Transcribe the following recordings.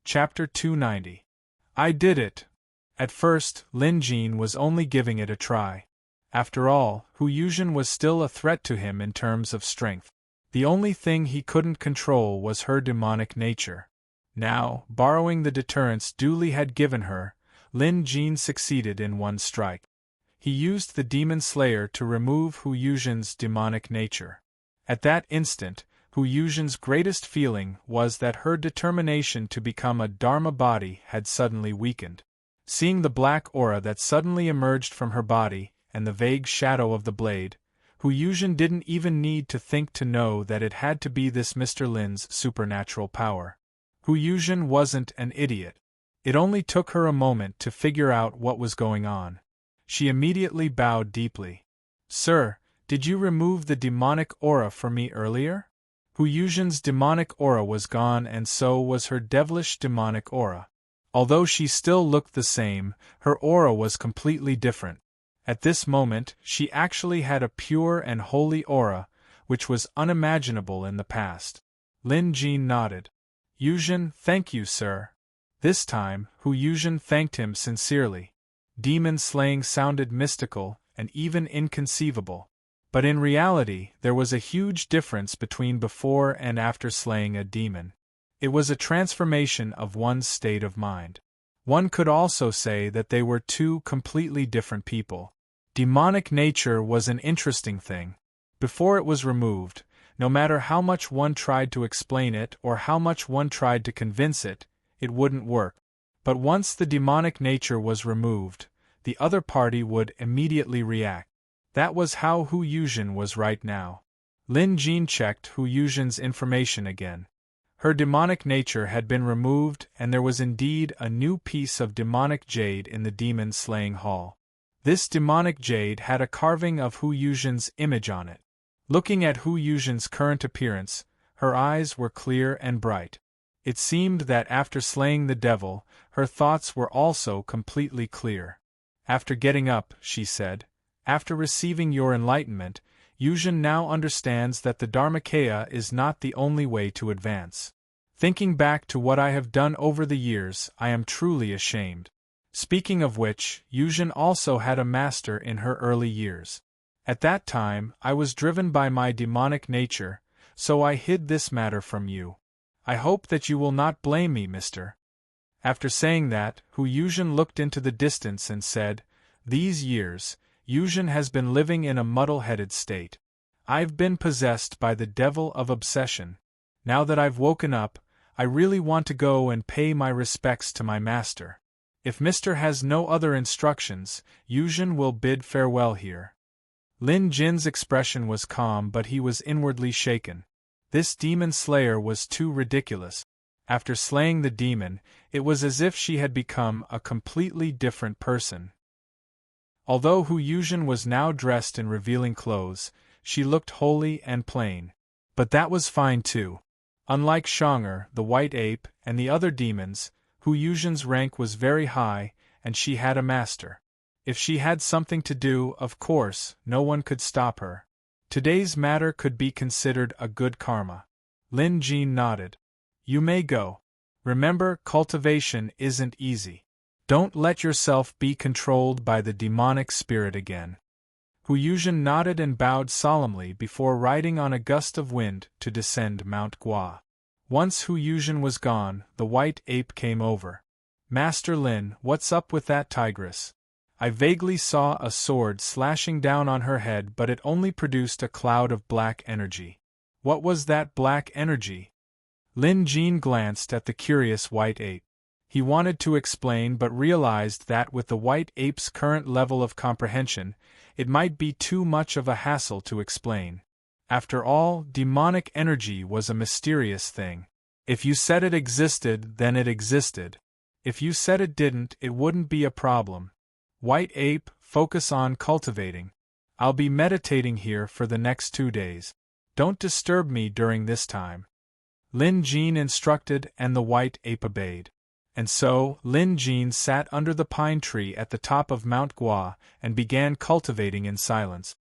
Chapter 290. I did it. At first, Lin Jin was only giving it a try. After all, Hu Yuzhen was still a threat to him in terms of strength. The only thing he couldn't control was her demonic nature. Now, borrowing the deterrence Dooley had given her, Lin Jin succeeded in one strike. He used the Demon Slayer to remove Hu Yuzhen's demonic nature. At that instant, Hu Yuzhen's greatest feeling was that her determination to become a Dharma body had suddenly weakened. Seeing the black aura that suddenly emerged from her body, and the vague shadow of the blade, Hu Yuzhen didn't even need to think to know that it had to be this Mr. Lin's supernatural power. Hu Yuzhen wasn't an idiot. It only took her a moment to figure out what was going on. She immediately bowed deeply. Sir, did you remove the demonic aura for me earlier? Hu Yuzhen's demonic aura was gone, and so was her devilish demonic aura. Although she still looked the same, her aura was completely different. At this moment, she actually had a pure and holy aura, which was unimaginable in the past. Lin Jin nodded. Yuzhen, thank you, sir. This time, Hu Yuzhen thanked him sincerely. Demon slaying sounded mystical, and even inconceivable. But in reality, there was a huge difference between before and after slaying a demon. It was a transformation of one's state of mind. One could also say that they were two completely different people. Demonic nature was an interesting thing. Before it was removed, no matter how much one tried to explain it or how much one tried to convince it, it wouldn't work. But once the demonic nature was removed, the other party would immediately react. That was how Hu Yuzhen was right now. Lin Jin checked Hu Yuzhen's information again. Her demonic nature had been removed, and there was indeed a new piece of demonic jade in the demon-slaying hall. This demonic jade had a carving of Hu Yuzhen's image on it. Looking at Hu Yuzhen's current appearance, her eyes were clear and bright. It seemed that after slaying the devil, her thoughts were also completely clear. After getting up, she said, after receiving your enlightenment, Yuzhen now understands that the Dharmakaya is not the only way to advance. Thinking back to what I have done over the years, I am truly ashamed. Speaking of which, Yuzhen also had a master in her early years. At that time, I was driven by my demonic nature, so I hid this matter from you. I hope that you will not blame me, mister. After saying that, Hu Yuzhen looked into the distance and said, these years, Yuzhen has been living in a muddle-headed state. I've been possessed by the devil of obsession. Now that I've woken up, I really want to go and pay my respects to my master. If Mister has no other instructions, Yuzhen will bid farewell here. Lin Jin's expression was calm, but he was inwardly shaken. This demon slayer was too ridiculous. After slaying the demon, it was as if she had become a completely different person. Although Hu Yuzhen was now dressed in revealing clothes, she looked holy and plain. But that was fine too. Unlike Shonger, the white ape, and the other demons, Hu Yuzhen's rank was very high, and she had a master. If she had something to do, of course, no one could stop her. Today's matter could be considered a good karma. Lin Jin nodded. You may go. Remember, cultivation isn't easy. Don't let yourself be controlled by the demonic spirit again. Hu Yuzhen nodded and bowed solemnly before riding on a gust of wind to descend Mount Gua. Once Hu Yuzhen was gone, the white ape came over. Master Lin, what's up with that tigress? I vaguely saw a sword slashing down on her head, but it only produced a cloud of black energy. What was that black energy? Lin Jin glanced at the curious white ape. He wanted to explain but realized that with the white ape's current level of comprehension, it might be too much of a hassle to explain. After all, demonic energy was a mysterious thing. If you said it existed, then it existed. If you said it didn't, it wouldn't be a problem. White ape, focus on cultivating. I'll be meditating here for the next 2 days. Don't disturb me during this time. Lin Jin instructed, and the white ape obeyed. And so, Lin Jin sat under the pine tree at the top of Mount Gua and began cultivating in silence.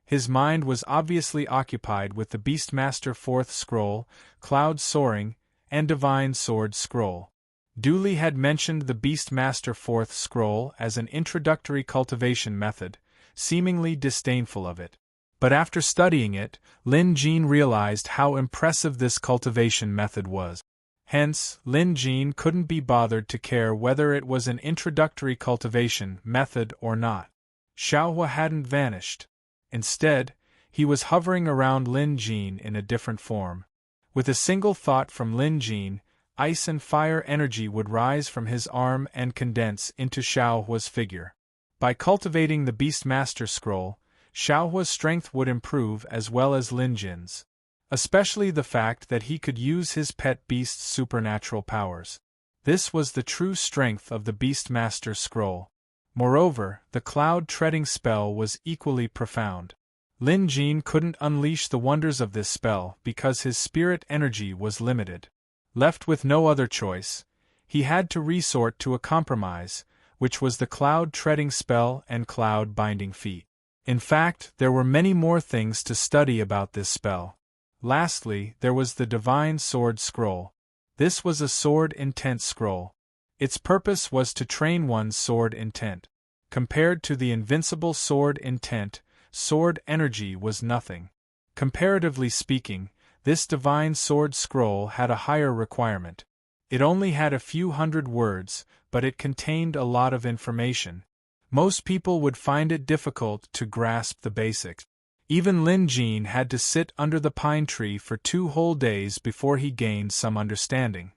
His mind was obviously occupied with the Beastmaster 4th Scroll, Cloud Soaring, and Divine Sword Scroll. Dooley had mentioned the Beastmaster 4th scroll as an introductory cultivation method, seemingly disdainful of it. But after studying it, Lin Jin realized how impressive this cultivation method was. Hence, Lin Jin couldn't be bothered to care whether it was an introductory cultivation method or not. Xiaohua hadn't vanished. Instead, he was hovering around Lin Jin in a different form. With a single thought from Lin Jin, ice and fire energy would rise from his arm and condense into Xiaohua's figure. By cultivating the Beastmaster scroll, Xiaohua's strength would improve as well as Lin Jin's. Especially the fact that he could use his pet beast's supernatural powers. This was the true strength of the Beastmaster scroll. Moreover, the cloud-treading spell was equally profound. Lin Jin couldn't unleash the wonders of this spell because his spirit energy was limited. Left with no other choice, he had to resort to a compromise, which was the cloud-treading spell and cloud-binding feat. In fact, there were many more things to study about this spell. Lastly, there was the Divine Sword Scroll. This was a sword intent scroll. Its purpose was to train one's sword intent. Compared to the invincible sword intent, sword energy was nothing. Comparatively speaking, this Divine Sword Scroll had a higher requirement. It only had a few hundred words, but it contained a lot of information. Most people would find it difficult to grasp the basics. Even Lin Jin had to sit under the pine tree for 2 whole days before he gained some understanding.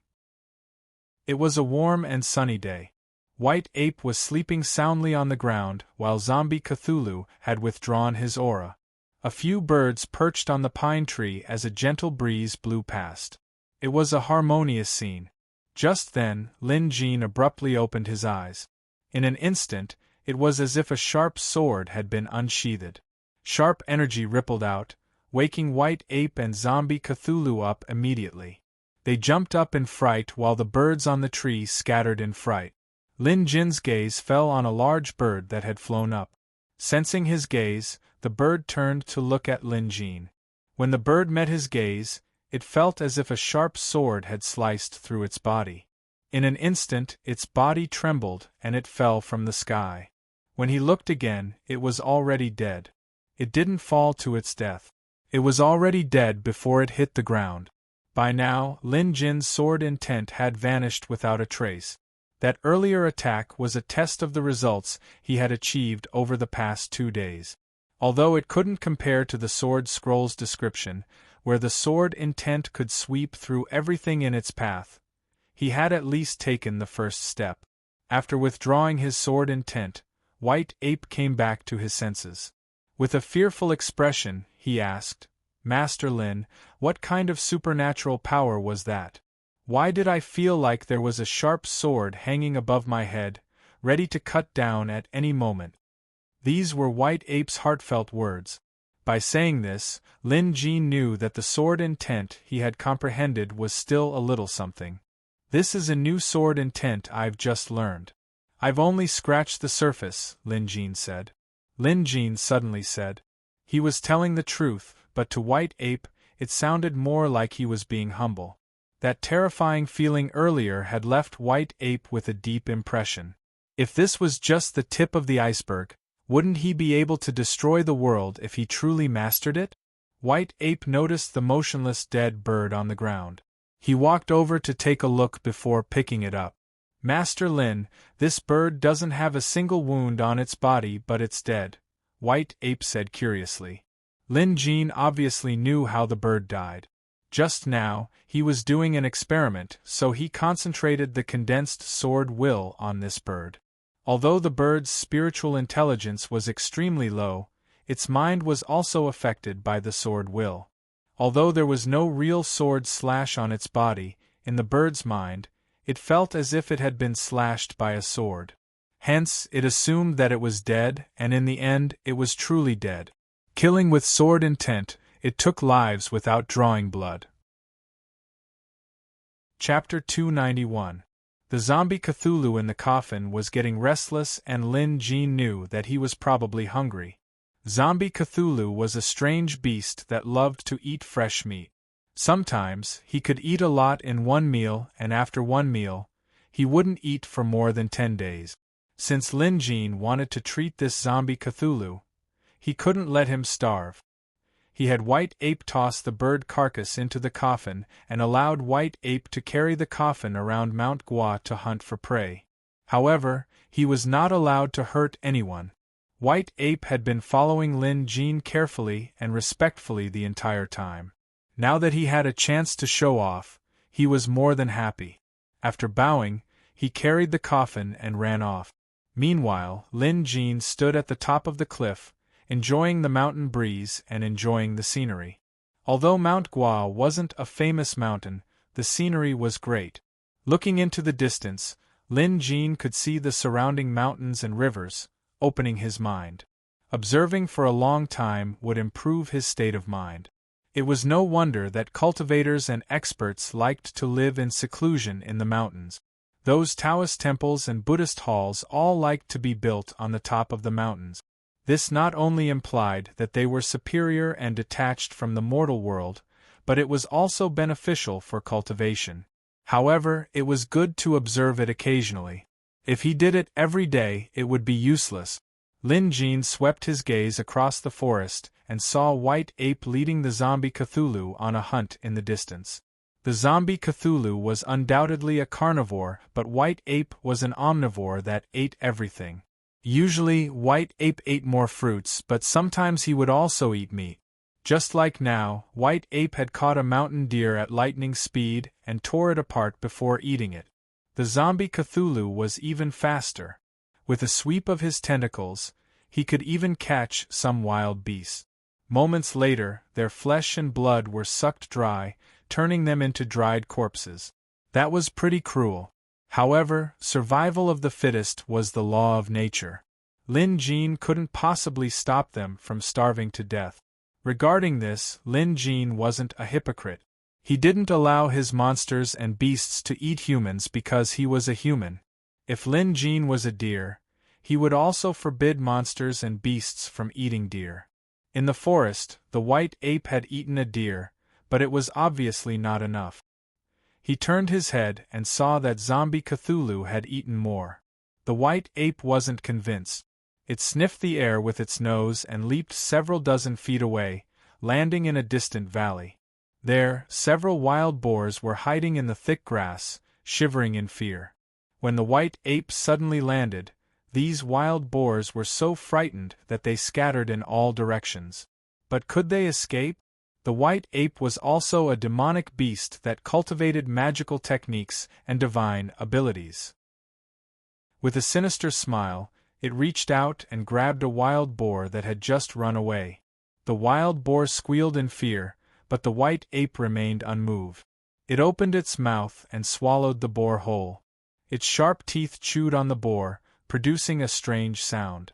It was a warm and sunny day. White Ape was sleeping soundly on the ground, while Zombie Cthulhu had withdrawn his aura. A few birds perched on the pine tree as a gentle breeze blew past. It was a harmonious scene. Just then, Lin Jin abruptly opened his eyes. In an instant, it was as if a sharp sword had been unsheathed. Sharp energy rippled out, waking White Ape and Zombie Cthulhu up immediately. They jumped up in fright while the birds on the tree scattered in fright. Lin Jin's gaze fell on a large bird that had flown up. Sensing his gaze, the bird turned to look at Lin Jin. When the bird met his gaze, it felt as if a sharp sword had sliced through its body. In an instant, its body trembled and it fell from the sky. When he looked again, it was already dead. It didn't fall to its death. It was already dead before it hit the ground. By now, Lin Jin's sword intent had vanished without a trace. That earlier attack was a test of the results he had achieved over the past 2 days. Although it couldn't compare to the sword scroll's description, where the sword intent could sweep through everything in its path, he had at least taken the first step. After withdrawing his sword intent, White Ape came back to his senses. With a fearful expression, he asked, "Master Lin, what kind of supernatural power was that? Why did I feel like there was a sharp sword hanging above my head, ready to cut down at any moment?" These were White Ape's heartfelt words. By saying this, Lin Jin knew that the sword intent he had comprehended was still a little something. "This is a new sword intent I've just learned. I've only scratched the surface," Lin Jin said. Lin Jin suddenly said. He was telling the truth, but to White Ape, it sounded more like he was being humble. That terrifying feeling earlier had left White Ape with a deep impression. If this was just the tip of the iceberg, wouldn't he be able to destroy the world if he truly mastered it? White Ape noticed the motionless dead bird on the ground. He walked over to take a look before picking it up. "Master Lin, this bird doesn't have a single wound on its body but it's dead," White Ape said curiously. Lin Jin obviously knew how the bird died. Just now, he was doing an experiment, so he concentrated the condensed sword will on this bird. Although the bird's spiritual intelligence was extremely low, its mind was also affected by the sword will. Although there was no real sword slash on its body, in the bird's mind, it felt as if it had been slashed by a sword. Hence, it assumed that it was dead, and in the end, it was truly dead. Killing with sword intent, it took lives without drawing blood. Chapter 291. The zombie Cthulhu in the coffin was getting restless and Lin Jin knew that he was probably hungry. Zombie Cthulhu was a strange beast that loved to eat fresh meat. Sometimes, he could eat a lot in one meal and after one meal, he wouldn't eat for more than 10 days. Since Lin Jin wanted to treat this zombie Cthulhu, he couldn't let him starve. He had White Ape toss the bird carcass into the coffin and allowed White Ape to carry the coffin around Mount Gua to hunt for prey. However, he was not allowed to hurt anyone. White Ape had been following Lin Jin carefully and respectfully the entire time. Now that he had a chance to show off, he was more than happy. After bowing, he carried the coffin and ran off. Meanwhile, Lin Jin stood at the top of the cliff, enjoying the mountain breeze and enjoying the scenery. Although Mount Gua wasn't a famous mountain, the scenery was great. Looking into the distance, Lin Jin could see the surrounding mountains and rivers, opening his mind. Observing for a long time would improve his state of mind. It was no wonder that cultivators and experts liked to live in seclusion in the mountains. Those Taoist temples and Buddhist halls all liked to be built on the top of the mountains. This not only implied that they were superior and detached from the mortal world, but it was also beneficial for cultivation. However, it was good to observe it occasionally. If he did it every day, it would be useless. Lin Jin swept his gaze across the forest and saw White Ape leading the zombie Cthulhu on a hunt in the distance. The zombie Cthulhu was undoubtedly a carnivore, but White Ape was an omnivore that ate everything. Usually, White Ape ate more fruits, but sometimes he would also eat meat. Just like now, White Ape had caught a mountain deer at lightning speed and tore it apart before eating it. The zombie Cthulhu was even faster. With a sweep of his tentacles, he could even catch some wild beasts. Moments later, their flesh and blood were sucked dry, turning them into dried corpses. That was pretty cruel. However, survival of the fittest was the law of nature. Lin Jin couldn't possibly stop them from starving to death. Regarding this, Lin Jin wasn't a hypocrite. He didn't allow his monsters and beasts to eat humans because he was a human. If Lin Jin was a deer, he would also forbid monsters and beasts from eating deer. In the forest, the White Ape had eaten a deer, but it was obviously not enough. He turned his head and saw that zombie Cthulhu had eaten more. The White Ape wasn't convinced. It sniffed the air with its nose and leaped several dozen feet away, landing in a distant valley. There, several wild boars were hiding in the thick grass, shivering in fear. When the White Ape suddenly landed, these wild boars were so frightened that they scattered in all directions. But could they escape? The White Ape was also a demonic beast that cultivated magical techniques and divine abilities. With a sinister smile, it reached out and grabbed a wild boar that had just run away. The wild boar squealed in fear, but the White Ape remained unmoved. It opened its mouth and swallowed the boar whole. Its sharp teeth chewed on the boar, producing a strange sound.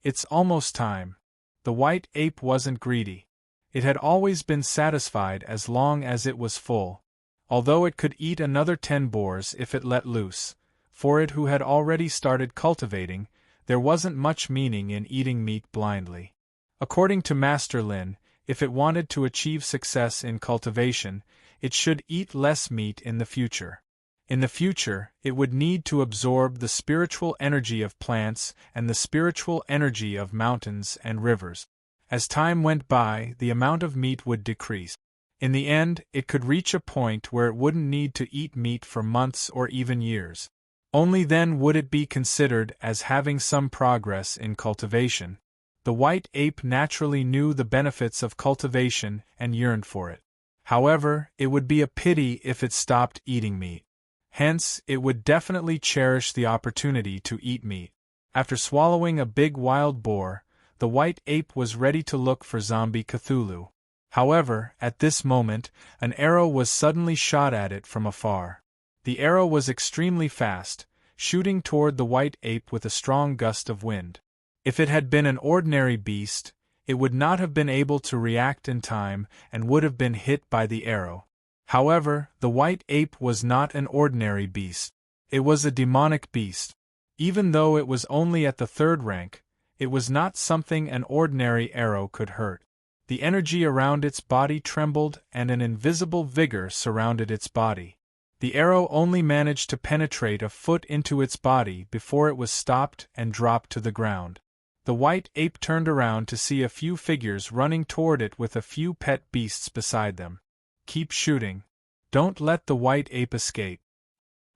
It's almost time. The White Ape wasn't greedy. It had always been satisfied as long as it was full. Although it could eat another 10 boars if it let loose, for it who had already started cultivating, there wasn't much meaning in eating meat blindly. According to Master Lin, if it wanted to achieve success in cultivation, it should eat less meat in the future. In the future, it would need to absorb the spiritual energy of plants and the spiritual energy of mountains and rivers. As time went by, the amount of meat would decrease. In the end, it could reach a point where it wouldn't need to eat meat for months or even years. Only then would it be considered as having some progress in cultivation. The White Ape naturally knew the benefits of cultivation and yearned for it. However, it would be a pity if it stopped eating meat. Hence, it would definitely cherish the opportunity to eat meat. After swallowing a big wild boar, the White Ape was ready to look for zombie Cthulhu. However, at this moment, an arrow was suddenly shot at it from afar. The arrow was extremely fast, shooting toward the White Ape with a strong gust of wind. If it had been an ordinary beast, it would not have been able to react in time and would have been hit by the arrow. However, the White Ape was not an ordinary beast. It was a demonic beast. Even though it was only at the 3rd rank, it was not something an ordinary arrow could hurt. The energy around its body trembled and an invisible vigor surrounded its body. The arrow only managed to penetrate a foot into its body before it was stopped and dropped to the ground. The white ape turned around to see a few figures running toward it with a few pet beasts beside them. Keep shooting. Don't let the white ape escape.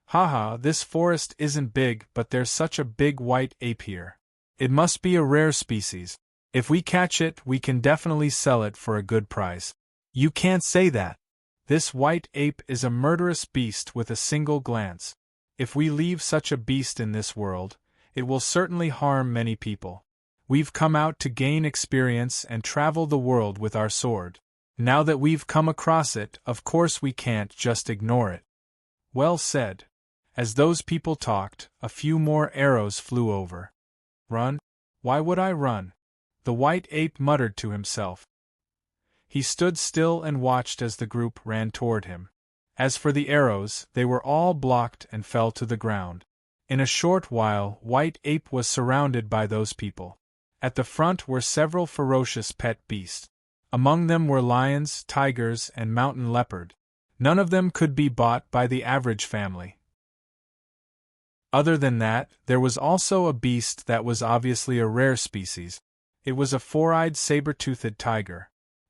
Haha, this forest isn't big, but there's such a big white ape here. It must be a rare species. If we catch it, we can definitely sell it for a good price. You can't say that. This white ape is a murderous beast with a single glance. If we leave such a beast in this world, it will certainly harm many people. We've come out to gain experience and travel the world with our sword. Now that we've come across it, of course we can't just ignore it. Well said. As those people talked, a few more arrows flew over. Run? Why would I run? The white ape muttered to himself. He stood still and watched as the group ran toward him. As for the arrows, they were all blocked and fell to the ground. In a short while, White Ape was surrounded by those people. At the front were several ferocious pet beasts. Among them were lions, tigers, and mountain leopard. None of them could be bought by the average family. Other than that, there was also a beast that was obviously a rare species. It was a four-eyed saber-toothed tiger.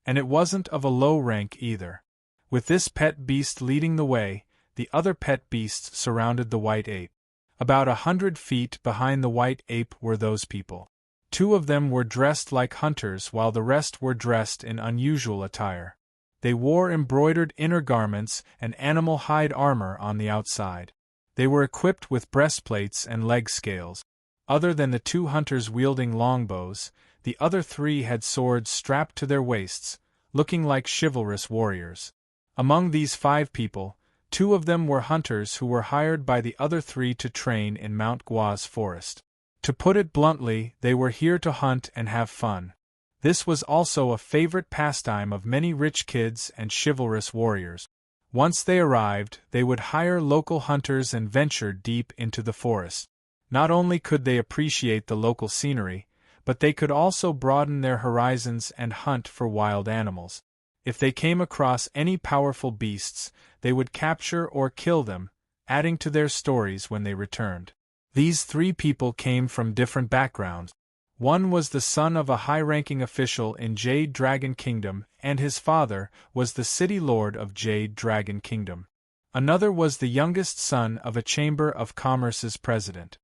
And it wasn't of a low rank either. With this pet beast leading the way, the other pet beasts surrounded the white ape. About 100 feet behind the white ape were those people. 2 of them were dressed like hunters while the rest were dressed in unusual attire. They wore embroidered inner garments and animal hide armor on the outside. They were equipped with breastplates and leg scales. Other than the 2 hunters wielding longbows, the other 3 had swords strapped to their waists, looking like chivalrous warriors. Among these 5 people, 2 of them were hunters who were hired by the other 3 to train in Mount Gua's forest. To put it bluntly, they were here to hunt and have fun. This was also a favorite pastime of many rich kids and chivalrous warriors. Once they arrived, they would hire local hunters and venture deep into the forest. Not only could they appreciate the local scenery, but they could also broaden their horizons and hunt for wild animals. If they came across any powerful beasts, they would capture or kill them, adding to their stories when they returned. These 3 people came from different backgrounds. One was the son of a high-ranking official in Jade Dragon Kingdom, and his father was the city lord of Jade Dragon Kingdom. Another was the youngest son of a Chamber of Commerce's president.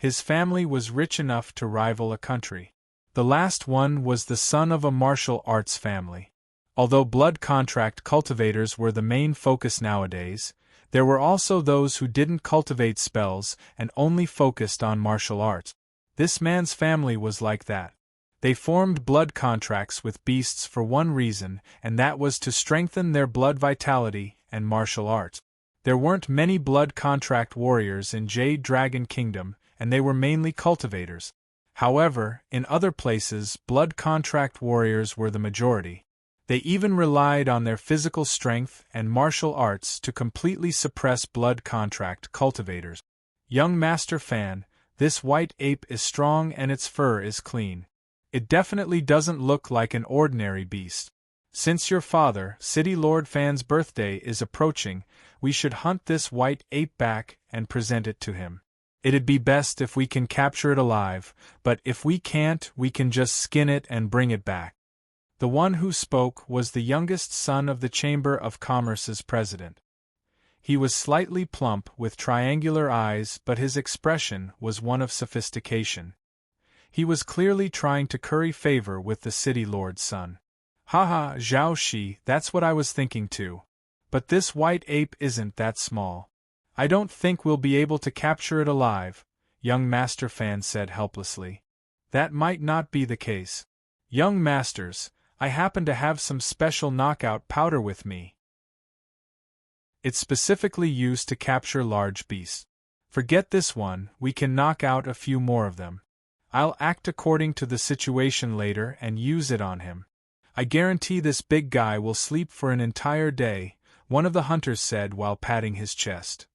His family was rich enough to rival a country. The last one was the son of a martial arts family. Although blood contract cultivators were the main focus nowadays, there were also those who didn't cultivate spells and only focused on martial arts. This man's family was like that. They formed blood contracts with beasts for one reason, and that was to strengthen their blood vitality and martial arts. There weren't many blood contract warriors in Jade Dragon Kingdom, and they were mainly cultivators. However, in other places, blood contract warriors were the majority. They even relied on their physical strength and martial arts to completely suppress blood contract cultivators. Young Master Fan, this white ape is strong and its fur is clean. It definitely doesn't look like an ordinary beast. Since your father, City Lord Fan's birthday is approaching, we should hunt this white ape back and present it to him. It'd be best if we can capture it alive, but if we can't, we can just skin it and bring it back. The one who spoke was the youngest son of the Chamber of Commerce's president. He was slightly plump with triangular eyes, but his expression was one of sophistication. He was clearly trying to curry favor with the city lord's son. Haha, Zhao Shi, that's what I was thinking too. But this white ape isn't that small. I don't think we'll be able to capture it alive, young Master Fan said helplessly. That might not be the case. Young masters, I happen to have some special knockout powder with me. It's specifically used to capture large beasts. Forget this one, we can knock out a few more of them. I'll act according to the situation later and use it on him. I guarantee this big guy will sleep for an entire day, one of the hunters said while patting his chest.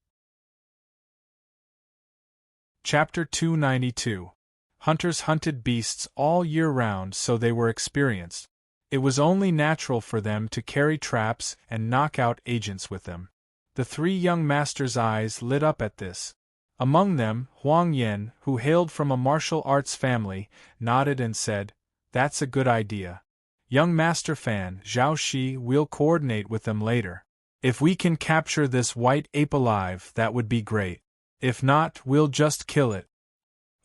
Chapter 292. Hunters hunted beasts all year round, so they were experienced. It was only natural for them to carry traps and knock out agents with them. The three young masters' eyes lit up at this. Among them, Huang Yen, who hailed from a martial arts family, nodded and said, "That's a good idea. Young Master Fan, Zhao Shi, we'll coordinate with them later. If we can capture this white ape alive, that would be great. If not, we'll just kill it."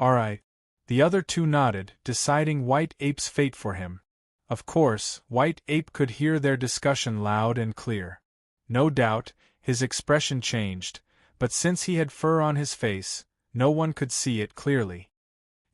"Alright." The other two nodded, deciding White Ape's fate for him. Of course, White Ape could hear their discussion loud and clear. No doubt, his expression changed, but since he had fur on his face, no one could see it clearly.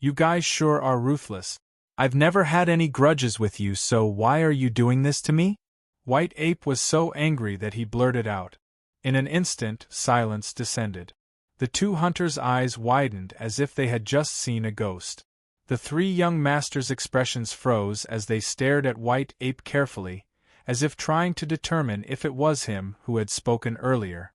"You guys sure are ruthless. I've never had any grudges with you, so why are you doing this to me?" White Ape was so angry that he blurted out. In an instant, silence descended. The two hunters' eyes widened as if they had just seen a ghost. The three young masters' expressions froze as they stared at White Ape carefully, as if trying to determine if it was him who had spoken earlier.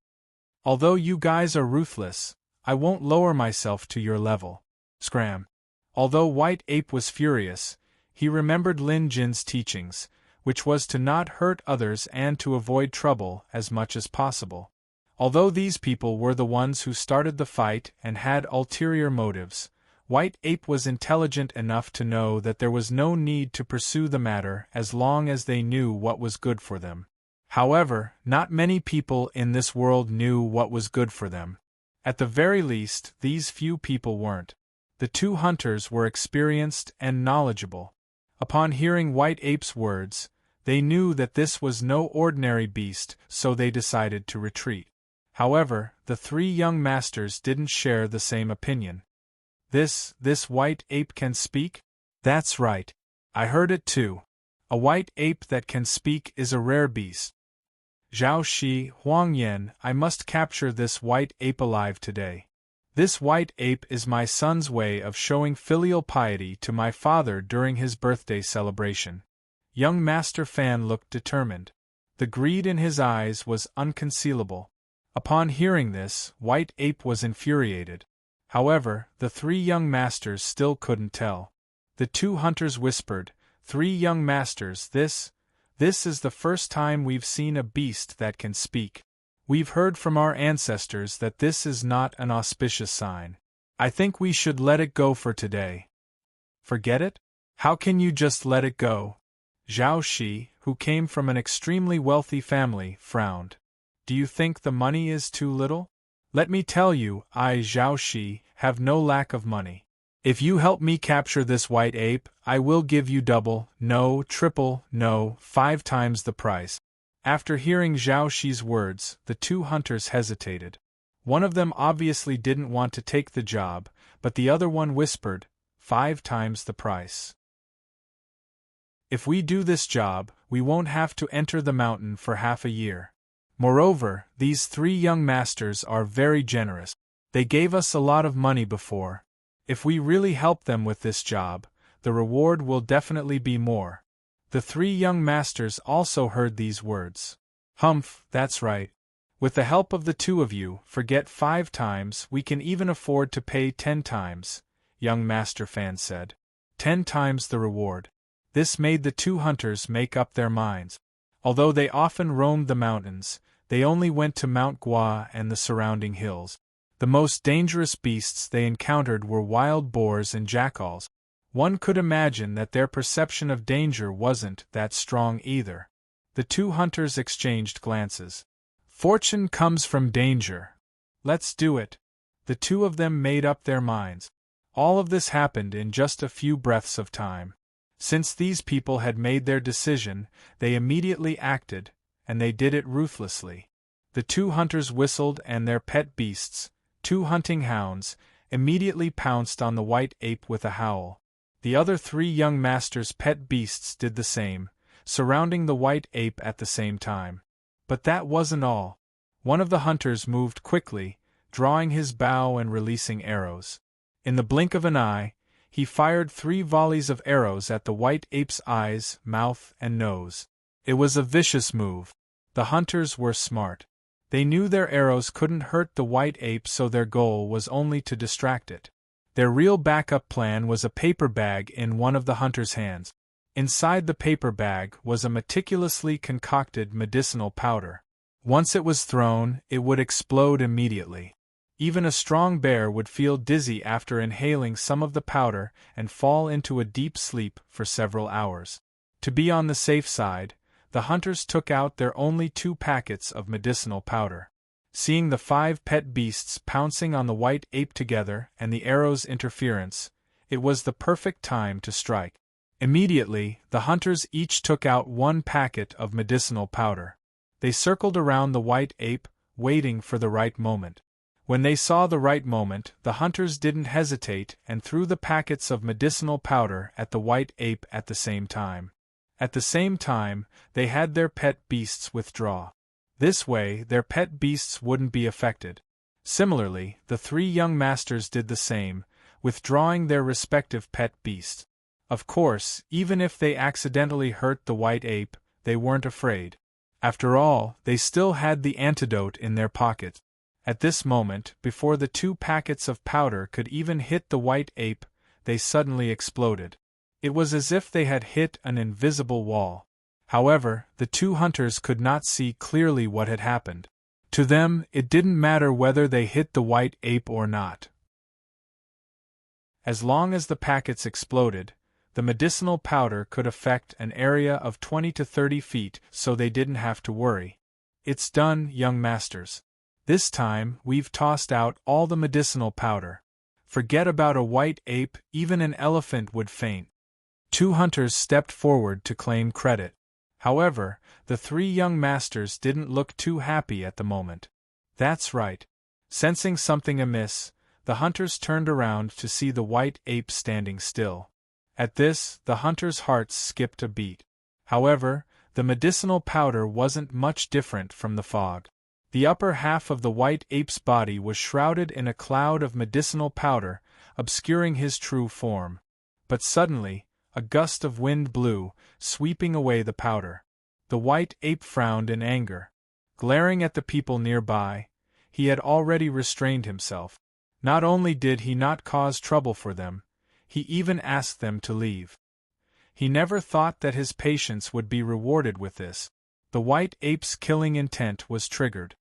"Although you guys are ruthless, I won't lower myself to your level." Scram. Although White Ape was furious, he remembered Lin Jin's teachings, which was to not hurt others and to avoid trouble as much as possible. Although these people were the ones who started the fight and had ulterior motives, White Ape was intelligent enough to know that there was no need to pursue the matter as long as they knew what was good for them. However, not many people in this world knew what was good for them. At the very least, these few people weren't. The two hunters were experienced and knowledgeable. Upon hearing White Ape's words, they knew that this was no ordinary beast, so they decided to retreat. However, the three young masters didn't share the same opinion. This White Ape can speak? That's right. I heard it too. A white ape that can speak is a rare beast. Zhao Shi, Huang Yen, I must capture this white ape alive today. This white ape is my son's way of showing filial piety to my father during his birthday celebration. Young Master Fan looked determined. The greed in his eyes was unconcealable. Upon hearing this, White Ape was infuriated. However, the three young masters still couldn't tell. The two hunters whispered, "Three young masters, this is the first time we've seen a beast that can speak. We've heard from our ancestors that this is not an auspicious sign. I think we should let it go for today." "Forget it? How can you just let it go?" Zhao Shi, who came from an extremely wealthy family, frowned. "Do you think the money is too little? Let me tell you, I, Zhao Shi, have no lack of money. If you help me capture this white ape, I will give you double, no, triple, no, 5 times the price." After hearing Zhao Shi's words, the two hunters hesitated. One of them obviously didn't want to take the job, but the other one whispered, 5 times the price. "If we do this job, we won't have to enter the mountain for half a year. Moreover, these three young masters are very generous. They gave us a lot of money before. If we really help them with this job, the reward will definitely be more." The three young masters also heard these words. "Humph, that's right. With the help of the two of you, forget 5 times, we can even afford to pay 10 times, young Master Fan said. 10 times the reward. This made the two hunters make up their minds. Although they often roamed the mountains, they only went to Mount Gua and the surrounding hills. The most dangerous beasts they encountered were wild boars and jackals. One could imagine that their perception of danger wasn't that strong either. The two hunters exchanged glances. "Fortune comes from danger. Let's do it." The two of them made up their minds. All of this happened in just a few breaths of time. Since these people had made their decision, they immediately acted, and they did it ruthlessly. The two hunters whistled and their pet beasts, 2 hunting hounds, immediately pounced on the white ape with a howl. The other 3 young masters' pet beasts did the same, surrounding the white ape at the same time. But that wasn't all. One of the hunters moved quickly, drawing his bow and releasing arrows. In the blink of an eye, he fired 3 volleys of arrows at the white ape's eyes, mouth, and nose. It was a vicious move. The hunters were smart. They knew their arrows couldn't hurt the white ape, so their goal was only to distract it. Their real backup plan was a paper bag in one of the hunters' hands. Inside the paper bag was a meticulously concocted medicinal powder. Once it was thrown, it would explode immediately. Even a strong bear would feel dizzy after inhaling some of the powder and fall into a deep sleep for several hours. To be on the safe side, the hunters took out their only 2 packets of medicinal powder. Seeing the 5 pet beasts pouncing on the white ape together and the arrow's interference, it was the perfect time to strike. Immediately, the hunters each took out 1 packet of medicinal powder. They circled around the white ape, waiting for the right moment. When they saw the right moment, the hunters didn't hesitate and threw the packets of medicinal powder at the white ape at the same time. At the same time, they had their pet beasts withdraw. This way, their pet beasts wouldn't be affected. Similarly, the 3 young masters did the same, withdrawing their respective pet beasts. Of course, even if they accidentally hurt the white ape, they weren't afraid. After all, they still had the antidote in their pocket. At this moment, before the 2 packets of powder could even hit the white ape, they suddenly exploded. It was as if they had hit an invisible wall. However, the 2 hunters could not see clearly what had happened. To them, it didn't matter whether they hit the white ape or not. As long as the packets exploded, the medicinal powder could affect an area of 20 to 30 feet, so they didn't have to worry. It's done, young masters. This time, we've tossed out all the medicinal powder. Forget about a white ape, even an elephant would faint. 2 hunters stepped forward to claim credit. However, the 3 young masters didn't look too happy at the moment. That's right. Sensing something amiss, the hunters turned around to see the white ape standing still. At this, the hunters' hearts skipped a beat. However, the medicinal powder wasn't much different from the fog. The upper half of the white ape's body was shrouded in a cloud of medicinal powder, obscuring his true form. But suddenly, a gust of wind blew, sweeping away the powder. The white ape frowned in anger. Glaring at the people nearby, he had already restrained himself. Not only did he not cause trouble for them, he even asked them to leave. He never thought that his patience would be rewarded with this. The white ape's killing intent was triggered.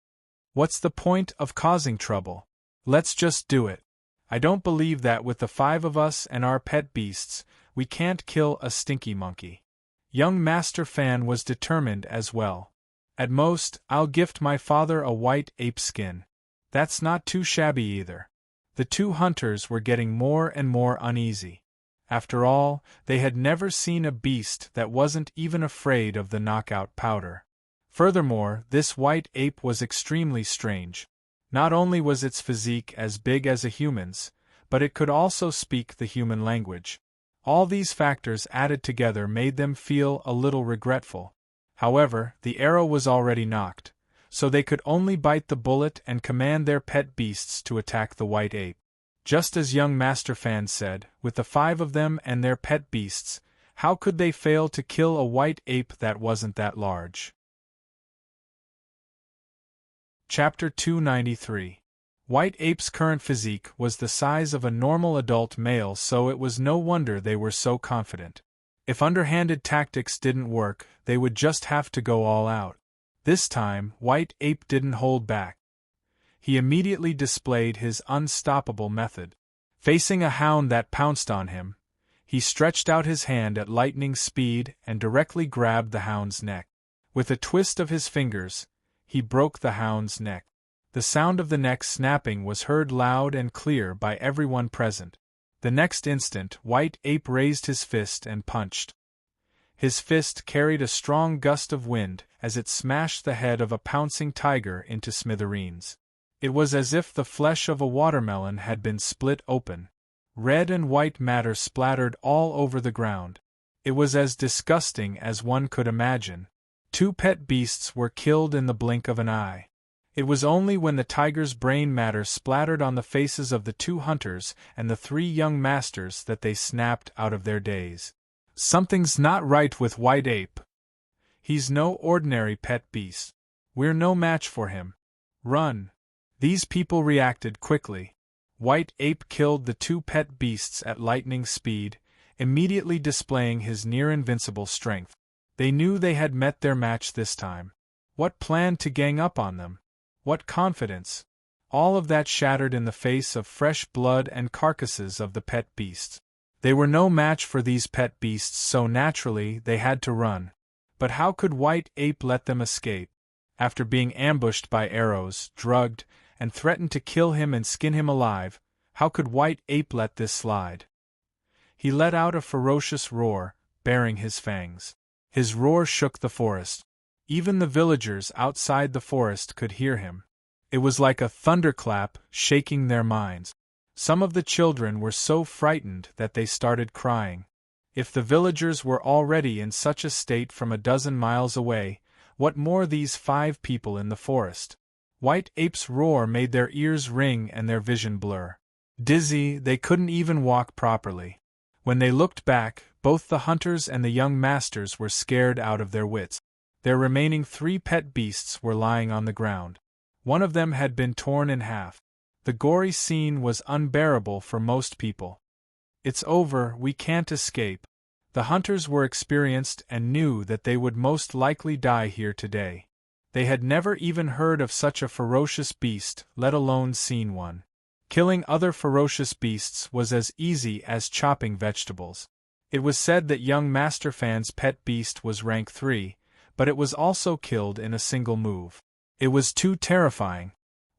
What's the point of causing trouble? Let's just do it. I don't believe that with the 5 of us and our pet beasts, we can't kill a stinky monkey. Young Master Fan was determined as well. At most, I'll gift my father a white ape skin. That's not too shabby either. The 2 hunters were getting more and more uneasy. After all, they had never seen a beast that wasn't even afraid of the knockout powder. Furthermore, this white ape was extremely strange. Not only was its physique as big as a human's, but it could also speak the human language. All these factors added together made them feel a little regretful. However, the arrow was already knocked, so they could only bite the bullet and command their pet beasts to attack the white ape. Just as young Master Fan said, with the 5 of them and their pet beasts, how could they fail to kill a white ape that wasn't that large? Chapter 293. White ape's current physique was the size of a normal adult male, so it was no wonder they were so confident. If underhanded tactics didn't work, they would just have to go all out. This time, White Ape didn't hold back. He immediately displayed his unstoppable method. Facing a hound that pounced on him, he stretched out his hand at lightning speed and directly grabbed the hound's neck. With a twist of his fingers, he broke the hound's neck. The sound of the neck snapping was heard loud and clear by everyone present. The next instant, White Ape raised his fist and punched. His fist carried a strong gust of wind as it smashed the head of a pouncing tiger into smithereens. It was as if the flesh of a watermelon had been split open. Red and white matter splattered all over the ground. It was as disgusting as one could imagine. 2 pet beasts were killed in the blink of an eye. It was only when the tiger's brain matter splattered on the faces of the 2 hunters and the 3 young masters that they snapped out of their daze. Something's not right with White Ape. He's no ordinary pet beast. We're no match for him. Run! These people reacted quickly. White Ape killed the 2 pet beasts at lightning speed, immediately displaying his near-invincible strength. They knew they had met their match this time. What plan to gang up on them? What confidence? All of that shattered in the face of fresh blood and carcasses of the pet beasts. They were no match for these pet beasts, so naturally they had to run. But how could White Ape let them escape? After being ambushed by arrows, drugged, and threatened to kill him and skin him alive, how could White Ape let this slide? He let out a ferocious roar, baring his fangs. His roar shook the forest. Even the villagers outside the forest could hear him. It was like a thunderclap, shaking their minds. Some of the children were so frightened that they started crying. If the villagers were already in such a state from a dozen miles away, what more these 5 people in the forest? White Ape's roar made their ears ring and their vision blur. Dizzy, they couldn't even walk properly. When they looked back, both the hunters and the young masters were scared out of their wits. Their remaining 3 pet beasts were lying on the ground. One of them had been torn in half. The gory scene was unbearable for most people. It's over, we can't escape. The hunters were experienced and knew that they would most likely die here today. They had never even heard of such a ferocious beast, let alone seen one. Killing other ferocious beasts was as easy as chopping vegetables. It was said that young Master Fan's pet beast was rank 3, but it was also killed in a single move. It was too terrifying.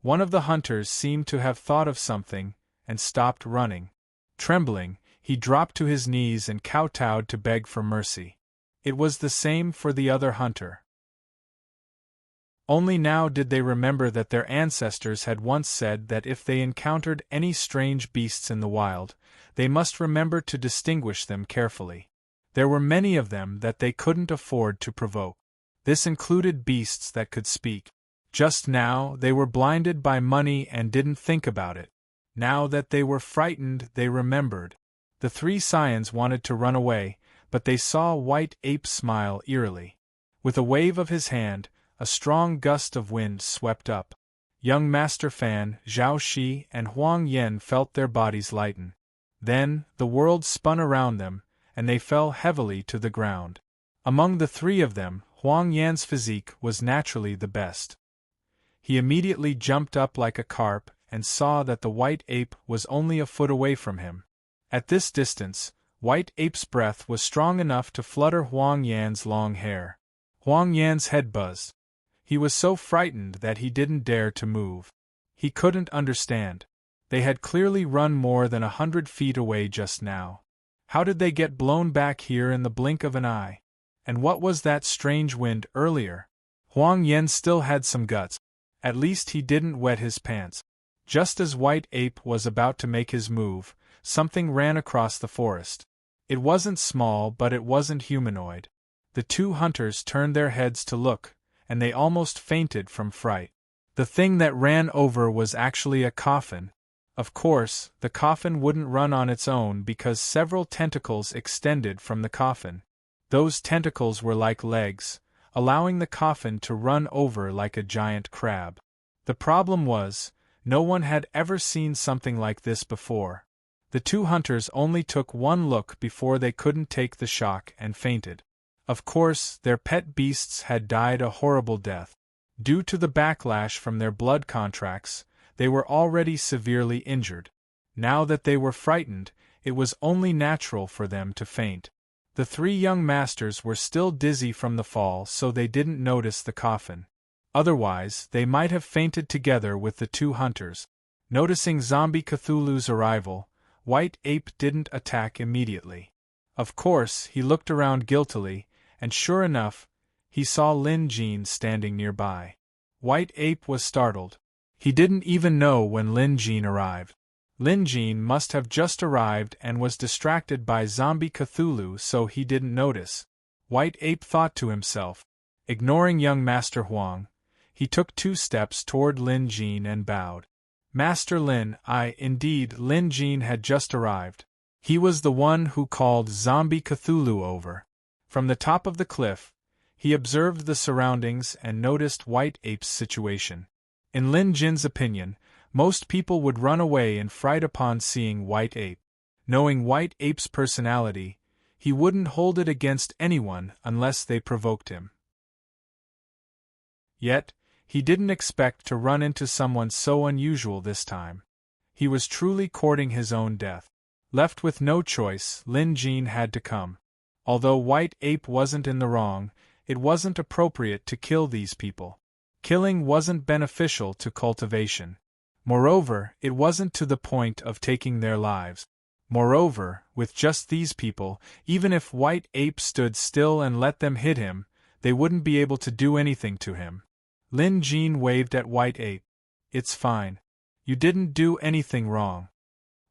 One of the hunters seemed to have thought of something, and stopped running. Trembling, he dropped to his knees and kowtowed to beg for mercy. It was the same for the other hunter. Only now did they remember that their ancestors had once said that if they encountered any strange beasts in the wild, they must remember to distinguish them carefully. There were many of them that they couldn't afford to provoke. This included beasts that could speak. Just now, they were blinded by money and didn't think about it. Now that they were frightened, they remembered. The 3 scions wanted to run away, but they saw White Ape smile eerily. With a wave of his hand, a strong gust of wind swept up. Young Master Fan, Zhao Shi, and Huang Yan felt their bodies lighten. Then, the world spun around them, and they fell heavily to the ground. Among the 3 of them, Huang Yan's physique was naturally the best. He immediately jumped up like a carp and saw that the White Ape was only a foot away from him. At this distance, White Ape's breath was strong enough to flutter Huang Yan's long hair. Huang Yan's head buzzed. He was so frightened that he didn't dare to move. He couldn't understand. They had clearly run more than 100 feet away just now. How did they get blown back here in the blink of an eye? And what was that strange wind earlier? Huang Yan still had some guts. At least he didn't wet his pants. Just as White Ape was about to make his move, something ran across the forest. It wasn't small, but it wasn't humanoid. The 2 hunters turned their heads to look, and they almost fainted from fright. The thing that ran over was actually a coffin. Of course, the coffin wouldn't run on its own because several tentacles extended from the coffin. Those tentacles were like legs, allowing the coffin to run over like a giant crab. The problem was, no one had ever seen something like this before. The 2 hunters only took one look before they couldn't take the shock and fainted. Of course, their pet beasts had died a horrible death. Due to the backlash from their blood contracts, they were already severely injured. Now that they were frightened, it was only natural for them to faint. The 3 young masters were still dizzy from the fall, so they didn't notice the coffin. Otherwise, they might have fainted together with the 2 hunters. Noticing Zombie Cthulhu's arrival, White Ape didn't attack immediately. Of course, he looked around guiltily, and sure enough, he saw Lin Jin standing nearby. White Ape was startled. He didn't even know when Lin Jin arrived. Lin Jin must have just arrived and was distracted by Zombie Cthulhu, so he didn't notice. White Ape thought to himself. Ignoring young Master Huang, he took 2 steps toward Lin Jin and bowed. Master Lin, indeed, Lin Jin had just arrived. He was the one who called Zombie Cthulhu over. From the top of the cliff, he observed the surroundings and noticed White Ape's situation. In Lin Jin's opinion, most people would run away in fright upon seeing White Ape. Knowing White Ape's personality, he wouldn't hold it against anyone unless they provoked him. Yet, he didn't expect to run into someone so unusual this time. He was truly courting his own death. Left with no choice, Lin Jin had to come. Although White Ape wasn't in the wrong, it wasn't appropriate to kill these people. Killing wasn't beneficial to cultivation. Moreover, it wasn't to the point of taking their lives. Moreover, with just these people, even if White Ape stood still and let them hit him, they wouldn't be able to do anything to him. Lin Jin waved at White Ape. "It's fine. You didn't do anything wrong."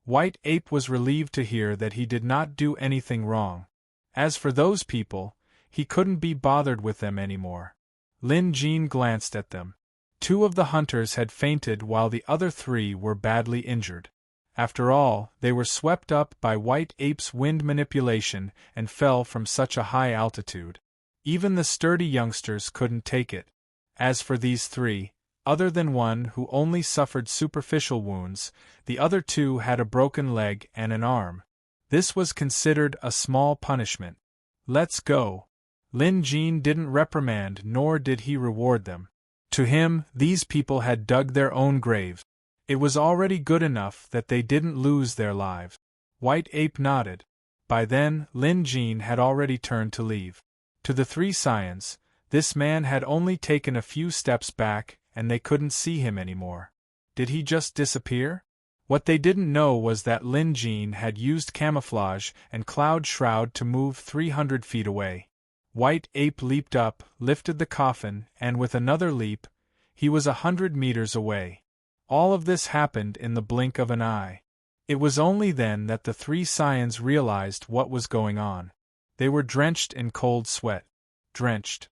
White Ape was relieved to hear that he did not do anything wrong. As for those people, he couldn't be bothered with them anymore. Lin Jin glanced at them. 2 of the hunters had fainted while the other 3 were badly injured. After all, they were swept up by White Ape's wind manipulation and fell from such a high altitude. Even the sturdy youngsters couldn't take it. As for these 3, other than one who only suffered superficial wounds, the other 2 had a broken leg and an arm. This was considered a small punishment. "Let's go." Lin Jin didn't reprimand nor did he reward them. To him, these people had dug their own graves. It was already good enough that they didn't lose their lives. White Ape nodded. By then, Lin Jin had already turned to leave. To the 3 scions, this man had only taken a few steps back and they couldn't see him anymore. Did he just disappear? What they didn't know was that Lin Jin had used camouflage and cloud shroud to move 300 feet away. White Ape leaped up, lifted the coffin, and with another leap, he was 100 meters away. All of this happened in the blink of an eye. It was only then that the 3 scions realized what was going on. They were drenched in cold sweat. Drenched.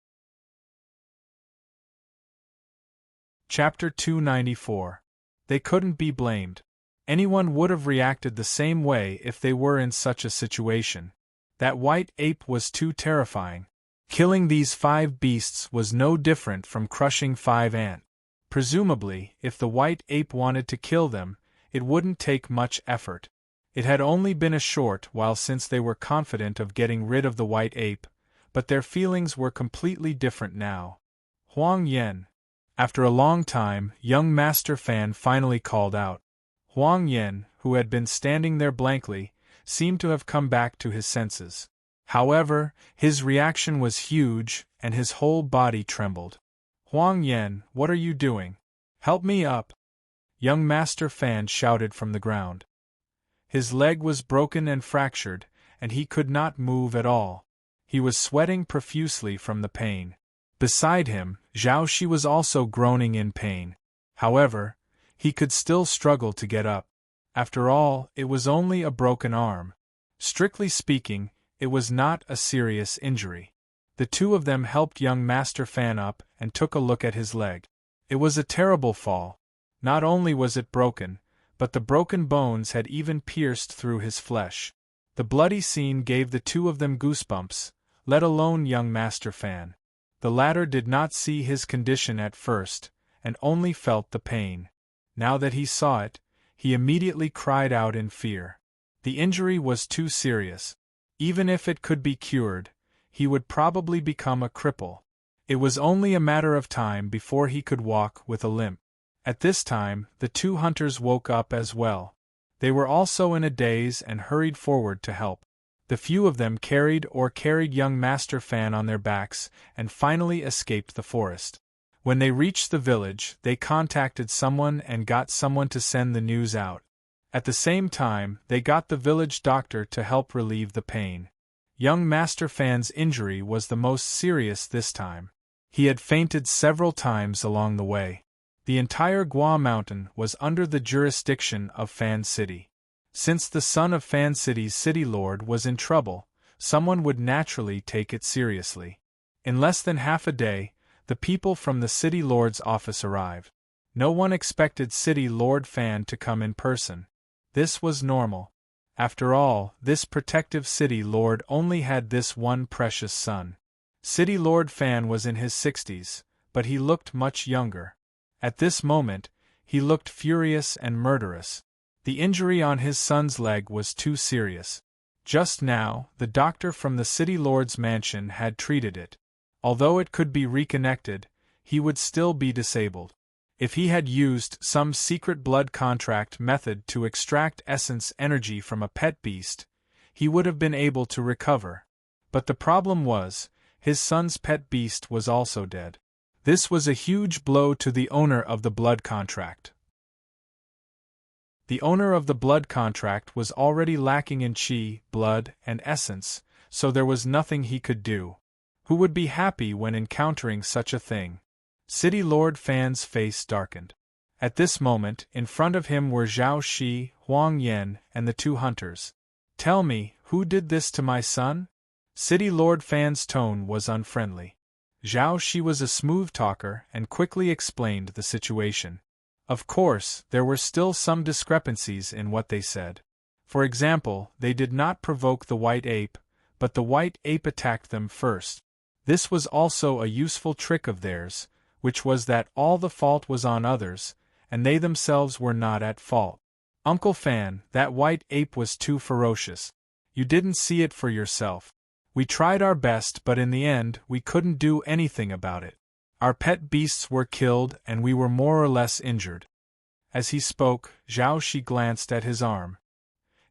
Chapter 294. They couldn't be blamed. Anyone would have reacted the same way if they were in such a situation. That White Ape was too terrifying. Killing these 5 beasts was no different from crushing 5 ants. Presumably, if the White Ape wanted to kill them, it wouldn't take much effort. It had only been a short while since they were confident of getting rid of the White Ape, but their feelings were completely different now. "Huang Yen." After a long time, young Master Fan finally called out. Huang Yen, who had been standing there blankly, seemed to have come back to his senses. However, his reaction was huge, and his whole body trembled. "Huang Yen, what are you doing? Help me up!" Young Master Fan shouted from the ground. His leg was broken and fractured, and he could not move at all. He was sweating profusely from the pain. Beside him, Zhao Shi was also groaning in pain. However, he could still struggle to get up. After all, it was only a broken arm. Strictly speaking, it was not a serious injury. The 2 of them helped young Master Fan up and took a look at his leg. It was a terrible fall. Not only was it broken, but the broken bones had even pierced through his flesh. The bloody scene gave the 2 of them goosebumps, let alone young Master Fan. The latter did not see his condition at first, and only felt the pain. Now that he saw it, he immediately cried out in fear. The injury was too serious. Even if it could be cured, he would probably become a cripple. It was only a matter of time before he could walk with a limp. At this time, the 2 hunters woke up as well. They were also in a daze and hurried forward to help. The few of them carried young Master Fan on their backs and finally escaped the forest. When they reached the village, they contacted someone and got someone to send the news out. At the same time, they got the village doctor to help relieve the pain. Young Master Fan's injury was the most serious this time. He had fainted several times along the way. The entire Gua Mountain was under the jurisdiction of Fan City. Since the son of Fan City's city lord was in trouble, someone would naturally take it seriously. In less than half a day, the people from the city lord's office arrived. No one expected City Lord Fan to come in person. This was normal. After all, this protective city lord only had this one precious son. City Lord Fan was in his 60s, but he looked much younger. At this moment, he looked furious and murderous. The injury on his son's leg was too serious. Just now, the doctor from the city lord's mansion had treated it. Although it could be reconnected, he would still be disabled. If he had used some secret blood contract method to extract essence energy from a pet beast, he would have been able to recover. But the problem was, his son's pet beast was also dead. This was a huge blow to the owner of the blood contract. The owner of the blood contract was already lacking in chi, blood, and essence, so there was nothing he could do. Who would be happy when encountering such a thing? City Lord Fan's face darkened. At this moment, in front of him were Zhao Shi, Huang Yan, and the two hunters. "Tell me, who did this to my son?" City Lord Fan's tone was unfriendly. Zhao Shi was a smooth talker and quickly explained the situation. Of course, there were still some discrepancies in what they said. For example, they did not provoke the white ape, but the white ape attacked them first. This was also a useful trick of theirs, which was that all the fault was on others, and they themselves were not at fault. "Uncle Fan, that white ape was too ferocious. You didn't see it for yourself. We tried our best, but in the end, we couldn't do anything about it. Our pet beasts were killed and we were more or less injured." As he spoke, Zhao Shi glanced at his arm.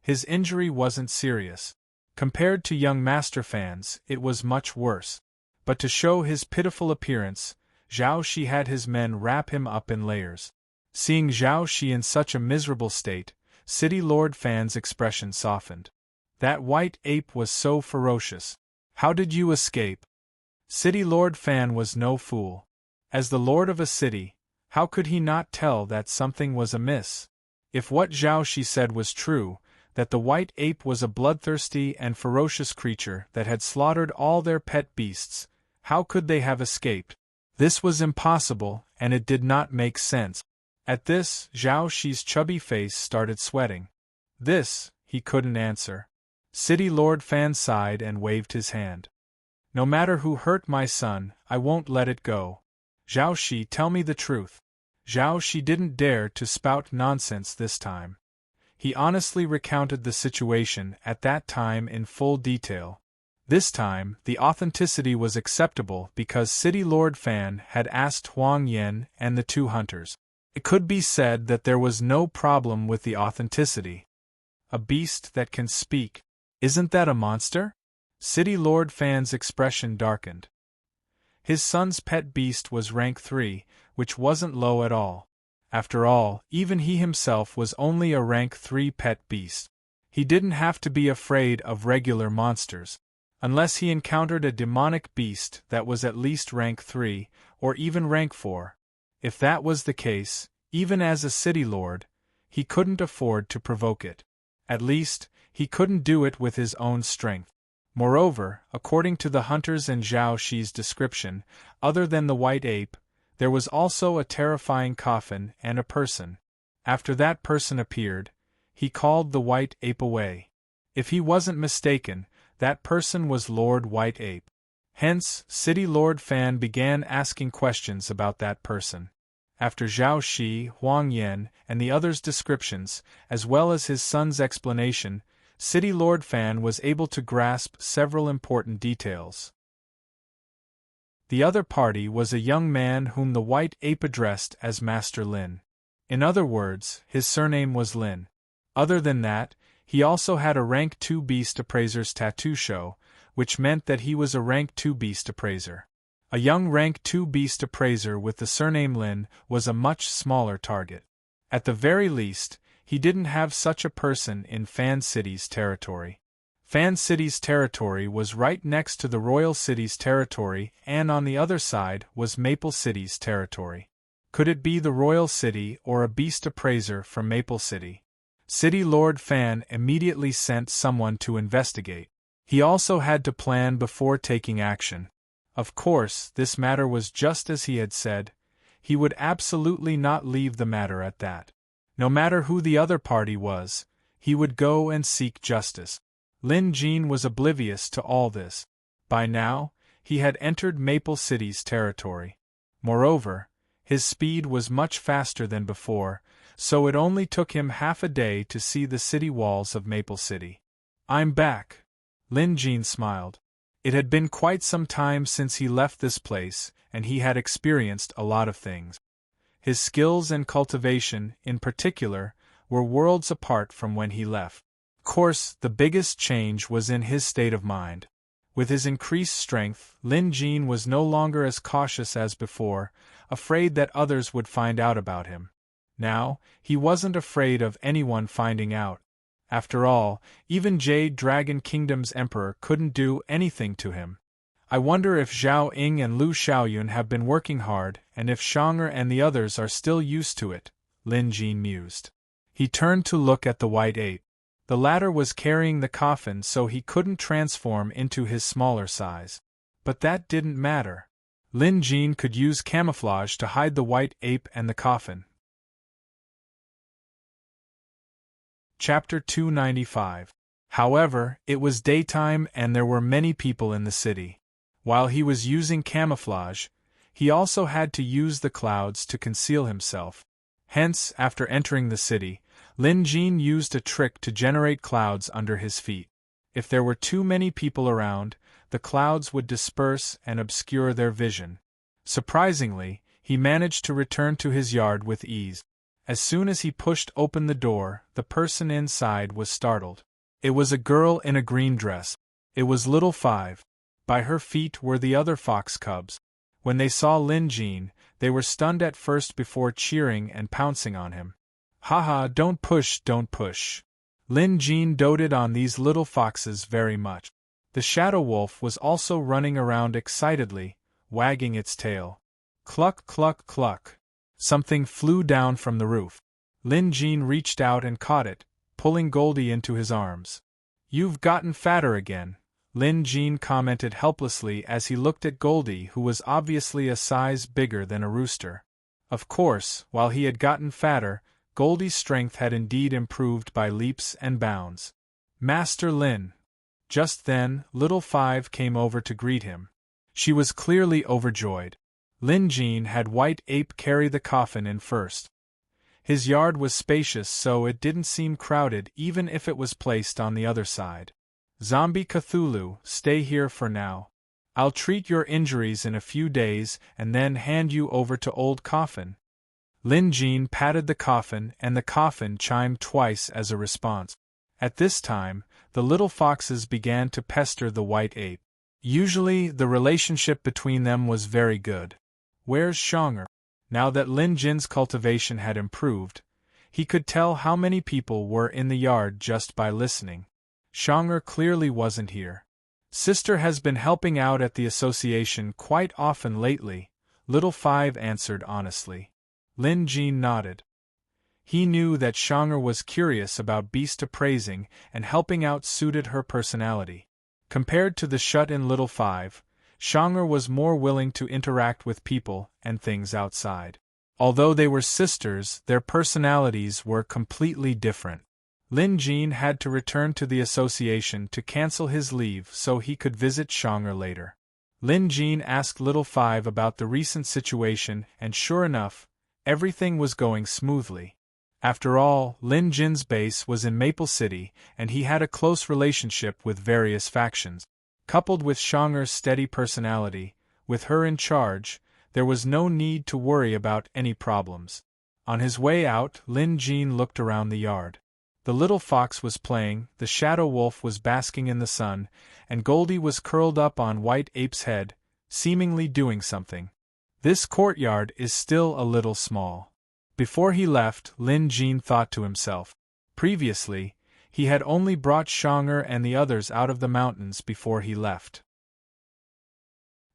His injury wasn't serious. Compared to young Master Fan's, it was much worse. But to show his pitiful appearance, Zhao Shi had his men wrap him up in layers. Seeing Zhao Shi in such a miserable state, City Lord Fan's expression softened. "That white ape was so ferocious. How did you escape?" City Lord Fan was no fool. As the lord of a city, how could he not tell that something was amiss? If what Zhao Shi said was true, that the white ape was a bloodthirsty and ferocious creature that had slaughtered all their pet beasts, how could they have escaped? This was impossible, and it did not make sense. At this, Zhao Shi's chubby face started sweating. This, he couldn't answer. City Lord Fan sighed and waved his hand. "No matter who hurt my son, I won't let it go. Zhao Shi, tell me the truth." Zhao Shi didn't dare to spout nonsense this time. He honestly recounted the situation at that time in full detail. This time, the authenticity was acceptable because City Lord Fan had asked Huang Yan and the two hunters. It could be said that there was no problem with the authenticity. A beast that can speak. Isn't that a monster? City Lord Fan's expression darkened. His son's pet beast was rank 3, which wasn't low at all. After all, even he himself was only a rank 3 pet beast. He didn't have to be afraid of regular monsters. Unless he encountered a demonic beast that was at least rank 3, or even rank 4. If that was the case, even as a city lord, he couldn't afford to provoke it. At least, he couldn't do it with his own strength. Moreover, according to the hunters and Zhao Shi's description, other than the white ape, there was also a terrifying coffin and a person. After that person appeared, he called the white ape away. If he wasn't mistaken, that person was Lord White Ape. Hence, City Lord Fan began asking questions about that person. After Zhao Shi, Huang Yan, and the others' descriptions, as well as his son's explanation, City Lord Fan was able to grasp several important details. The other party was a young man whom the White Ape addressed as Master Lin. In other words, his surname was Lin. Other than that, he also had a rank 2 beast appraiser's tattoo show, which meant that he was a rank 2 beast appraiser. A young rank 2 beast appraiser with the surname Lin was a much smaller target. At the very least, he didn't have such a person in Fan City's territory. Fan City's territory was right next to the Royal City's territory, and on the other side was Maple City's territory. Could it be the Royal City or a beast appraiser from Maple City? City Lord Fan immediately sent someone to investigate. He also had to plan before taking action. Of course, this matter was just as he had said. He would absolutely not leave the matter at that. No matter who the other party was, he would go and seek justice. Lin Jin was oblivious to all this. By now, he had entered Maple City's territory. Moreover, his speed was much faster than before, so it only took him half a day to see the city walls of Maple City. "I'm back." Lin Jin smiled. It had been quite some time since he left this place, and he had experienced a lot of things. His skills and cultivation, in particular, were worlds apart from when he left. Of course, the biggest change was in his state of mind. With his increased strength, Lin Jin was no longer as cautious as before, afraid that others would find out about him. Now, he wasn't afraid of anyone finding out. After all, even Jade Dragon Kingdom's emperor couldn't do anything to him. I wonder if Zhao Ying and Lu Xiaoyun have been working hard, and if Shang'er and the others are still used to it, Lin Jin mused. He turned to look at the white ape. The latter was carrying the coffin so he couldn't transform into his smaller size. But that didn't matter. Lin Jin could use camouflage to hide the white ape and the coffin. Chapter 295. However, it was daytime and there were many people in the city. While he was using camouflage, he also had to use the clouds to conceal himself. Hence, after entering the city, Lin Jin used a trick to generate clouds under his feet. If there were too many people around, the clouds would disperse and obscure their vision. Surprisingly, he managed to return to his yard with ease. As soon as he pushed open the door, the person inside was startled. It was a girl in a green dress. It was Little Five. By her feet were the other fox cubs. When they saw Lin Jin, they were stunned at first before cheering and pouncing on him. Haha, don't push, don't push. Lin Jin doted on these little foxes very much. The shadow wolf was also running around excitedly, wagging its tail. Cluck, cluck, cluck. Something flew down from the roof. Lin Jin reached out and caught it, pulling Goldie into his arms. You've gotten fatter again, Lin Jin commented helplessly as he looked at Goldie, who was obviously a size bigger than a rooster. Of course, while he had gotten fatter, Goldie's strength had indeed improved by leaps and bounds. Master Lin. Just then, Little Five came over to greet him. She was clearly overjoyed. Lin Jin had White Ape carry the coffin in first. His yard was spacious, so it didn't seem crowded even if it was placed on the other side. Zombie Cthulhu, stay here for now. I'll treat your injuries in a few days and then hand you over to Old Coffin. Lin Jin patted the coffin and the coffin chimed twice as a response. At this time, the little foxes began to pester the white ape. Usually, the relationship between them was very good. Where's Shang'er? Now that Lin Jin's cultivation had improved, he could tell how many people were in the yard just by listening. Shang'er clearly wasn't here. Sister has been helping out at the association quite often lately, Little Five answered honestly. Lin Jin nodded. He knew that Shang'er was curious about beast appraising and helping out suited her personality. Compared to the shut-in Little Five, Shang'er was more willing to interact with people and things outside. Although they were sisters, their personalities were completely different. Lin Jin had to return to the association to cancel his leave so he could visit Shang'er later. Lin Jin asked Little Five about the recent situation and sure enough, everything was going smoothly. After all, Lin Jin's base was in Maple City and he had a close relationship with various factions. Coupled with Shang'er's steady personality, with her in charge, there was no need to worry about any problems. On his way out, Lin Jin looked around the yard. The little fox was playing, the shadow wolf was basking in the sun, and Goldie was curled up on White Ape's head, seemingly doing something. This courtyard is still a little small. Before he left, Lin Jin thought to himself. Previously, he had only brought Shang'er and the others out of the mountains before he left.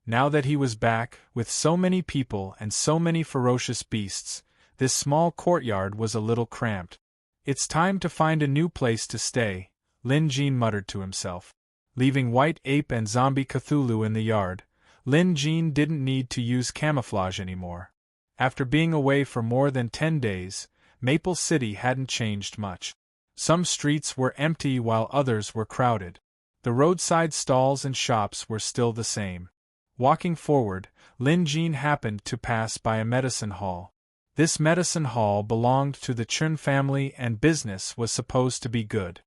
Now that he was back, with so many people and so many ferocious beasts, this small courtyard was a little cramped. It's time to find a new place to stay, Lin Jin muttered to himself. Leaving White Ape and Zombie Cthulhu in the yard, Lin Jin didn't need to use camouflage anymore. After being away for more than 10 days, Maple City hadn't changed much. Some streets were empty while others were crowded. The roadside stalls and shops were still the same. Walking forward, Lin Jin happened to pass by a medicine hall. This medicine hall belonged to the Chun family and business was supposed to be good.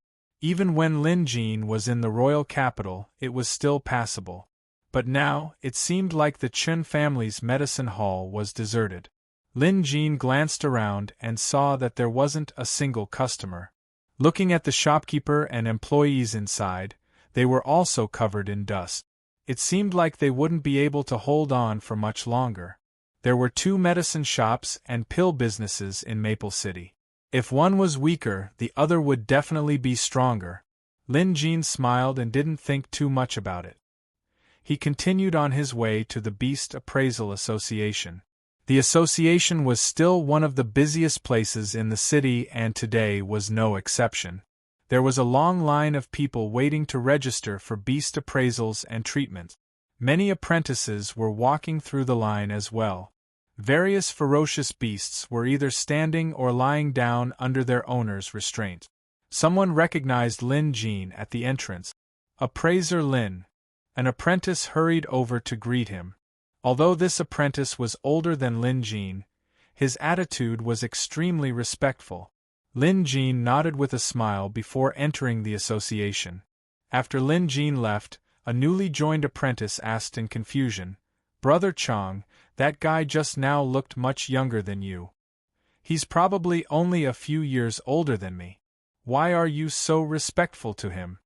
Even when Lin Jin was in the royal capital, it was still passable. But now, it seemed like the Chen family's medicine hall was deserted. Lin Jin glanced around and saw that there wasn't a single customer. Looking at the shopkeeper and employees inside, they were also covered in dust. It seemed like they wouldn't be able to hold on for much longer. There were 2 medicine shops and pill businesses in Maple City. If one was weaker, the other would definitely be stronger. Lin Jin smiled and didn't think too much about it. He continued on his way to the Beast Appraisal Association. The association was still one of the busiest places in the city, and today was no exception. There was a long line of people waiting to register for beast appraisals and treatments. Many apprentices were walking through the line as well. Various ferocious beasts were either standing or lying down under their owner's restraint. Someone recognized Lin Jin at the entrance. Appraiser Lin. An apprentice hurried over to greet him. Although this apprentice was older than Lin Jin, his attitude was extremely respectful. Lin Jin nodded with a smile before entering the association. After Lin Jin left, a newly joined apprentice asked in confusion, "Brother Chang, that guy just now looked much younger than you. He's probably only a few years older than me. Why are you so respectful to him?"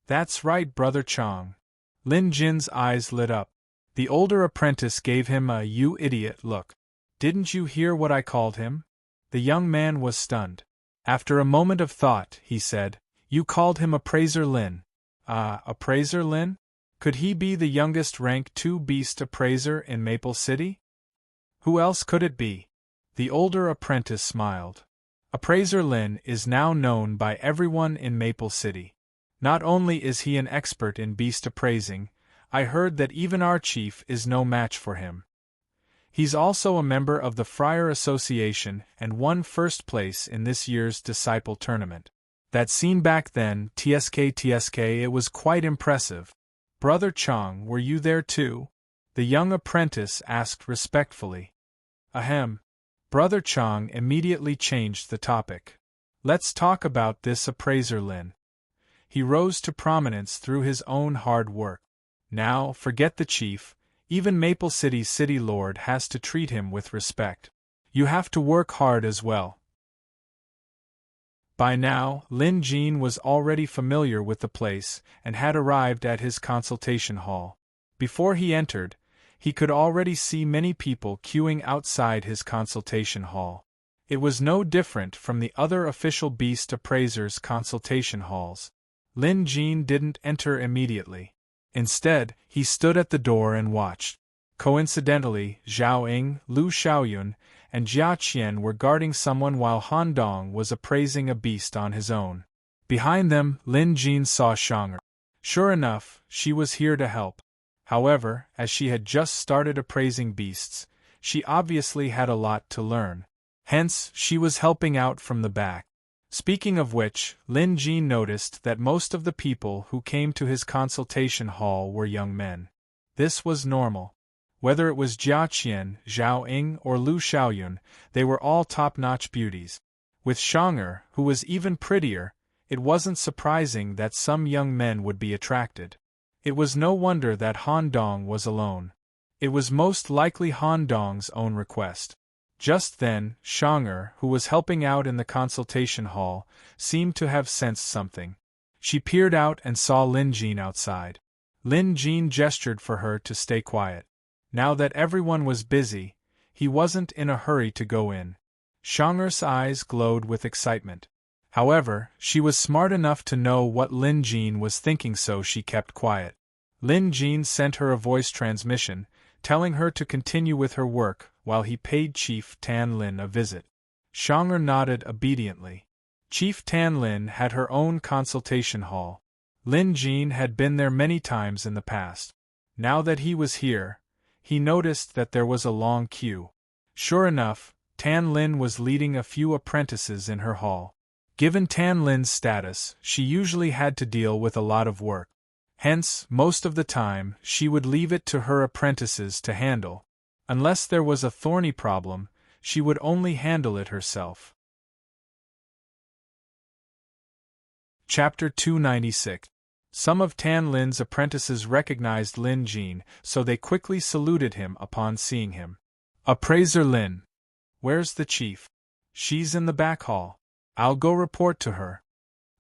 "That's right, Brother Chang." Lin Jin's eyes lit up. The older apprentice gave him a "you idiot" look. "Didn't you hear what I called him?" The young man was stunned. After a moment of thought, he said, "You called him Appraiser Lin." Appraiser Lin? Could he be the youngest rank 2 beast appraiser in Maple City? Who else could it be? The older apprentice smiled. Appraiser Lin is now known by everyone in Maple City. Not only is he an expert in beast appraising, I heard that even our chief is no match for him. He's also a member of the Friar Association and won first place in this year's Disciple Tournament. That scene back then, TSK, it was quite impressive. Brother Chang, were you there too? The young apprentice asked respectfully. Ahem. Brother Chang immediately changed the topic. Let's talk about this appraiser Lin. He rose to prominence through his own hard work. Now, forget the chief, even Maple City's city lord has to treat him with respect. You have to work hard as well. By now, Lin Jin was already familiar with the place and had arrived at his consultation hall. Before he entered, he could already see many people queuing outside his consultation hall. It was no different from the other official beast appraisers' consultation halls. Lin Jin didn't enter immediately. Instead, he stood at the door and watched. Coincidentally, Zhao Ying, Lu Xiaoyun, and Jia Qian were guarding someone while Han Dong was appraising a beast on his own. Behind them, Lin Jin saw Shang'er. Sure enough, she was here to help. However, as she had just started appraising beasts, she obviously had a lot to learn. Hence, she was helping out from the back. Speaking of which, Lin Jin noticed that most of the people who came to his consultation hall were young men. This was normal. Whether it was Jia Qian, Zhao Ying, or Lu Xiaoyun, they were all top-notch beauties. With Shang'er, who was even prettier, it wasn't surprising that some young men would be attracted. It was no wonder that Han Dong was alone. It was most likely Han Dong's own request. Just then, Shang'er, who was helping out in the consultation hall, seemed to have sensed something. She peered out and saw Lin Jin outside. Lin Jin gestured for her to stay quiet. Now that everyone was busy, he wasn't in a hurry to go in. Shang'er's eyes glowed with excitement. However, she was smart enough to know what Lin Jin was thinking, so she kept quiet. Lin Jin sent her a voice transmission, telling her to continue with her work while he paid Chief Tan Lin a visit. Shang'er nodded obediently. Chief Tan Lin had her own consultation hall. Lin Jin had been there many times in the past. Now that he was here, he noticed that there was a long queue. Sure enough, Tan Lin was leading a few apprentices in her hall. Given Tan Lin's status, she usually had to deal with a lot of work. Hence, most of the time, she would leave it to her apprentices to handle. Unless there was a thorny problem, she would only handle it herself. Chapter 296. Some of Tan Lin's apprentices recognized Lin Jin, so they quickly saluted him upon seeing him. Appraiser Lin. Where's the chief? She's in the back hall. I'll go report to her.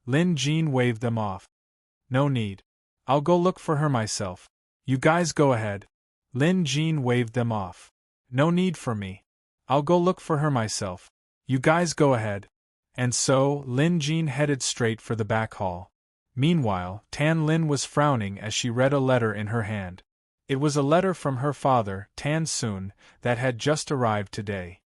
Lin Jin waved them off. No need. I'll go look for her myself. You guys go ahead. Lin Jin waved them off. No need for me. I'll go look for her myself. You guys go ahead. And so, Lin Jin headed straight for the back hall. Meanwhile, Tan Lin was frowning as she read a letter in her hand. It was a letter from her father, Tan Sun, that had just arrived today.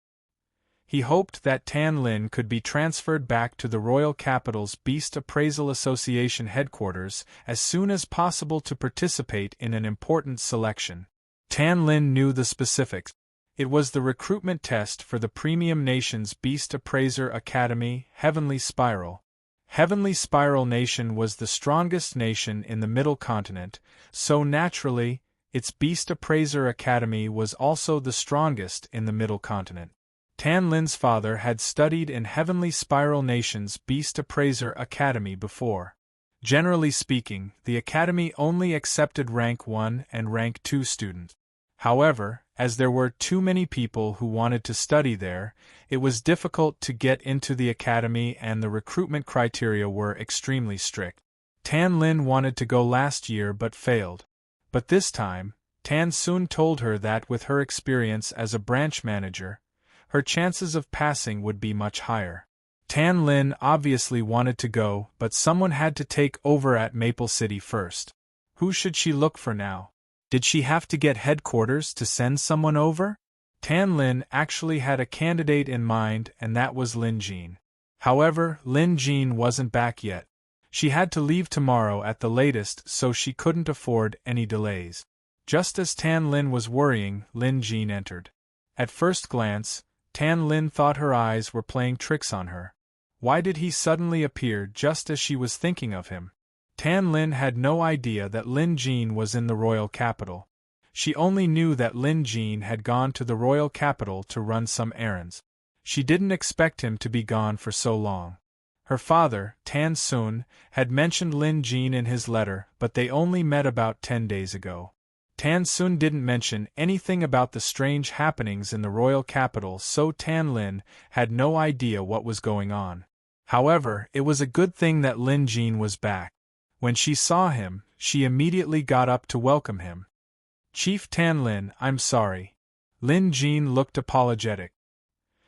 He hoped that Tan Lin could be transferred back to the Royal Capital's Beast Appraisal Association headquarters as soon as possible to participate in an important selection. Tan Lin knew the specifics. It was the recruitment test for the Premium Nation's Beast Appraiser Academy, Heavenly Spiral. Heavenly Spiral Nation was the strongest nation in the Middle Continent, so naturally, its Beast Appraiser Academy was also the strongest in the Middle Continent. Tan Lin's father had studied in Heavenly Spiral Nation's Beast Appraiser Academy before. Generally speaking, the academy only accepted Rank 1 and Rank 2 students. However, as there were too many people who wanted to study there, it was difficult to get into the academy and the recruitment criteria were extremely strict. Tan Lin wanted to go last year but failed. But this time, Tan Sun told her that with her experience as a branch manager, her chances of passing would be much higher. Tan Lin obviously wanted to go, but someone had to take over at Maple City first. Who should she look for now? Did she have to get headquarters to send someone over? Tan Lin actually had a candidate in mind, and that was Lin Jin. However, Lin Jin wasn't back yet. She had to leave tomorrow at the latest, so she couldn't afford any delays. Just as Tan Lin was worrying, Lin Jin entered. At first glance, Tan Lin thought her eyes were playing tricks on her. Why did he suddenly appear just as she was thinking of him? Tan Lin had no idea that Lin Jin was in the royal capital. She only knew that Lin Jin had gone to the royal capital to run some errands. She didn't expect him to be gone for so long. Her father, Tan Sun, had mentioned Lin Jin in his letter, but they only met about 10 days ago. Tan Sun didn't mention anything about the strange happenings in the royal capital, so Tan Lin had no idea what was going on. However, it was a good thing that Lin Jin was back. When she saw him, she immediately got up to welcome him. Chief Tan Lin, I'm sorry. Lin Jin looked apologetic.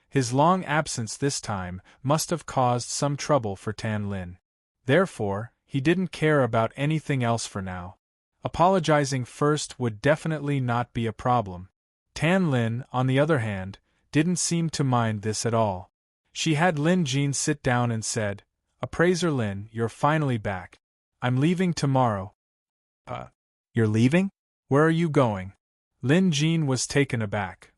His long absence this time must have caused some trouble for Tan Lin. Therefore, he didn't care about anything else for now. Apologizing first would definitely not be a problem. Tan Lin, on the other hand, didn't seem to mind this at all. She had Lin Jin sit down and said, Appraiser Lin, you're finally back. I'm leaving tomorrow. You're leaving? Where are you going? Lin Jin was taken aback.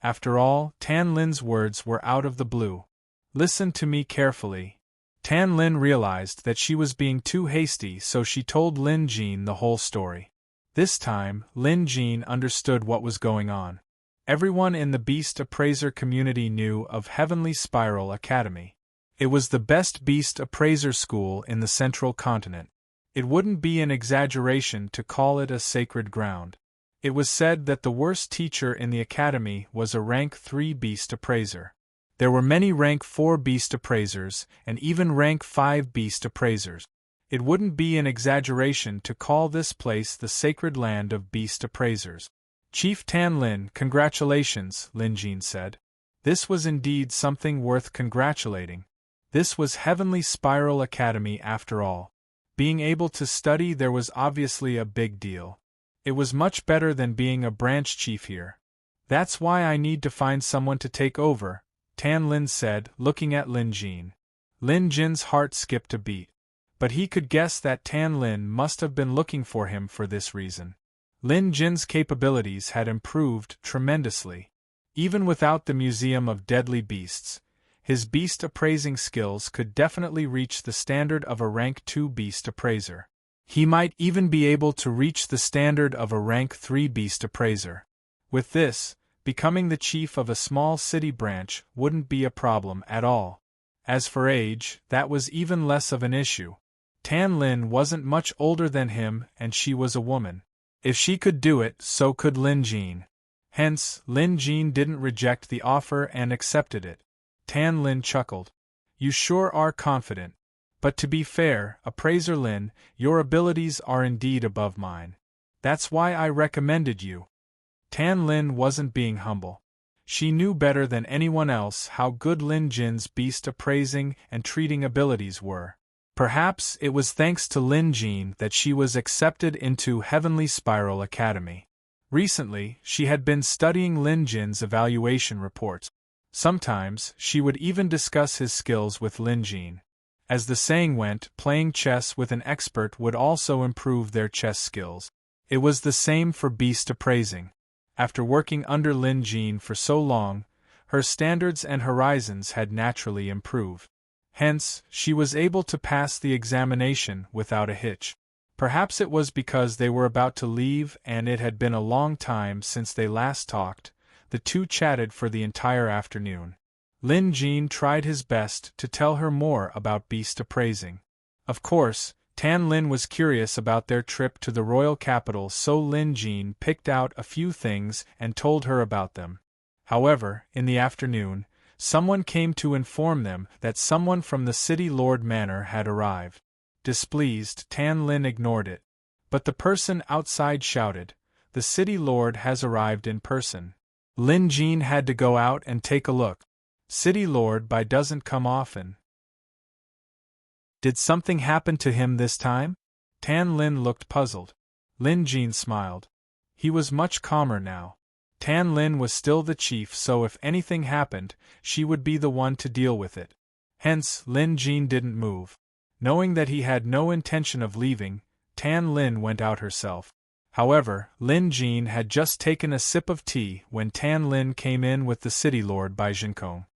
After all, Tan Lin's words were out of the blue. Listen to me carefully. Tan Lin realized that she was being too hasty, so she told Lin Jin the whole story. This time, Lin Jin understood what was going on. Everyone in the Beast Appraiser community knew of Heavenly Spiral Academy. It was the best Beast Appraiser school in the Central Continent. It wouldn't be an exaggeration to call it a sacred ground. It was said that the worst teacher in the academy was a Rank 3 Beast Appraiser. There were many Rank 4 Beast Appraisers, and even Rank 5 Beast Appraisers. It wouldn't be an exaggeration to call this place the sacred land of Beast Appraisers. Chief Tan Lin, congratulations, Lin Jin said. This was indeed something worth congratulating. This was Heavenly Spiral Academy after all. Being able to study there was obviously a big deal. It was much better than being a branch chief here. That's why I need to find someone to take over, Tan Lin said, looking at Lin Jin. Lin Jin's heart skipped a beat. But he could guess that Tan Lin must have been looking for him for this reason. Lin Jin's capabilities had improved tremendously. Even without the Museum of Deadly Beasts, his beast appraising skills could definitely reach the standard of a Rank 2 Beast Appraiser. He might even be able to reach the standard of a Rank 3 Beast Appraiser. With this, becoming the chief of a small city branch wouldn't be a problem at all. As for age, that was even less of an issue. Tan Lin wasn't much older than him and she was a woman. If she could do it, so could Lin Jin. Hence, Lin Jin didn't reject the offer and accepted it. Tan Lin chuckled. You sure are confident. But to be fair, Appraiser Lin, your abilities are indeed above mine. That's why I recommended you. Tan Lin wasn't being humble. She knew better than anyone else how good Lin Jin's beast appraising and treating abilities were. Perhaps it was thanks to Lin Jin that she was accepted into Heavenly Spiral Academy. Recently, she had been studying Lin Jin's evaluation reports. Sometimes, she would even discuss his skills with Lin Jin. As the saying went, playing chess with an expert would also improve their chess skills. It was the same for beast appraising. After working under Lin Jin for so long, her standards and horizons had naturally improved. Hence, she was able to pass the examination without a hitch. Perhaps it was because they were about to leave and it had been a long time since they last talked. The two chatted for the entire afternoon. Lin Jin tried his best to tell her more about beast appraising. Of course, Tan Lin was curious about their trip to the royal capital, so Lin Jin picked out a few things and told her about them. However, in the afternoon, someone came to inform them that someone from the City Lord Manor had arrived. Displeased, Tan Lin ignored it. But the person outside shouted, "The City Lord has arrived in person." Lin Jin had to go out and take a look. City Lord Bai doesn't come often. Did something happen to him this time? Tan Lin looked puzzled. Lin Jin smiled. He was much calmer now. Tan Lin was still the chief, so if anything happened, she would be the one to deal with it. Hence, Lin Jin didn't move. Knowing that he had no intention of leaving, Tan Lin went out herself. However, Lin Jin had just taken a sip of tea when Tan Lin came in with the City Lord Bai Jinkong.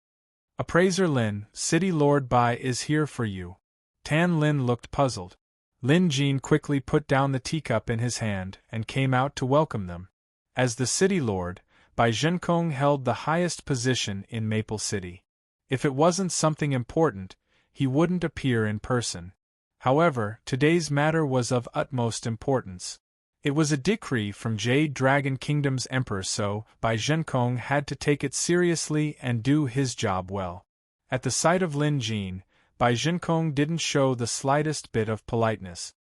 Appraiser Lin, City Lord Bai is here for you. Tan Lin looked puzzled. Lin Jin quickly put down the teacup in his hand and came out to welcome them. As the City Lord, Bai Jinkong held the highest position in Maple City. If it wasn't something important, he wouldn't appear in person. However, today's matter was of utmost importance. It was a decree from Jade Dragon Kingdom's emperor, so Bai Jinkong had to take it seriously and do his job well. At the sight of Lin Jin, Bai Jinkong didn't show the slightest bit of politeness.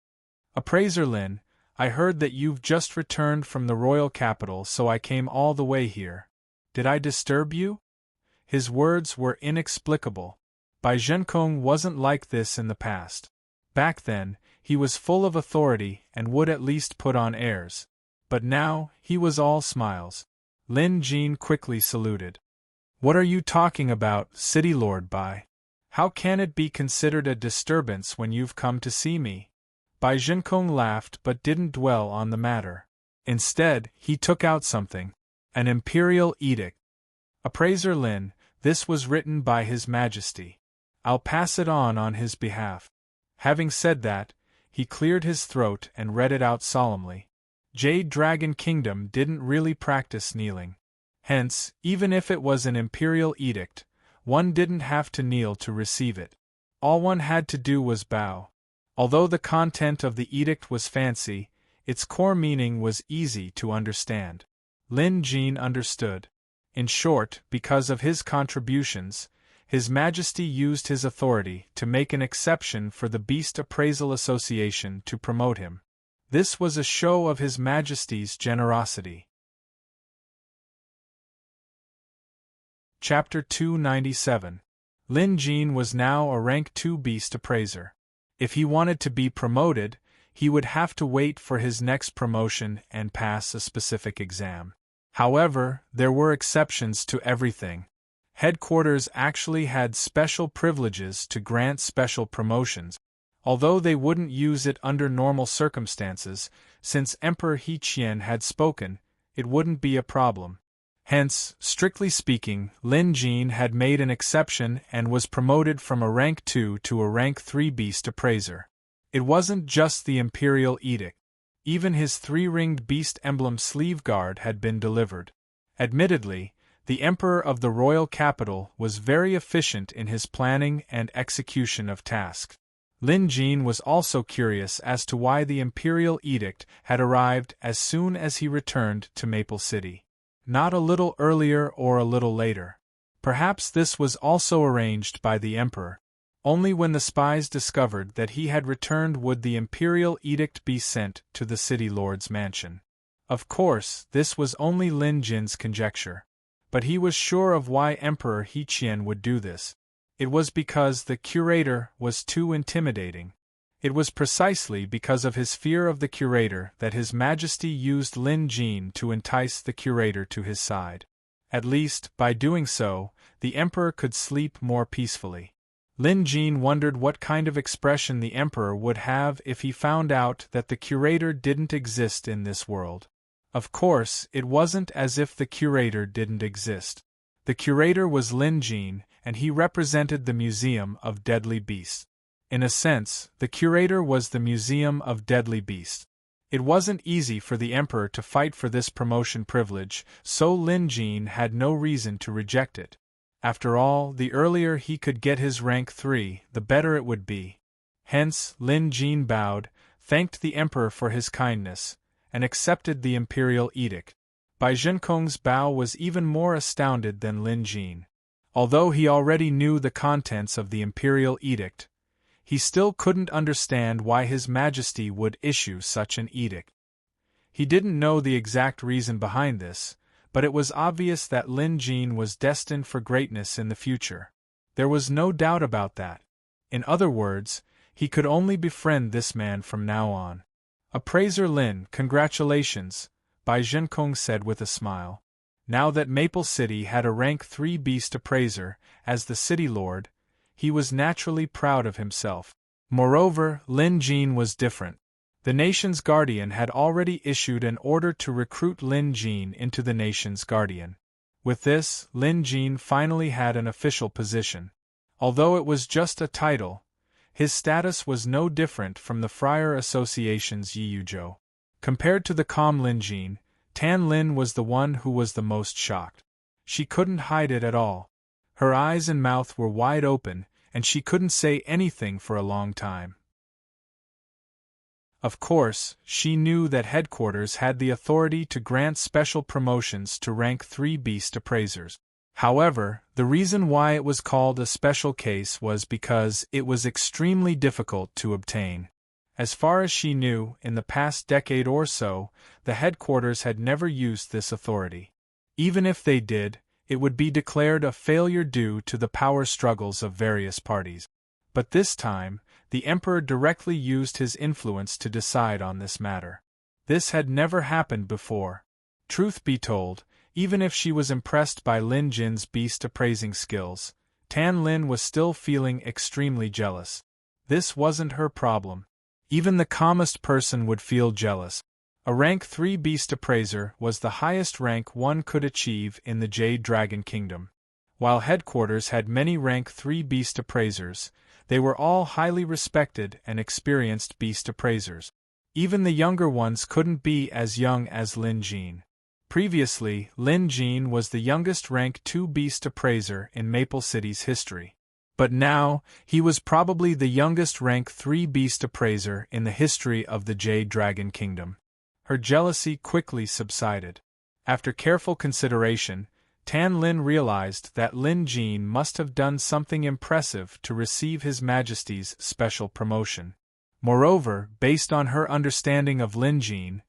Appraiser Lin, I heard that you've just returned from the royal capital, so I came all the way here. Did I disturb you? His words were inexplicable. Bai Jinkong wasn't like this in the past. Back then, he was full of authority and would at least put on airs. But now, he was all smiles. Lin Jin quickly saluted. What are you talking about, City Lord Bai? How can it be considered a disturbance when you've come to see me? Bai Jinkong laughed but didn't dwell on the matter. Instead, he took out something. An imperial edict. Appraiser Lin, this was written by His Majesty. I'll pass it on his behalf. Having said that, he cleared his throat and read it out solemnly. Jade Dragon Kingdom didn't really practice kneeling. Hence, even if it was an imperial edict, one didn't have to kneel to receive it. All one had to do was bow. Although the content of the edict was fancy, its core meaning was easy to understand. Lin Jin understood. In short, because of his contributions, His Majesty used his authority to make an exception for the Beast Appraisal Association to promote him. This was a show of His Majesty's generosity. Chapter 297. Lin Jin was now a Rank 2 Beast Appraiser. If he wanted to be promoted, he would have to wait for his next promotion and pass a specific exam. However, there were exceptions to everything. Headquarters actually had special privileges to grant special promotions, although they wouldn't use it under normal circumstances. Since Emperor He Qian had spoken, it wouldn't be a problem. Hence, strictly speaking, Lin Jin had made an exception and was promoted from a Rank 2 to a Rank 3 Beast Appraiser. It wasn't just the Imperial Edict. Even his 3-ringed beast emblem sleeve guard had been delivered. Admittedly, The emperor of the royal capital was very efficient in his planning and execution of tasks. Lin Jin was also curious as to why the imperial edict had arrived as soon as he returned to Maple City. Not a little earlier or a little later. Perhaps this was also arranged by the emperor. Only when the spies discovered that he had returned would the imperial edict be sent to the city lord's mansion. Of course, this was only Lin Jin's conjecture. But he was sure of why Emperor He Qian would do this. It was because the curator was too intimidating. It was precisely because of his fear of the curator that His Majesty used Lin Jin to entice the curator to his side. At least, by doing so, the emperor could sleep more peacefully. Lin Jin wondered what kind of expression the emperor would have if he found out that the curator didn't exist in this world. Of course, it wasn't as if the curator didn't exist. The curator was Lin Jin, and he represented the Museum of Deadly Beasts. In a sense, the curator was the Museum of Deadly Beasts. It wasn't easy for the emperor to fight for this promotion privilege, so Lin Jin had no reason to reject it. After all, the earlier he could get his rank 3, the better it would be. Hence, Lin Jin bowed, thanked the emperor for his kindness, and accepted the imperial edict. Bai Zhenkong's bow was even more astounded than Lin Jin. Although he already knew the contents of the imperial edict, he still couldn't understand why His Majesty would issue such an edict. He didn't know the exact reason behind this, but it was obvious that Lin Jin was destined for greatness in the future. There was no doubt about that. In other words, he could only befriend this man from now on. Appraiser Lin, congratulations, Bai Zhenkong said with a smile. Now that Maple City had a rank 3 beast appraiser, as the city lord, he was naturally proud of himself. Moreover, Lin Jin was different. The nation's guardian had already issued an order to recruit Lin Jin into the nation's guardian. With this, Lin Jin finally had an official position. Although it was just a title, his status was no different from the Friar Association's Yiyuzhou. Compared to the calm Lin Jin, Tan Lin was the one who was the most shocked. She couldn't hide it at all. Her eyes and mouth were wide open, and she couldn't say anything for a long time. Of course, she knew that headquarters had the authority to grant special promotions to rank 3 beast appraisers. However, the reason why it was called a special case was because it was extremely difficult to obtain. As far as she knew, in the past decade or so, the headquarters had never used this authority. Even if they did, it would be declared a failure due to the power struggles of various parties. But this time, the emperor directly used his influence to decide on this matter. This had never happened before. Truth be told, even if she was impressed by Lin Jin's beast appraising skills, Tan Lin was still feeling extremely jealous. This wasn't her problem. Even the calmest person would feel jealous. A rank 3 beast appraiser was the highest rank one could achieve in the Jade Dragon Kingdom. While headquarters had many rank 3 beast appraisers, they were all highly respected and experienced beast appraisers. Even the younger ones couldn't be as young as Lin Jin. Previously, Lin Jin was the youngest rank 2 beast appraiser in Maple City's history. But now, he was probably the youngest rank 3 beast appraiser in the history of the Jade Dragon Kingdom. Her jealousy quickly subsided. After careful consideration, Tan Lin realized that Lin Jin must have done something impressive to receive His Majesty's special promotion. Moreover, based on her understanding of Lin Jin,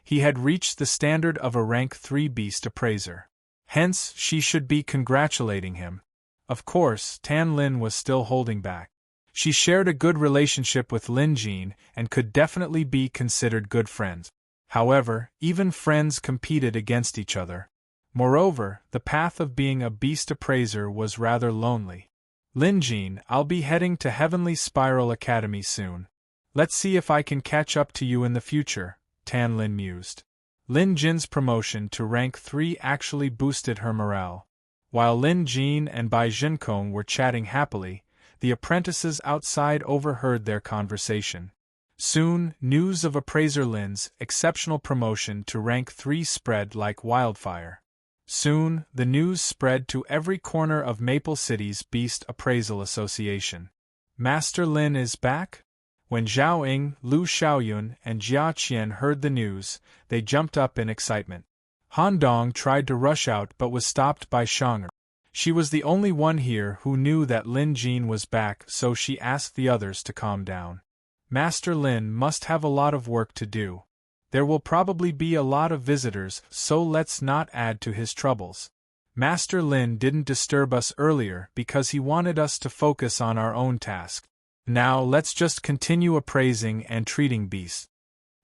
he had reached the standard of a rank 3 beast appraiser. Hence, she should be congratulating him. Of course, Tan Lin was still holding back. She shared a good relationship with Lin Jin and could definitely be considered good friends. However, even friends competed against each other. Moreover, the path of being a beast appraiser was rather lonely. Lin Jin, I'll be heading to Heavenly Spiral Academy soon. Let's see if I can catch up to you in the future, Tan Lin mused. Lin Jin's promotion to rank 3 actually boosted her morale. While Lin Jin and Bai Zhenkong were chatting happily, the apprentices outside overheard their conversation. Soon, news of appraiser Lin's exceptional promotion to rank 3 spread like wildfire. Soon, the news spread to every corner of Maple City's Beast Appraisal Association. Master Lin is back? When Zhao Ying, Lu Xiaoyun, and Jia Qian heard the news, they jumped up in excitement. Han Dong tried to rush out but was stopped by Shang'er. She was the only one here who knew that Lin Jin was back, so she asked the others to calm down. Master Lin must have a lot of work to do. There will probably be a lot of visitors, so let's not add to his troubles. Master Lin didn't disturb us earlier because he wanted us to focus on our own task. Now let's just continue appraising and treating beasts.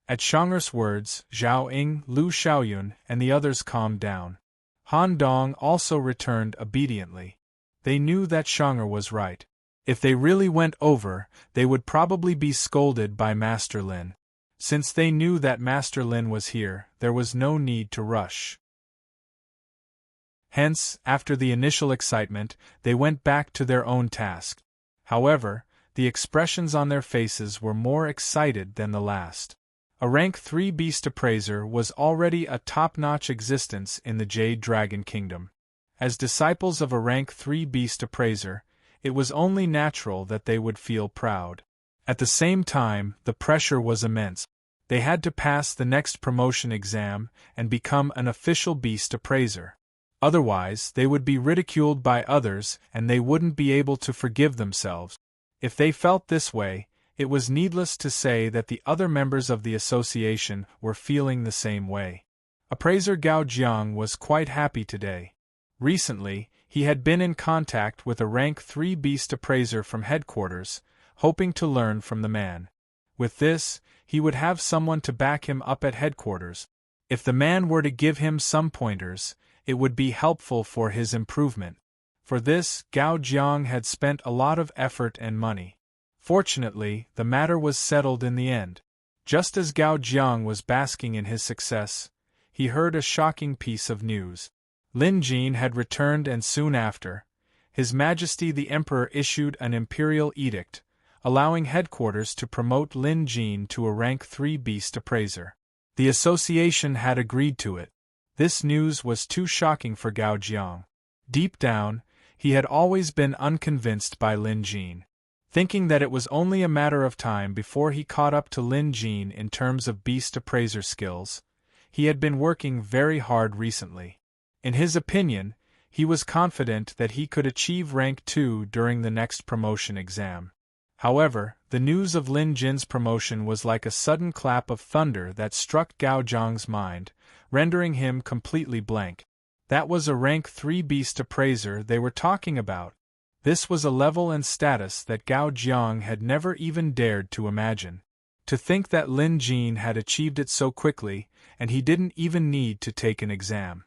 At Shang'er's words, Zhao Ying, Lu Xiaoyun, and the others calmed down. Han Dong also returned obediently. They knew that Shang'er was right. If they really went over, they would probably be scolded by Master Lin. Since they knew that Master Lin was here, there was no need to rush. Hence, after the initial excitement, they went back to their own task. However, the expressions on their faces were more excited than the last. A rank 3 beast appraiser was already a top-notch existence in the Jade Dragon Kingdom. As disciples of a rank 3 beast appraiser, it was only natural that they would feel proud. At the same time, the pressure was immense. They had to pass the next promotion exam and become an official beast appraiser. Otherwise, they would be ridiculed by others and they wouldn't be able to forgive themselves. If they felt this way, it was needless to say that the other members of the association were feeling the same way. Appraiser Gao Jiang was quite happy today. Recently, he had been in contact with a rank 3 beast appraiser from headquarters, hoping to learn from the man. With this, he would have someone to back him up at headquarters. If the man were to give him some pointers, it would be helpful for his improvement. For this, Gao Jiang had spent a lot of effort and money. Fortunately, the matter was settled in the end. Just as Gao Jiang was basking in his success, he heard a shocking piece of news. Lin Jin had returned and soon after, His Majesty the Emperor issued an imperial edict, allowing headquarters to promote Lin Jin to a rank 3 beast appraiser. The association had agreed to it. This news was too shocking for Gao Jiang. Deep down, he had always been unconvinced by Lin Jin. Thinking that it was only a matter of time before he caught up to Lin Jin in terms of beast appraiser skills, he had been working very hard recently. In his opinion, he was confident that he could achieve rank 2 during the next promotion exam. However, the news of Lin Jin's promotion was like a sudden clap of thunder that struck Gao Jiang's mind, rendering him completely blank. That was a rank 3 beast appraiser they were talking about. This was a level and status that Gao Jiang had never even dared to imagine. To think that Lin Jin had achieved it so quickly, and he didn't even need to take an exam.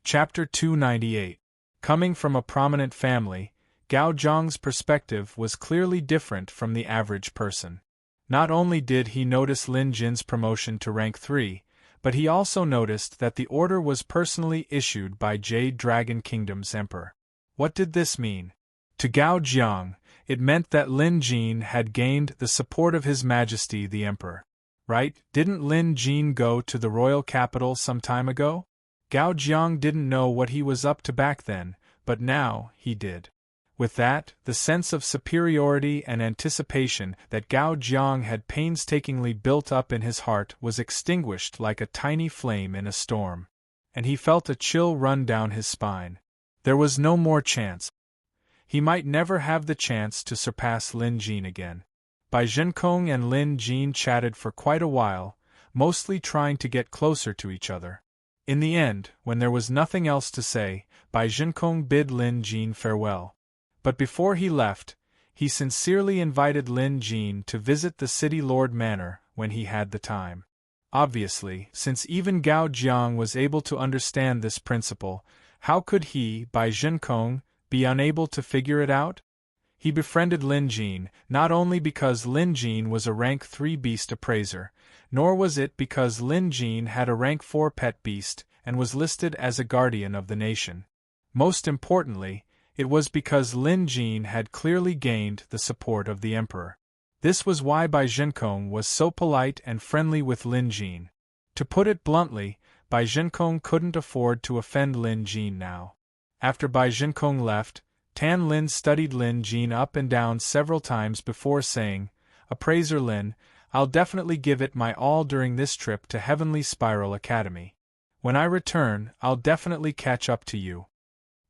Chapter 298. Coming from a prominent family, Gao Jiang's perspective was clearly different from the average person. Not only did he notice Lin Jin's promotion to rank 3, but he also noticed that the order was personally issued by Jade Dragon Kingdom's emperor. What did this mean? To Gao Jiang, it meant that Lin Jin had gained the support of His Majesty the Emperor. Right? Didn't Lin Jin go to the royal capital some time ago? Gao Jiang didn't know what he was up to back then, but now he did. With that, the sense of superiority and anticipation that Gao Jiang had painstakingly built up in his heart was extinguished like a tiny flame in a storm. And he felt a chill run down his spine. There was no more chance. He might never have the chance to surpass Lin Jin again. Bai Zhenkong and Lin Jin chatted for quite a while, mostly trying to get closer to each other. In the end, when there was nothing else to say, Bai Zhenkong bid Lin Jin farewell. But before he left, he sincerely invited Lin Jin to visit the City Lord Manor when he had the time. Obviously, since even Gao Jiang was able to understand this principle, how could he, Bai Zhenkong, be unable to figure it out? He befriended Lin Jin, not only because Lin Jin was a rank 3 beast appraiser, nor was it because Lin Jin had a rank 4 pet beast and was listed as a guardian of the nation. Most importantly, it was because Lin Jin had clearly gained the support of the emperor. This was why Bai Zhenkong was so polite and friendly with Lin Jin. To put it bluntly, Bai Jinkong couldn't afford to offend Lin Jin now. After Bai Jinkong left, Tan Lin studied Lin Jin up and down several times before saying, "Appraiser Lin, I'll definitely give it my all during this trip to Heavenly Spiral Academy. When I return, I'll definitely catch up to you."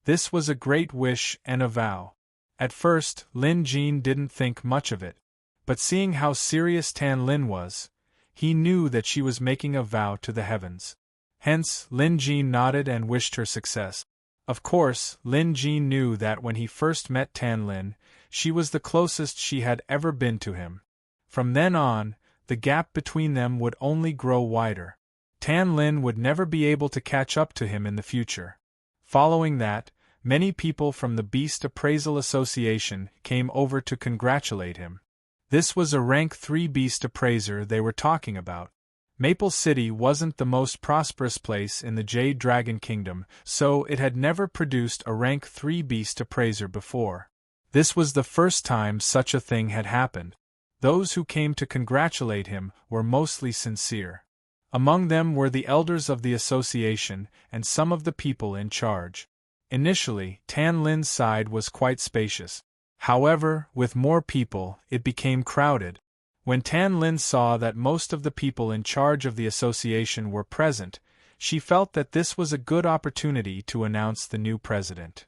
This was a great wish and a vow. At first, Lin Jin didn't think much of it, but seeing how serious Tan Lin was, he knew that she was making a vow to the heavens. Hence, Lin Jin nodded and wished her success. Of course, Lin Jin knew that when he first met Tan Lin, she was the closest she had ever been to him. From then on, the gap between them would only grow wider. Tan Lin would never be able to catch up to him in the future. Following that, many people from the Beast Appraisal Association came over to congratulate him. This was a rank 3 beast appraiser they were talking about. Maple City wasn't the most prosperous place in the Jade Dragon Kingdom, so it had never produced a rank 3 beast appraiser before. This was the first time such a thing had happened. Those who came to congratulate him were mostly sincere. Among them were the elders of the association and some of the people in charge. Initially, Tan Lin's side was quite spacious. However, with more people, it became crowded. When Tan Lin saw that most of the people in charge of the association were present, she felt that this was a good opportunity to announce the new president.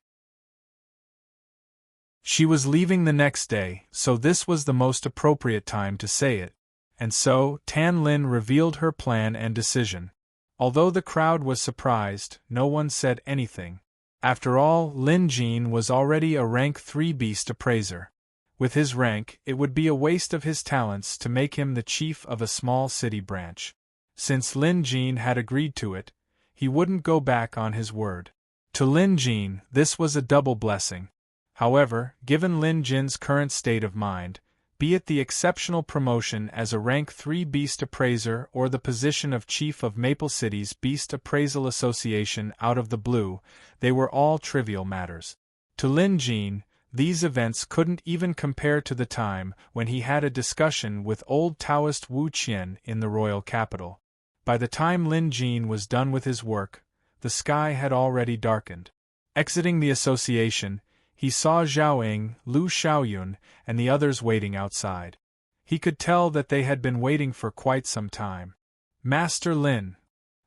She was leaving the next day, so this was the most appropriate time to say it. And so, Tan Lin revealed her plan and decision. Although the crowd was surprised, no one said anything. After all, Lin Jin was already a rank 3 beast appraiser. With his rank, it would be a waste of his talents to make him the chief of a small city branch. Since Lin Jin had agreed to it, he wouldn't go back on his word. To Lin Jin, this was a double blessing. However, given Lin Jin's current state of mind, be it the exceptional promotion as a rank 3 beast appraiser or the position of chief of Maple City's Beast Appraisal Association out of the blue, they were all trivial matters. To Lin Jin, these events couldn't even compare to the time when he had a discussion with old Taoist Wu Qian in the royal capital. By the time Lin Jin was done with his work, the sky had already darkened. Exiting the association, he saw Zhao Ying, Lu Xiaoyun, and the others waiting outside. He could tell that they had been waiting for quite some time. "Master Lin."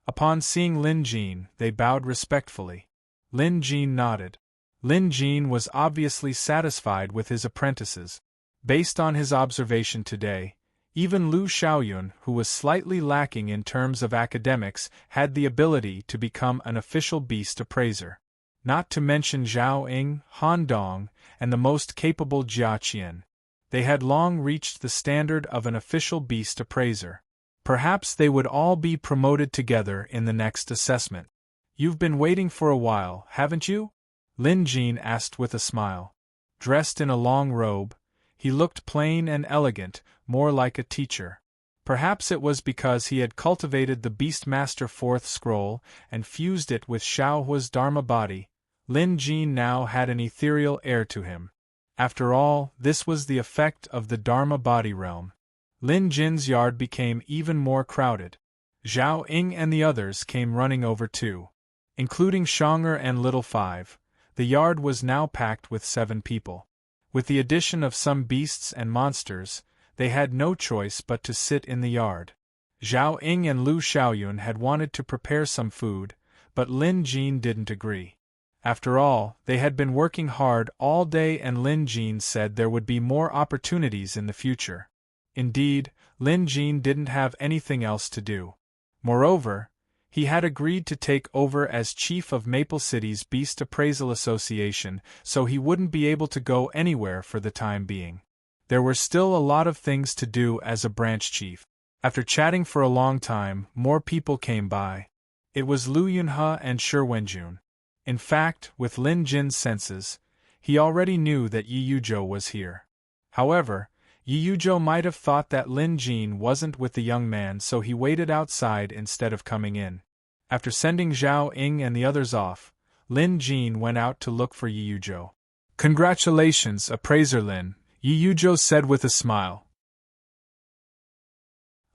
Upon seeing Lin Jin, they bowed respectfully. Lin Jin nodded. Lin Jin was obviously satisfied with his apprentices. Based on his observation today, even Lu Xiaoyun, who was slightly lacking in terms of academics, had the ability to become an official beast appraiser. Not to mention Zhao Ying, Han Dong, and the most capable Jia Qian. They had long reached the standard of an official beast appraiser. Perhaps they would all be promoted together in the next assessment. "You've been waiting for a while, haven't you?" Lin Jin asked with a smile. Dressed in a long robe, he looked plain and elegant, more like a teacher. Perhaps it was because he had cultivated the Beastmaster 4th scroll and fused it with Xiaohua's Dharma body. Lin Jin now had an ethereal air to him. After all, this was the effect of the Dharma body realm. Lin Jin's yard became even more crowded. Zhao Ying and the others came running over too. Including Shonger and Little Five, the yard was now packed with 7 people. With the addition of some beasts and monsters, they had no choice but to sit in the yard. Zhao Ying and Lu Xiaoyun had wanted to prepare some food, but Lin Jin didn't agree. After all, they had been working hard all day and Lin Jin said there would be more opportunities in the future. Indeed, Lin Jin didn't have anything else to do. Moreover, he had agreed to take over as chief of Maple City's Beast Appraisal Association, so he wouldn't be able to go anywhere for the time being. There were still a lot of things to do as a branch chief. After chatting for a long time, more people came by. It was Lu Yunhe and Shi Wenjun. In fact, with Lin Jin's senses, he already knew that Yi Yuzhou was here. However, Yi Yuzhou might have thought that Lin Jin wasn't with the young man, so he waited outside instead of coming in. After sending Zhao Ying and the others off, Lin Jin went out to look for Yi Yuzhou. "Congratulations, Appraiser Lin," Yi Yuzhou said with a smile.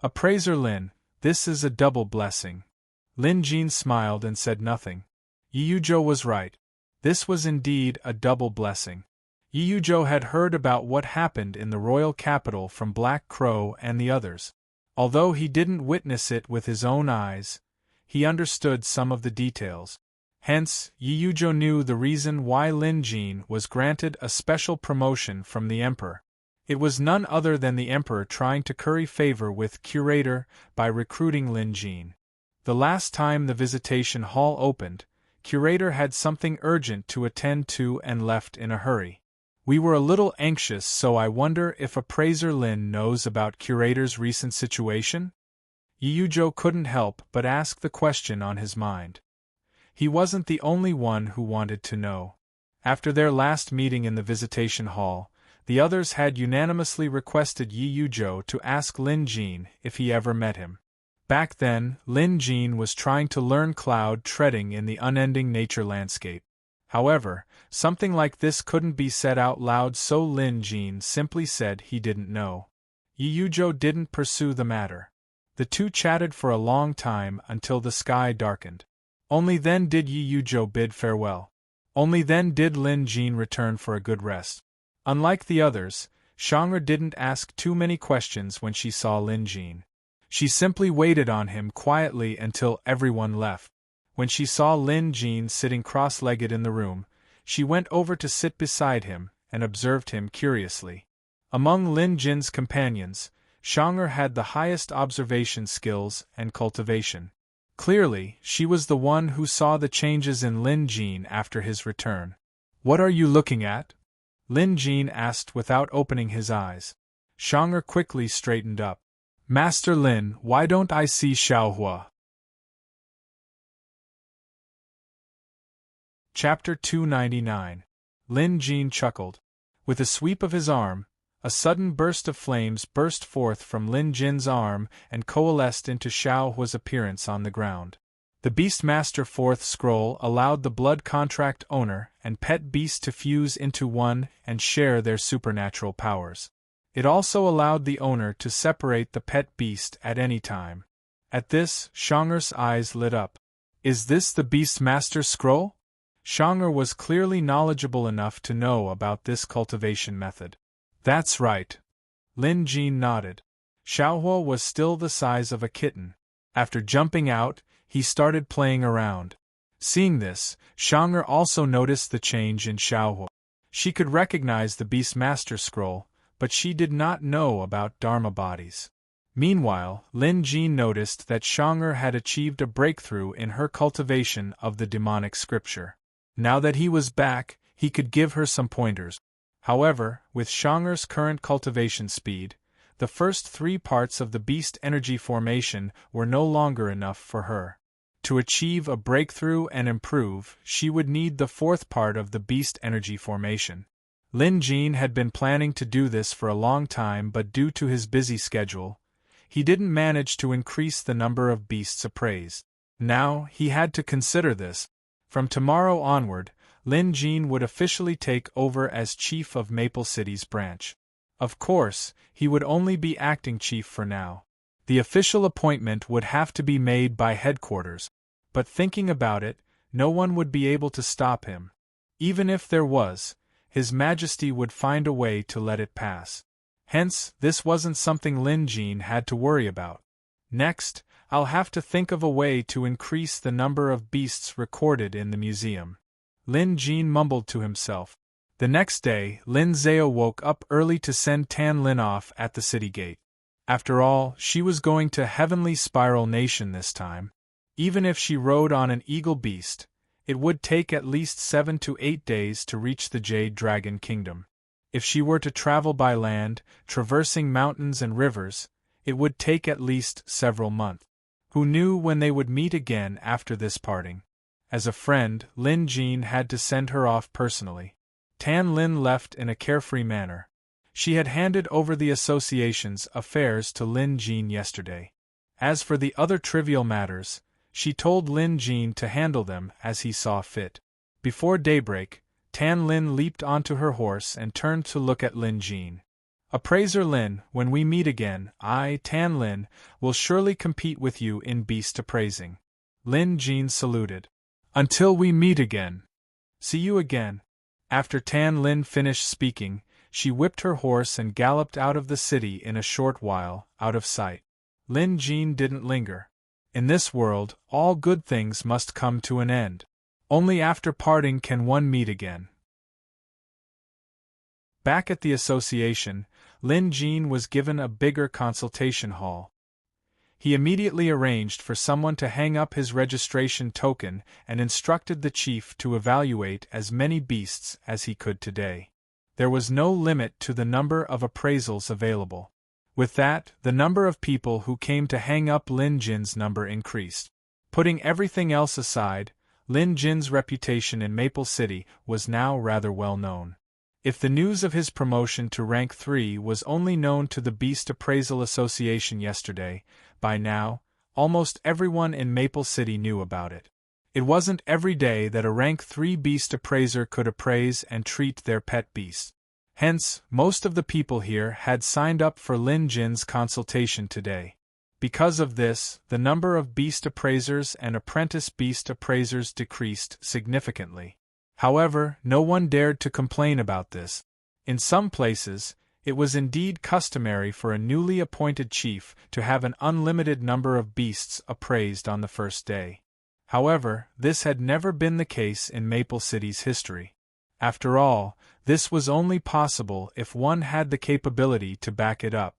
"Appraiser Lin, This is a double blessing. Lin Jin smiled and said nothing. Yiyujo was right. This was indeed a double blessing. Yiyujo had heard about what happened in the royal capital from Black Crow and the others. Although he didn't witness it with his own eyes, he understood some of the details. Hence, Yiyujo knew the reason why Lin Jin was granted a special promotion from the emperor. It was none other than the emperor trying to curry favor with Curator by recruiting Lin Jin. The last time the visitation hall opened, Curator had something urgent to attend to and left in a hurry. We were a little anxious, so I wonder if Appraiser Lin knows about Curator's recent situation? Yiyujo couldn't help but ask the question on his mind. He wasn't the only one who wanted to know. After their last meeting in the visitation hall, the others had unanimously requested Yiyujo to ask Lin Jin if he ever met him. Back then, Lin Jin was trying to learn cloud treading in the unending nature landscape. However, something like this couldn't be said out loud, so Lin Jin simply said he didn't know. Yiyujo didn't pursue the matter. The two chatted for a long time until the sky darkened. Only then did Yiyujo bid farewell. Only then did Lin Jin return for a good rest. Unlike the others, Shang'er didn't ask too many questions when she saw Lin Jin. She simply waited on him quietly until everyone left. When she saw Lin Jin sitting cross-legged in the room, she went over to sit beside him and observed him curiously. Among Lin Jin's companions, Shang'er had the highest observation skills and cultivation. Clearly, she was the one who saw the changes in Lin Jin after his return. "What are you looking at?" Lin Jin asked without opening his eyes. Shang'er quickly straightened up. "Master Lin, why don't I see Xiaohua?" Chapter 299. Lin Jin chuckled. With a sweep of his arm, a sudden burst of flames burst forth from Lin Jin's arm and coalesced into Xiaohua's appearance on the ground. The Beastmaster Fourth Scroll allowed the blood contract owner and pet beast to fuse into one and share their supernatural powers. It also allowed the owner to separate the pet beast at any time. At this, Shang'er's eyes lit up. "Is this the Beastmaster Scroll?" Shang'er was clearly knowledgeable enough to know about this cultivation method. "That's right." Lin Jin nodded. Xiaohua was still the size of a kitten. After jumping out, he started playing around. Seeing this, Shang'er also noticed the change in Xiaohua. She could recognize the Beastmaster Scroll, but she did not know about Dharma bodies. Meanwhile, Lin Jin noticed that Shang'er had achieved a breakthrough in her cultivation of the demonic scripture. Now that he was back, he could give her some pointers. However, with Shang'er's current cultivation speed, the first 3 parts of the beast energy formation were no longer enough for her. To achieve a breakthrough and improve, she would need the 4th part of the beast energy formation. Lin Jin had been planning to do this for a long time, but due to his busy schedule, he didn't manage to increase the number of beasts appraised. Now, he had to consider this. From tomorrow onward, Lin Jin would officially take over as chief of Maple City's branch. Of course, he would only be acting chief for now. The official appointment would have to be made by headquarters, but thinking about it, no one would be able to stop him. Even if there was, His Majesty would find a way to let it pass. Hence, this wasn't something Lin Jin had to worry about. Next, I'll have to think of a way to increase the number of beasts recorded in the museum. Lin Jin mumbled to himself. The next day, Lin Zhao woke up early to send Tan Lin off at the city gate. After all, she was going to Heavenly Spiral Nation this time. Even if she rode on an eagle beast, it would take at least 7 to 8 days to reach the Jade Dragon Kingdom. If she were to travel by land, traversing mountains and rivers, it would take at least several months. Who knew when they would meet again after this parting? As a friend, Lin Jin had to send her off personally. Tan Lin left in a carefree manner. She had handed over the association's affairs to Lin Jin yesterday. As for the other trivial matters, she told Lin Jin to handle them as he saw fit. Before daybreak, Tan Lin leaped onto her horse and turned to look at Lin Jin. Appraiser Lin, when we meet again, I, Tan Lin, will surely compete with you in beast appraising. Lin Jin saluted. Until we meet again. See you again. After Tan Lin finished speaking, she whipped her horse and galloped out of the city in a short while, out of sight. Lin Jin didn't linger. In this world, all good things must come to an end. Only after parting can one meet again. Back at the association, Lin Jin was given a bigger consultation hall. He immediately arranged for someone to hang up his registration token and instructed the chief to evaluate as many beasts as he could today. There was no limit to the number of appraisals available. With that, the number of people who came to hang up Lin Jin's number increased. Putting everything else aside, Lin Jin's reputation in Maple City was now rather well known. If the news of his promotion to rank 3 was only known to the Beast Appraisal Association yesterday, by now, almost everyone in Maple City knew about it. It wasn't every day that a rank 3 beast appraiser could appraise and treat their pet beast. Hence, most of the people here had signed up for Lin Jin's consultation today. Because of this, the number of beast appraisers and apprentice beast appraisers decreased significantly. However, no one dared to complain about this. In some places, it was indeed customary for a newly appointed chief to have an unlimited number of beasts appraised on the first day. However, this had never been the case in Maple City's history. After all, this was only possible if one had the capability to back it up.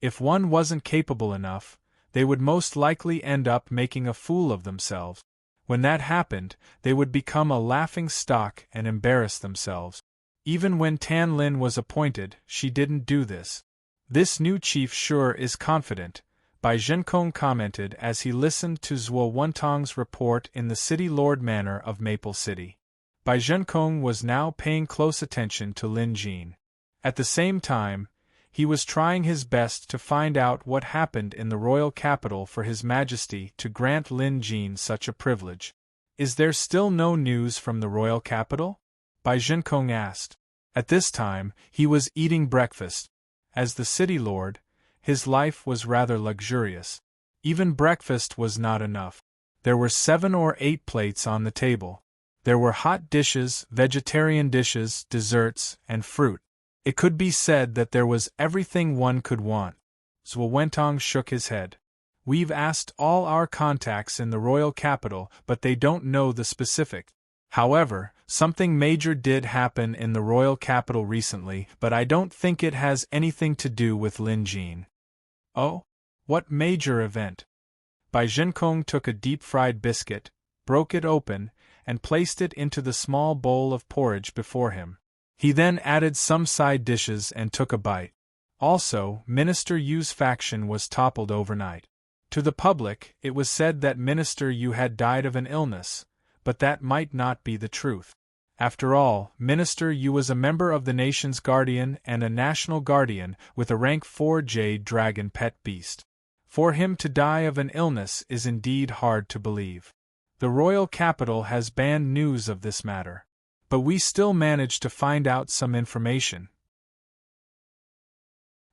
If one wasn't capable enough, they would most likely end up making a fool of themselves. When that happened, they would become a laughing stock and embarrass themselves. Even when Tan Lin was appointed, she didn't do this. This new chief sure is confident, Bai Zhenkong commented as he listened to Zhuo Wentong's report in the City Lord Manor of Maple City. Bai Zhenkong was now paying close attention to Lin Jin. At the same time, he was trying his best to find out what happened in the royal capital for His Majesty to grant Lin Jin such a privilege. Is there still no news from the royal capital? Bai Zhenkong asked. At this time, he was eating breakfast. As the city lord, his life was rather luxurious. Even breakfast was not enough. There were 7 or 8 plates on the table. There were hot dishes, vegetarian dishes, desserts, and fruit. It could be said that there was everything one could want. Zhuo Wentong shook his head. We've asked all our contacts in the royal capital, but they don't know the specifics. However, something major did happen in the royal capital recently, but I don't think it has anything to do with Lin Jin. Oh? What major event? Bai Zhenkong took a deep-fried biscuit, broke it open, and placed it into the small bowl of porridge before him. He then added some side dishes and took a bite. Also, Minister Yu's faction was toppled overnight. To the public, it was said that Minister Yu had died of an illness, but that might not be the truth. After all, Minister Yu was a member of the nation's guardian and a national guardian with a rank 4 jade dragon pet beast. For him to die of an illness is indeed hard to believe. The royal capital has banned news of this matter. But we still managed to find out some information.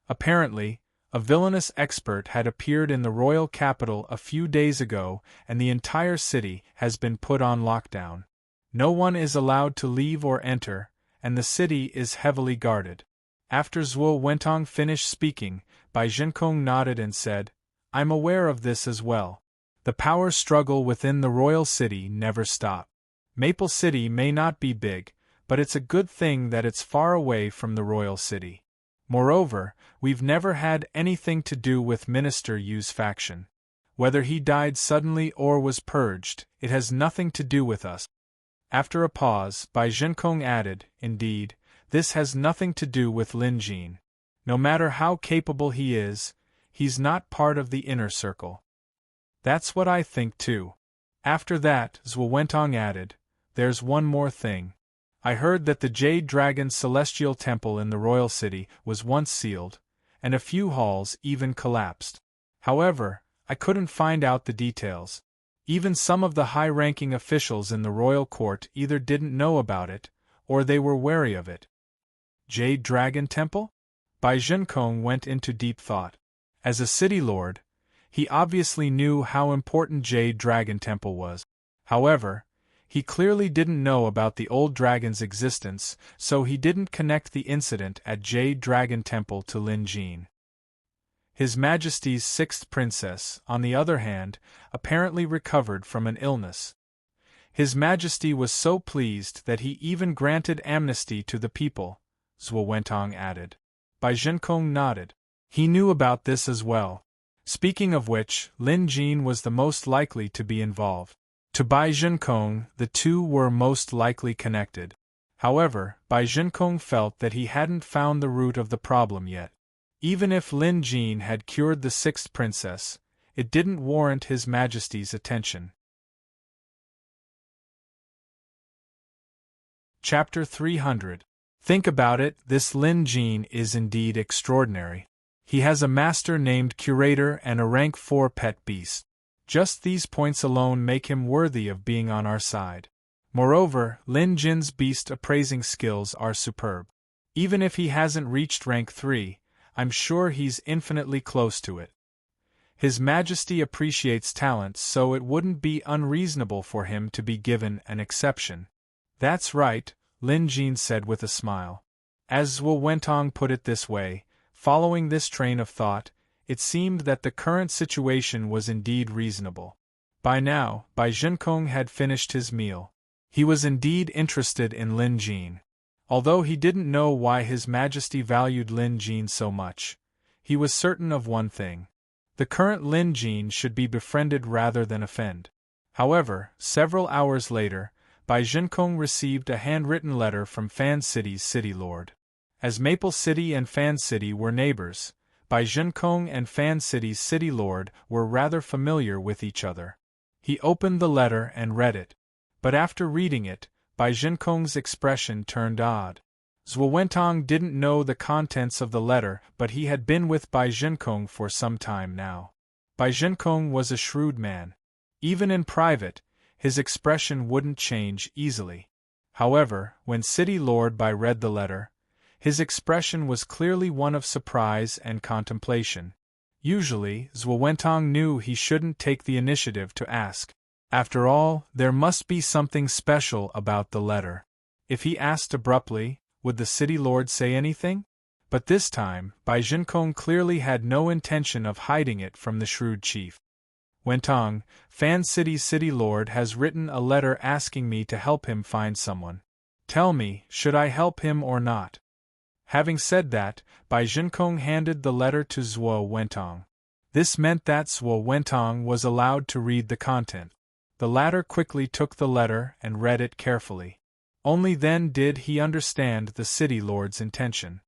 Apparently, a villainous expert had appeared in the royal capital a few days ago, and the entire city has been put on lockdown. No one is allowed to leave or enter, and the city is heavily guarded. After Zhuo Wentong finished speaking, Bai Zhenkong nodded and said, I'm aware of this as well. The power struggle within the royal city never stops. Maple City may not be big, but it's a good thing that it's far away from the royal city. Moreover, we've never had anything to do with Minister Yu's faction. Whether he died suddenly or was purged, it has nothing to do with us. After a pause, Bai Zhenkong added, Indeed, this has nothing to do with Lin Jin. No matter how capable he is, he's not part of the inner circle. That's what I think too. After that, Zhuo Wentong added, There's one more thing. I heard that the Jade Dragon's celestial temple in the royal city was once sealed, and a few halls even collapsed. However, I couldn't find out the details. Even some of the high-ranking officials in the royal court either didn't know about it, or they were wary of it. Jade Dragon Temple? Bai Zhenkong went into deep thought. As a city lord, he obviously knew how important Jade Dragon Temple was. However, he clearly didn't know about the old dragon's existence, so he didn't connect the incident at Jade Dragon Temple to Lin Jin. His Majesty's sixth princess, on the other hand, apparently recovered from an illness. His Majesty was so pleased that he even granted amnesty to the people, Zhuo Wentong added. Bai Zhenkong nodded. He knew about this as well. Speaking of which, Lin Jin was the most likely to be involved. To Bai Zhenkong, the two were most likely connected. However, Bai Zhenkong felt that he hadn't found the root of the problem yet. Even if Lin Jin had cured the sixth princess, it didn't warrant His Majesty's attention. Chapter 300. Think about it, this Lin Jin is indeed extraordinary. He has a master named Curator and a rank 4 pet beast. Just these points alone make him worthy of being on our side. Moreover, Lin Jin's beast appraising skills are superb. Even if he hasn't reached rank 3, I'm sure he's infinitely close to it. His Majesty appreciates talent, so it wouldn't be unreasonable for him to be given an exception. That's right, Lin Jin said with a smile. As Zhuo Wentong put it this way, following this train of thought, it seemed that the current situation was indeed reasonable. By now, Bai Zhenkong had finished his meal. He was indeed interested in Lin Jin. Although he didn't know why His Majesty valued Lin Jin so much, he was certain of one thing. The current Lin Jin should be befriended rather than offend. However, several hours later, Bai Zhenkong received a handwritten letter from Fan City's city lord. As Maple City and Fan City were neighbors, Bai Zhenkong and Fan City's city lord were rather familiar with each other. He opened the letter and read it. But after reading it, Bai Zhenkong's expression turned odd. Zhuo Wentong didn't know the contents of the letter, but he had been with Bai Zhenkong for some time now. Bai Zhenkong was a shrewd man. Even in private, his expression wouldn't change easily. However, when City Lord Bai read the letter, his expression was clearly one of surprise and contemplation. Usually, Zhuo Wentong knew he shouldn't take the initiative to ask. After all, there must be something special about the letter. If he asked abruptly, would the city lord say anything? But this time, Bai Zhenkong clearly had no intention of hiding it from the shrewd chief. Wentong, Fan City's city lord has written a letter asking me to help him find someone. Tell me, should I help him or not? Having said that, Bai Zhenkong handed the letter to Zhuo Wentong. This meant that Zhuo Wentong was allowed to read the content. The latter quickly took the letter and read it carefully. Only then did he understand the city lord's intention.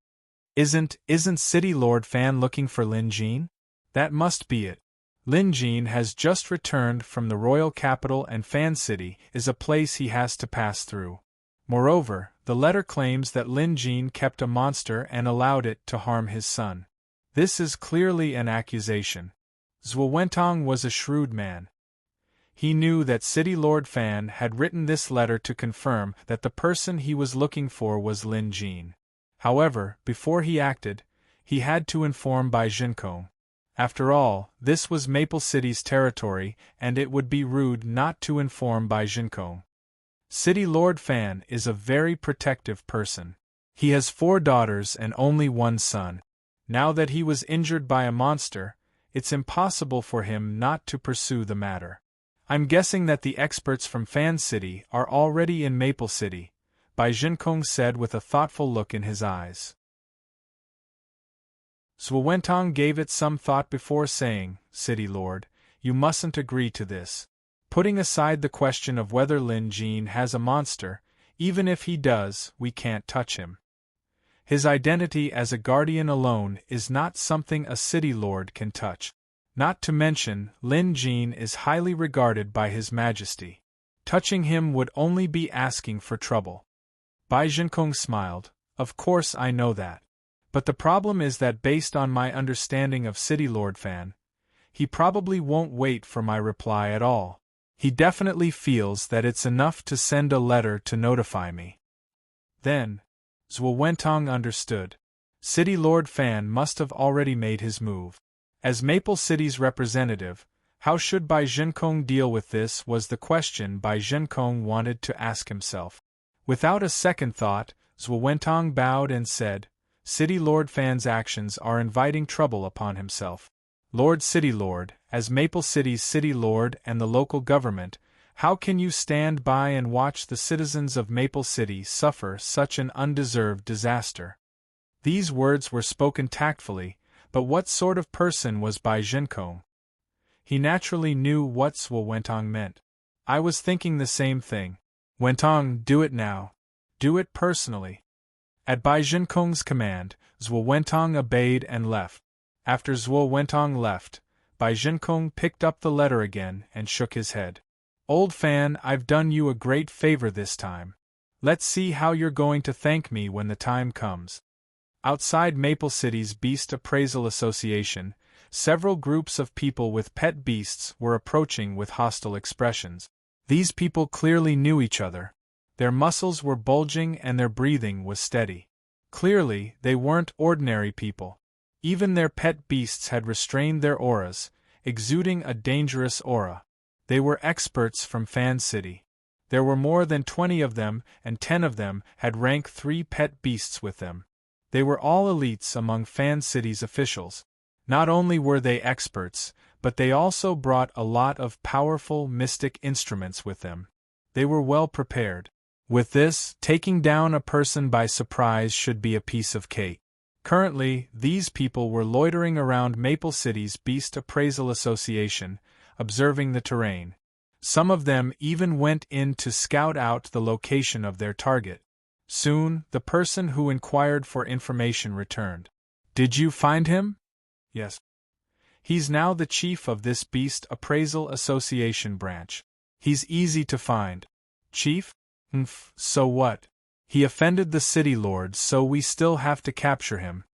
Isn't City Lord Fan looking for Lin Jin? That must be it. Lin Jin has just returned from the royal capital and Fan City is a place he has to pass through. Moreover, the letter claims that Lin Jin kept a monster and allowed it to harm his son. This is clearly an accusation. Zhuo Wentong was a shrewd man. He knew that City Lord Fan had written this letter to confirm that the person he was looking for was Lin Jin. However, before he acted, he had to inform Bai Zhenkong. After all, this was Maple City's territory, and it would be rude not to inform Bai Zhenkong. City Lord Fan is a very protective person. He has 4 daughters and only 1 son. Now that he was injured by a monster, it's impossible for him not to pursue the matter. I'm guessing that the experts from Fan City are already in Maple City, Bai Zhenkong said with a thoughtful look in his eyes. Zhuo Wentong gave it some thought before saying, City Lord, you mustn't agree to this. Putting aside the question of whether Lin Jin has a monster, even if he does, we can't touch him. His identity as a guardian alone is not something a city lord can touch. Not to mention, Lin Jin is highly regarded by His Majesty. Touching him would only be asking for trouble. Bai Zhenkong smiled. Of course I know that. But the problem is that based on my understanding of City Lord Fan, he probably won't wait for my reply at all. He definitely feels that it's enough to send a letter to notify me. Then, Zhuo Wentong understood. City Lord Fan must have already made his move. As Maple City's representative, how should Bai Jinkong deal with this was the question Bai Jinkong wanted to ask himself. Without a second thought, Zhuo Wentong bowed and said, City Lord Fan's actions are inviting trouble upon himself. Lord City Lord, as Maple City's City Lord and the local government, how can you stand by and watch the citizens of Maple City suffer such an undeserved disaster? These words were spoken tactfully, but what sort of person was Bai Jinkong? He naturally knew what Zhuo Wentong meant. I was thinking the same thing. Wentong, do it now. Do it personally. At Bai Jinkong's command, Zhuo Wentong obeyed and left. After Zhuo Wentong left, Bai Jinkong picked up the letter again and shook his head. Old Fan, I've done you a great favor this time. Let's see how you're going to thank me when the time comes. Outside Maple City's Beast Appraisal Association, several groups of people with pet beasts were approaching with hostile expressions. These people clearly knew each other. Their muscles were bulging and their breathing was steady. Clearly, they weren't ordinary people. Even their pet beasts had restrained their auras, exuding a dangerous aura. They were experts from Fan City. There were more than 20 of them, and 10 of them had rank 3 pet beasts with them. They were all elites among Fan City's officials. Not only were they experts, but they also brought a lot of powerful mystic instruments with them. They were well prepared. With this, taking down a person by surprise should be a piece of cake. Currently, these people were loitering around Maple City's Beast Appraisal Association, observing the terrain. Some of them even went in to scout out the location of their target. Soon, the person who inquired for information returned. Did you find him? Yes. He's now the chief of this Beast Appraisal Association branch. He's easy to find. Chief? So what? He offended the city lord, so we still have to capture him.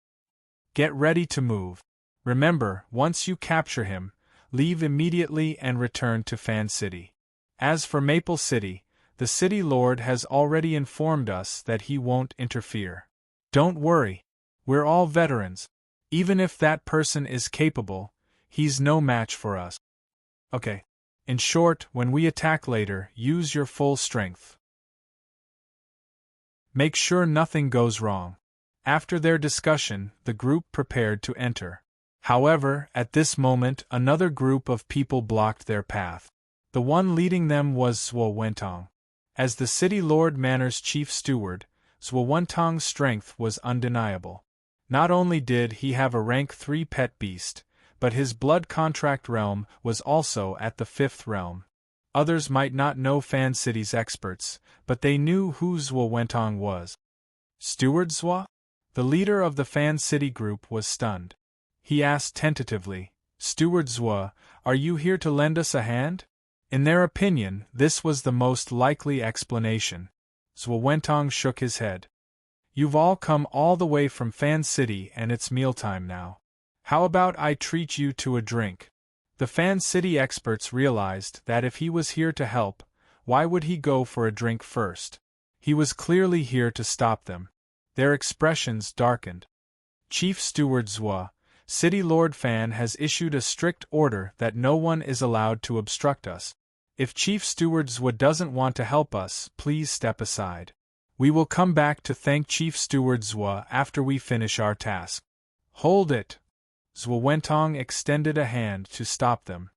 Get ready to move. Remember, once you capture him, leave immediately and return to Fan City. As for Maple City, the city lord has already informed us that he won't interfere. Don't worry. We're all veterans. Even if that person is capable, he's no match for us. Okay. In short, when we attack later, use your full strength. Make sure nothing goes wrong. After their discussion, the group prepared to enter. However, at this moment, another group of people blocked their path. The one leading them was Zhuo Wentong. As the City Lord Manor's chief steward, Zhuo Wentong's strength was undeniable. Not only did he have a rank 3 pet beast, but his blood contract realm was also at the 5th realm. Others might not know Fan City's experts, but they knew who Zhuo Wentong was. Steward Zhuo? The leader of the Fan City group was stunned. He asked tentatively, Steward Zhuo, are you here to lend us a hand? In their opinion, this was the most likely explanation. Zhuo Wentong shook his head. You've all come all the way from Fan City and it's mealtime now. How about I treat you to a drink? The Fan City experts realized that if he was here to help, why would he go for a drink first? He was clearly here to stop them. Their expressions darkened. Chief Steward Zhuo, City Lord Fan has issued a strict order that no one is allowed to obstruct us. If Chief Steward Zhuo doesn't want to help us, please step aside. We will come back to thank Chief Steward Zhuo after we finish our task. Hold it! Zhuo Wentong extended a hand to stop them.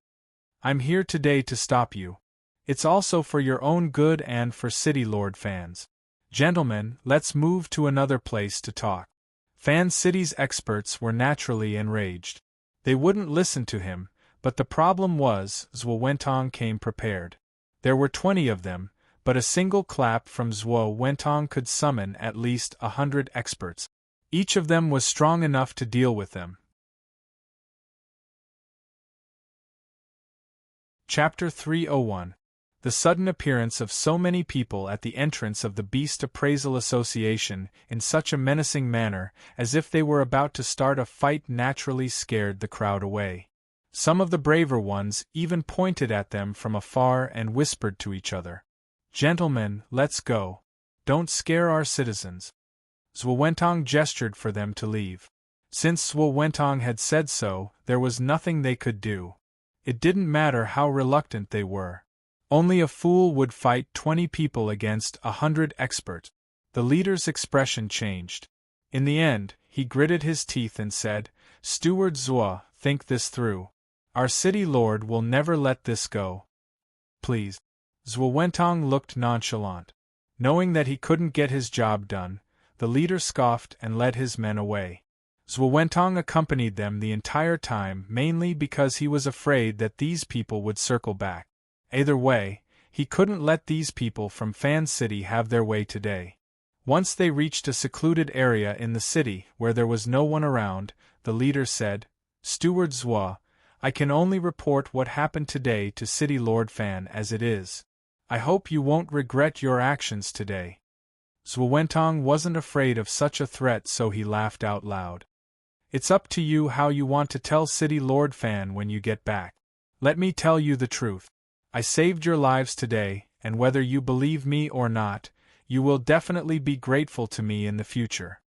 I'm here today to stop you. It's also for your own good and for City Lord Fans. Gentlemen, let's move to another place to talk. Fan City's experts were naturally enraged. They wouldn't listen to him, but the problem was, Zhuo Wentong came prepared. There were 20 of them, but a single clap from Zhuo Wentong could summon at least 100 experts. Each of them was strong enough to deal with them. Chapter 301. The sudden appearance of so many people at the entrance of the Beast Appraisal Association in such a menacing manner, as if they were about to start a fight, naturally scared the crowd away. Some of the braver ones even pointed at them from afar and whispered to each other, "Gentlemen, let's go. Don't scare our citizens." Zhuo gestured for them to leave. Since Zhuo had said so, there was nothing they could do. It didn't matter how reluctant they were. Only a fool would fight 20 people against 100 experts. The leader's expression changed. In the end, he gritted his teeth and said, "Steward Zhuo, think this through. Our city lord will never let this go. Please." Zhuo looked nonchalant. Knowing that he couldn't get his job done, the leader scoffed and led his men away. Zhuo accompanied them the entire time mainly because he was afraid that these people would circle back. Either way, he couldn't let these people from Fan City have their way today. Once they reached a secluded area in the city where there was no one around, the leader said, "Steward Zhuo, I can only report what happened today to City Lord Fan as it is. I hope you won't regret your actions today." Zhuo wasn't afraid of such a threat, so he laughed out loud. "It's up to you how you want to tell City Lord Fan when you get back. Let me tell you the truth. I saved your lives today, and whether you believe me or not, you will definitely be grateful to me in the future.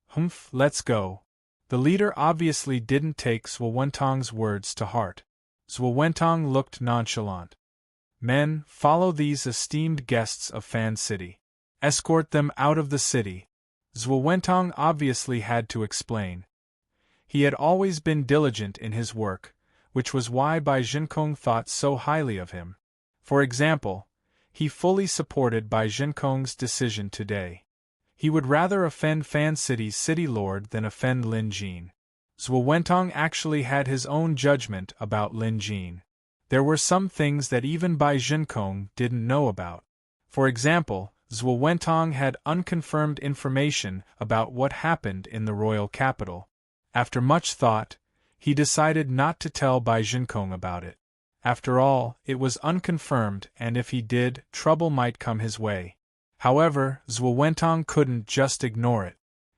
Humph, let's go." The leader obviously didn't take Zhuo words to heart. Zhuo looked nonchalant. "Men, follow these esteemed guests of Fan City. Escort them out of the city." Zhuo obviously had to explain. He had always been diligent in his work, which was why Bai Jinkong thought so highly of him. For example, he fully supported Bai Jinkong's decision today. He would rather offend Fan City's city lord than offend Lin Jin. Zhuo actually had his own judgment about Lin Jin. There were some things that even Bai Jinkong didn't know about. For example, Zhuo had unconfirmed information about what happened in the royal capital. After much thought, he decided not to tell Bai Jinkong about it. After all, it was unconfirmed, and if he did, trouble might come his way. However, Zhuo couldn't just ignore it.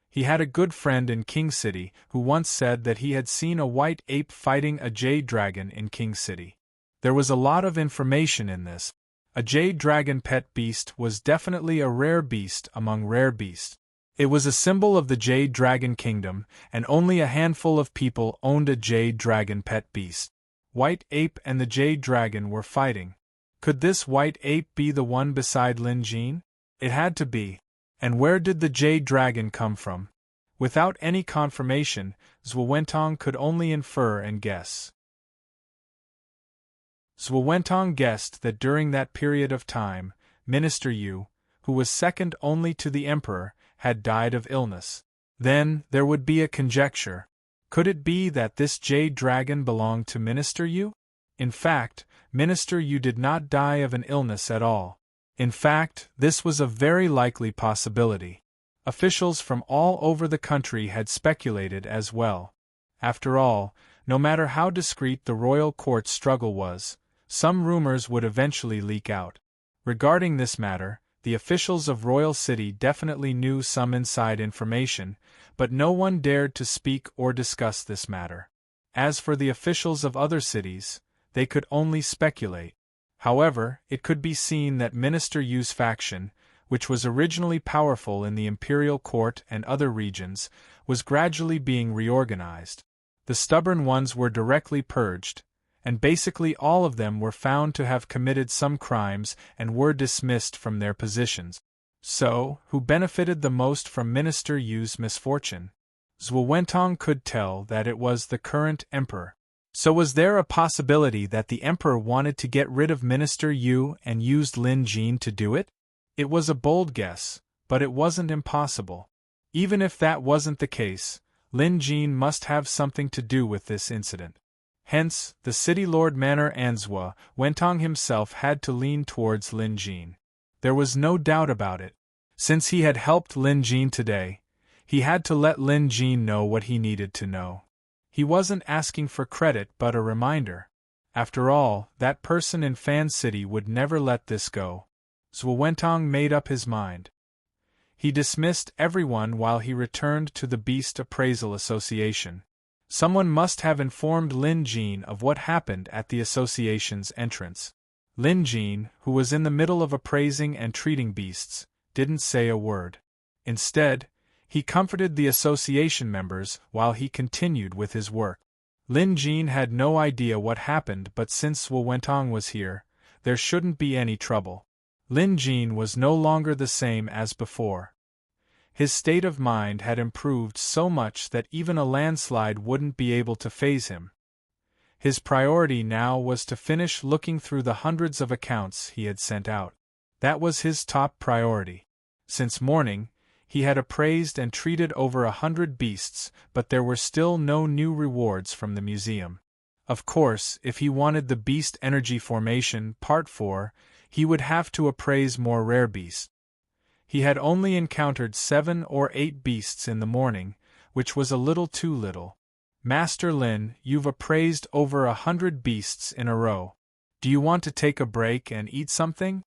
He had a good friend in King City who once said that he had seen a white ape fighting a jade dragon in King City. There was a lot of information in this. A jade dragon pet beast was definitely a rare beast among rare beasts. It was a symbol of the Jade Dragon Kingdom, and only a handful of people owned a Jade Dragon pet beast. White Ape and the Jade Dragon were fighting. Could this White Ape be the one beside Lin Jin? It had to be. And where did the Jade Dragon come from? Without any confirmation, Zhuo could only infer and guess. Zhuo guessed that during that period of time, Minister Yu, who was second only to the Emperor, had died of illness. Then, there would be a conjecture. Could it be that this Jade Dragon belonged to Minister Yu? In fact, Minister Yu did not die of an illness at all. In fact, this was a very likely possibility. Officials from all over the country had speculated as well. After all, no matter how discreet the royal court struggle was, some rumors would eventually leak out. Regarding this matter, the officials of Royal City definitely knew some inside information, but no one dared to speak or discuss this matter. As for the officials of other cities, they could only speculate. However, it could be seen that Minister Yu's faction, which was originally powerful in the imperial court and other regions, was gradually being reorganized. The stubborn ones were directly purged, and basically all of them were found to have committed some crimes and were dismissed from their positions. So, who benefited the most from Minister Yu's misfortune? Zhuo could tell that it was the current emperor. So was there a possibility that the emperor wanted to get rid of Minister Yu and used Lin Jin to do it? It was a bold guess, but it wasn't impossible. Even if that wasn't the case, Lin Jin must have something to do with this incident. Hence, the city lord Manor Anzhua Wentong himself had to lean towards Lin Jin. There was no doubt about it. Since he had helped Lin Jin today, he had to let Lin Jin know what he needed to know. He wasn't asking for credit but a reminder. After all, that person in Fan City would never let this go. Zhuo made up his mind. He dismissed everyone while he returned to the Beast Appraisal Association. Someone must have informed Lin Jin of what happened at the association's entrance. Lin Jin, who was in the middle of appraising and treating beasts, didn't say a word. Instead, He comforted the association members while he continued with his work. Lin Jin had no idea what happened, but since Zhuo Wentong was here, there shouldn't be any trouble. Lin Jin was no longer the same as before. His state of mind had improved so much that even a landslide wouldn't be able to faze him. His priority now was to finish looking through the hundreds of accounts he had sent out. That was his top priority. Since morning, he had appraised and treated over 100 beasts, but there were still no new rewards from the museum. Of course, if he wanted the Beast Energy Formation Part 4, he would have to appraise more rare beasts. He had only encountered 7 or 8 beasts in the morning, which was a little too little. Master Lin, you've appraised over 100 beasts in a row. Do you want to take a break and eat something?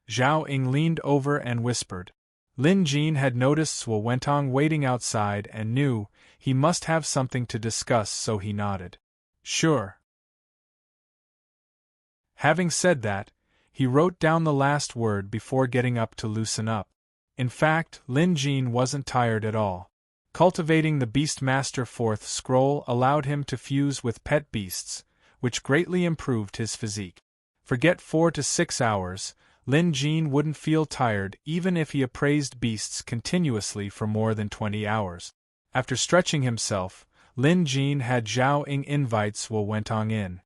Zhao Ying leaned over and whispered. Lin Jin had noticed Zhuo Wentong waiting outside and knew he must have something to discuss, so he nodded. Sure. Having said that, he wrote down the last word before getting up to loosen up. In fact, Lin Jin wasn't tired at all. Cultivating the Beastmaster 4th scroll allowed him to fuse with pet beasts, which greatly improved his physique. Forget 4 to 6 hours, Lin Jin wouldn't feel tired even if he appraised beasts continuously for more than 20 hours. After stretching himself, Lin Jin had Zhao Ying invite Zhuo Wentong in.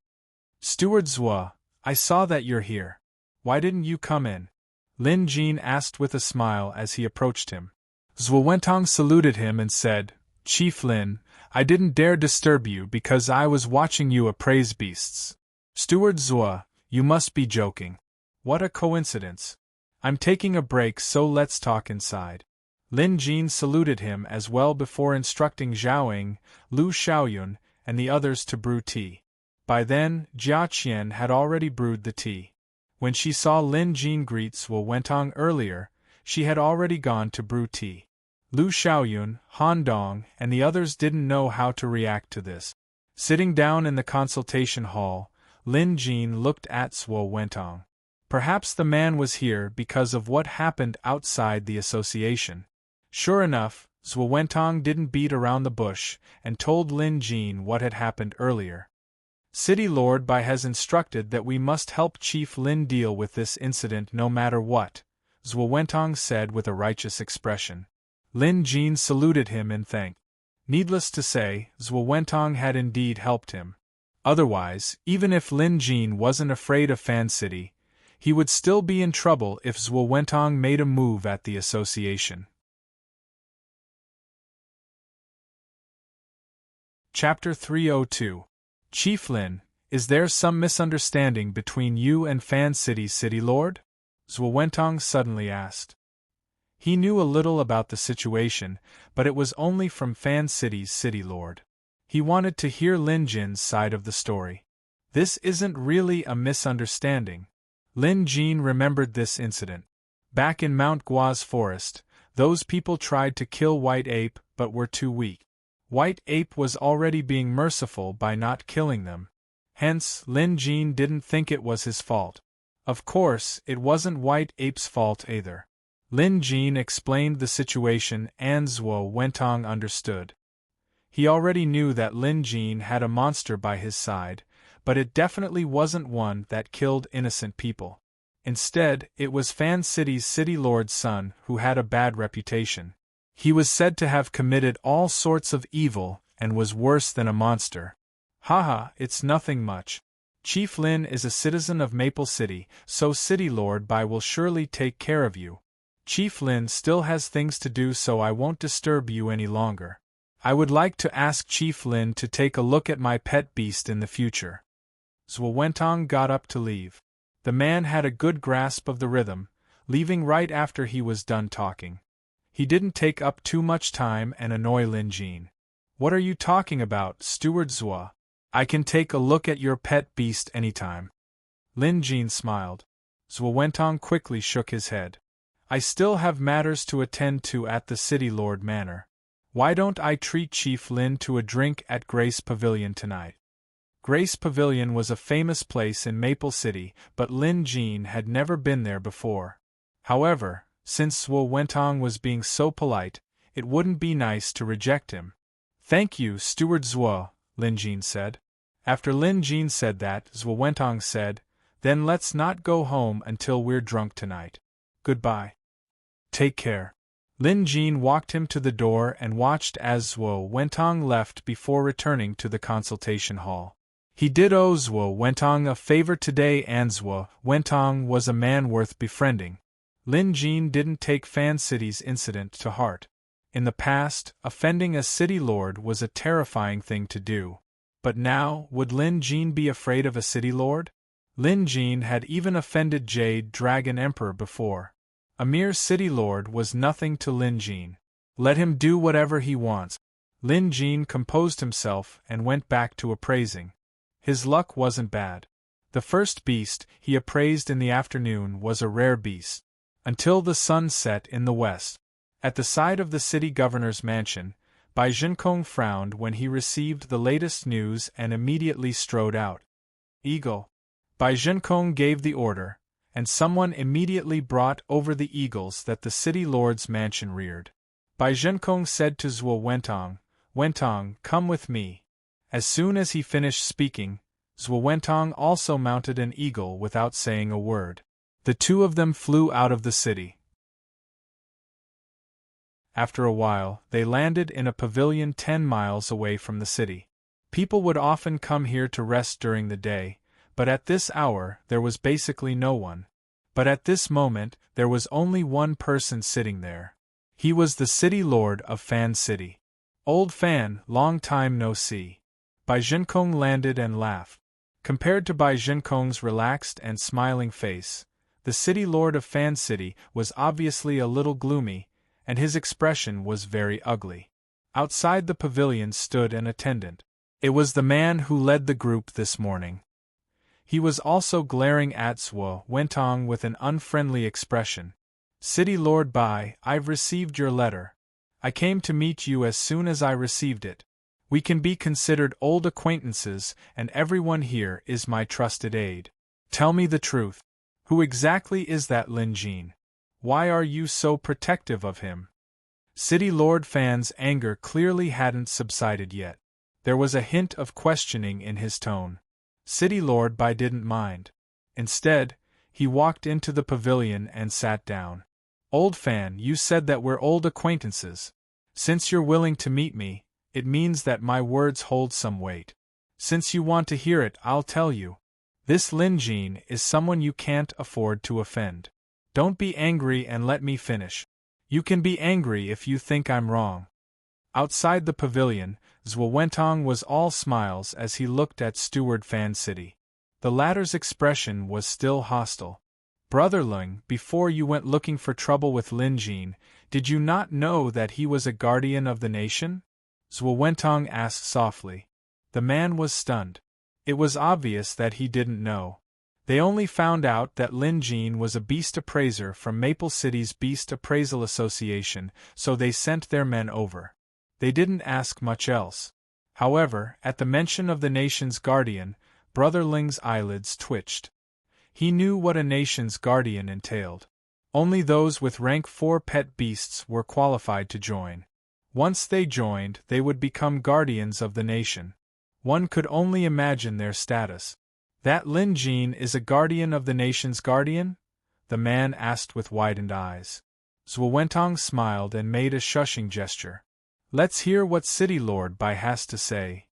Steward Zhuo, I saw that you're here. Why didn't you come in? Lin Jin asked with a smile as he approached him. Zhuo Wentong saluted him and said, Chief Lin, I didn't dare disturb you because I was watching you appraise beasts. Steward Zhuo, you must be joking. What a coincidence. I'm taking a break, so let's talk inside. Lin Jin saluted him as well before instructing Zhao Ying, Lu Xiaoyun, and the others to brew tea. By then, Jia Qian had already brewed the tea. When she saw Lin Jin greet Zhuo Wentong earlier, she had already gone to brew tea. Lu Xiaoyun, Han Dong, and the others didn't know how to react to this. Sitting down in the consultation hall, Lin Jin looked at Zhuo Wentong. Perhaps the man was here because of what happened outside the association. Sure enough, Zhuo Wentong didn't beat around the bush and told Lin Jin what had happened earlier. City Lord Bai has instructed that we must help Chief Lin deal with this incident no matter what, Zhuo Wentong said with a righteous expression. Lin Jin saluted him in thanks. Needless to say, Zhuo Wentong had indeed helped him. Otherwise, even if Lin Jin wasn't afraid of Fan City, he would still be in trouble if Zhuo Wentong made a move at the association. Chapter 302. Chief Lin, is there some misunderstanding between you and Fan City's City Lord? Zhuo Wentong suddenly asked. He knew a little about the situation, but it was only from Fan City's City Lord. He wanted to hear Lin Jin's side of the story. This isn't really a misunderstanding. Lin Jin remembered this incident. Back in Mount Gua's forest, those people tried to kill White Ape but were too weak. White Ape was already being merciful by not killing them. Hence, Lin Jin didn't think it was his fault. Of course, it wasn't White Ape's fault either. Lin Jin explained the situation and Zhuo Wentong understood. He already knew that Lin Jin had a monster by his side, but it definitely wasn't one that killed innocent people. Instead, it was Fan City's City Lord's son who had a bad reputation. He was said to have committed all sorts of evil and was worse than a monster. Haha, it's nothing much. Chief Lin is a citizen of Maple City, so City Lord Bai will surely take care of you. Chief Lin still has things to do, so I won't disturb you any longer. I would like to ask Chief Lin to take a look at my pet beast in the future. Zhuo Wentong got up to leave. The man had a good grasp of the rhythm, leaving right after he was done talking. He didn't take up too much time and annoy Lin Jin. What are you talking about, Steward Zhuo? I can take a look at your pet beast anytime. Lin Jin smiled. Zhuo Wentong quickly shook his head. I still have matters to attend to at the City Lord Manor. Why don't I treat Chief Lin to a drink at Grace Pavilion tonight? Grace Pavilion was a famous place in Maple City, but Lin Jin had never been there before. However, since Zhuo Wentong was being so polite, It wouldn't be nice to reject him. Thank you, Steward Zhuo, Lin Jin said. After Lin Jin said that, Zhuo Wentong said, then let's not go home until we're drunk tonight. Goodbye. Take care. Lin Jin walked him to the door and watched as Zhuo Wentong left before returning to the consultation hall. He did owe Zhuo Wentong a favor today, and Zhuo Wentong was a man worth befriending. Lin Jin didn't take Fan City's incident to heart. In the past, offending a city lord was a terrifying thing to do. But now, would Lin Jin be afraid of a city lord? Lin Jin had even offended Jade Dragon Emperor before. A mere city lord was nothing to Lin Jin. Let him do whatever he wants. Lin Jin composed himself and went back to appraising. His luck wasn't bad. The first beast he appraised in the afternoon was a rare beast. Until the sun set in the west. At the side of the city governor's mansion, Bai Zhenkong frowned when he received the latest news and immediately strode out. Eagle. Bai Zhenkong gave the order, and someone immediately brought over the eagles that the city lord's mansion reared. Bai Zhenkong said to Zhuo Wentong, Wentong, come with me. As soon as he finished speaking, Zhuo Wentong also mounted an eagle without saying a word. The two of them flew out of the city. After a while, they landed in a pavilion 10 miles away from the city. People would often come here to rest during the day, but at this hour there was basically no one. But at this moment, there was only one person sitting there. He was the city lord of Fan City. Old Fan, long time no see. Bai Zhenkong landed and laughed. Compared to Bai Zhenkong's relaxed and smiling face, the city lord of Fan City was obviously a little gloomy, and his expression was very ugly. Outside the pavilion stood an attendant. It was the man who led the group this morning. He was also glaring at Zhuo Wentong with an unfriendly expression. City Lord Bai, I've received your letter. I came to meet you as soon as I received it. We can be considered old acquaintances, and everyone here is my trusted aide. Tell me the truth. Who exactly is that Lin Jin? Why are you so protective of him? City Lord Fan's anger clearly hadn't subsided yet. There was a hint of questioning in his tone. City Lord Bai didn't mind. Instead, he walked into the pavilion and sat down. Old Fan, you said that we're old acquaintances. Since you're willing to meet me, it means that my words hold some weight. Since you want to hear it, I'll tell you. This Lin Jin is someone you can't afford to offend. Don't be angry and let me finish. You can be angry if you think I'm wrong. Outside the pavilion, Zhuo Wentong was all smiles as he looked at Steward Fan City. The latter's expression was still hostile. Brother Ling, before you went looking for trouble with Lin Jin, did you not know that he was a guardian of the nation? Zhuo Wentong asked softly. The man was stunned. It was obvious that he didn't know. They only found out that Lin Jin was a beast appraiser from Maple City's Beast Appraisal Association, so they sent their men over. They didn't ask much else. However, at the mention of the nation's guardian, Brother Ling's eyelids twitched. He knew what a nation's guardian entailed. Only those with rank 4 pet beasts were qualified to join. Once they joined, they would become guardians of the nation. One could only imagine their status. That Lin Jin is a guardian of the nation's guardian? The man asked with widened eyes. Zhuo Wentong smiled and made a shushing gesture. Let's hear what City Lord Bai has to say.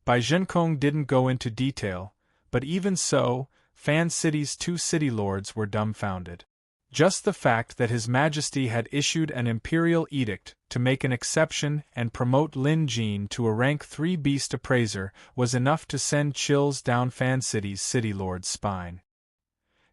Bai Zhenkong didn't go into detail, but even so, Fan City's 2 city lords were dumbfounded. Just the fact that His Majesty had issued an imperial edict to make an exception and promote Lin Jin to a rank 3 beast appraiser was enough to send chills down Fan City's city lord's spine.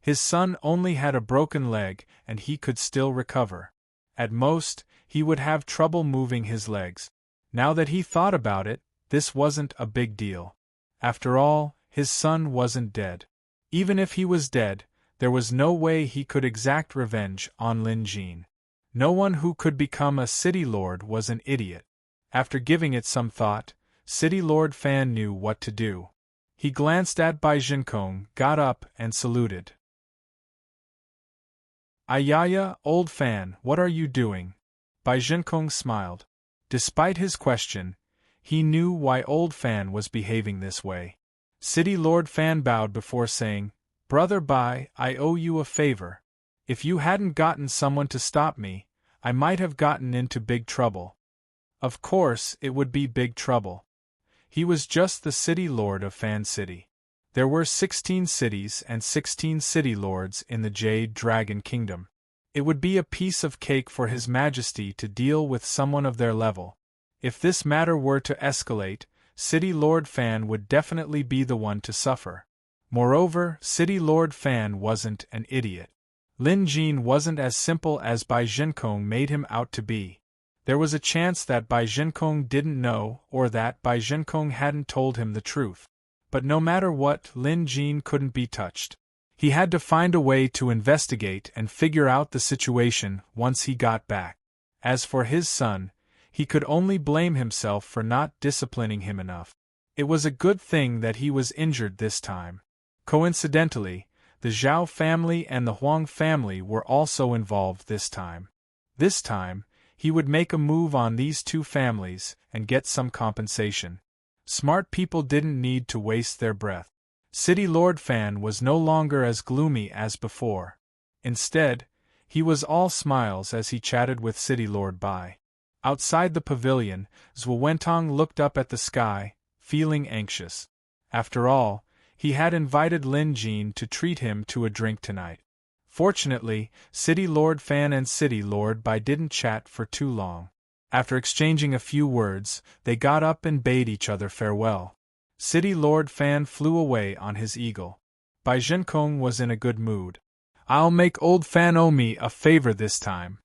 His son only had a broken leg and he could still recover. At most, he would have trouble moving his legs. Now that he thought about it, this wasn't a big deal. After all, his son wasn't dead. Even if he was dead, there was no way he could exact revenge on Lin Jin. No one who could become a city lord was an idiot. After giving it some thought, City Lord Fan knew what to do. He glanced at Bai Zhenkong, got up, and saluted. Ayaya, old Fan, what are you doing? Bai Jinkong smiled. Despite his question, he knew why old Fan was behaving this way. City Lord Fan bowed before saying, "Brother Bai, I owe you a favor. If you hadn't gotten someone to stop me, I might have gotten into big trouble." Of course, it would be big trouble. He was just the city lord of Fan City. There were 16 cities and 16 city lords in the Jade Dragon Kingdom. It would be a piece of cake for His Majesty to deal with someone of their level. If this matter were to escalate, City Lord Fan would definitely be the one to suffer. Moreover, City Lord Fan wasn't an idiot. Lin Jin wasn't as simple as Bai Jinkong made him out to be. There was a chance that Bai Jinkong didn't know or that Bai Jinkong hadn't told him the truth. But no matter what, Lin Jin couldn't be touched. He had to find a way to investigate and figure out the situation once he got back. As for his son, he could only blame himself for not disciplining him enough. It was a good thing that he was injured this time. Coincidentally, the Zhao family and the Huang family were also involved this time. This time, he would make a move on these two families and get some compensation. Smart people didn't need to waste their breath. City Lord Fan was no longer as gloomy as before. Instead, he was all smiles as he chatted with City Lord Bai. Outside the pavilion, Zhuo Wentong looked up at the sky, feeling anxious. After all, he had invited Lin Jin to treat him to a drink tonight. Fortunately, City Lord Fan and City Lord Bai didn't chat for too long. After exchanging a few words, they got up and bade each other farewell. City Lord Fan flew away on his eagle. Bai Jinkong was in a good mood. "I'll make old Fan owe me a favor this time."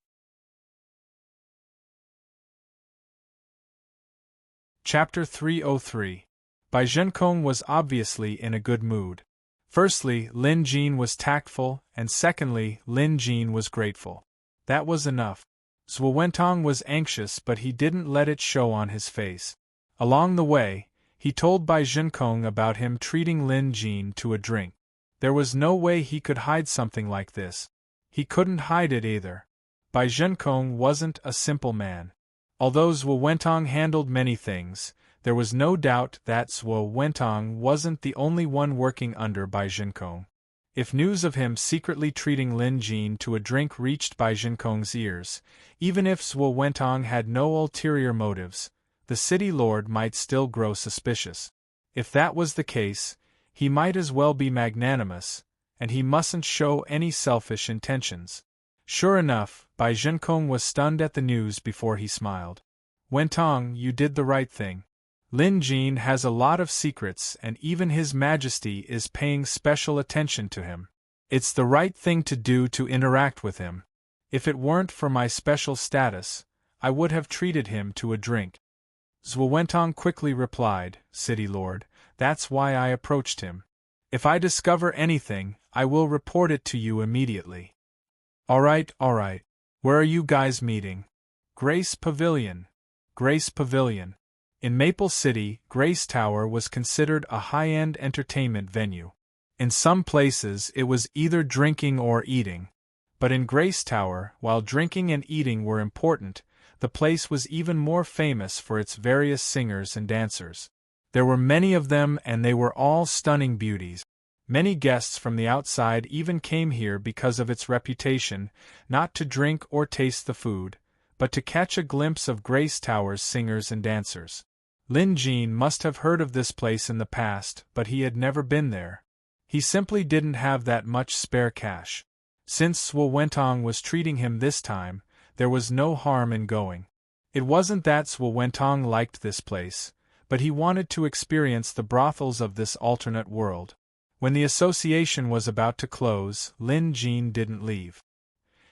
Chapter 303. Bai Jinkong was obviously in a good mood. Firstly, Lin Jin was tactful, and secondly, Lin Jin was grateful. That was enough. Zhuo Wentong was anxious, but he didn't let it show on his face. Along the way, he told Bai Jinkong about him treating Lin Jin to a drink. There was no way he could hide something like this. He couldn't hide it either. Bai Jinkong wasn't a simple man. Although Zhuo Wentong handled many things, there was no doubt that Zhuo Wentong wasn't the only one working under Bai Jinkong. If news of him secretly treating Lin Jin to a drink reached Bai Jinkong's ears, even if Zhuo Wentong had no ulterior motives, the city lord might still grow suspicious. If that was the case, he might as well be magnanimous, and he mustn't show any selfish intentions. Sure enough, Bai Jinkong was stunned at the news before he smiled. "Wentong, you did the right thing. Lin Jin has a lot of secrets and even His Majesty is paying special attention to him. It's the right thing to do to interact with him. If it weren't for my special status, I would have treated him to a drink." Zhuo Wentong quickly replied, "City Lord, that's why I approached him. If I discover anything, I will report it to you immediately." All right. Where are you guys meeting?" "Grace Pavilion." Grace Pavilion. In Maple City, Grace Tower was considered a high-end entertainment venue. In some places it was either drinking or eating. But in Grace Tower, while drinking and eating were important, the place was even more famous for its various singers and dancers. There were many of them and they were all stunning beauties. Many guests from the outside even came here because of its reputation, not to drink or taste the food, but to catch a glimpse of Grace Tower's singers and dancers. Lin Jin must have heard of this place in the past, but he had never been there. He simply didn't have that much spare cash. Since Zhuo Wentong was treating him this time, there was no harm in going. It wasn't that Zhuo Wentong liked this place, but he wanted to experience the brothels of this alternate world. When the association was about to close, Lin Jin didn't leave.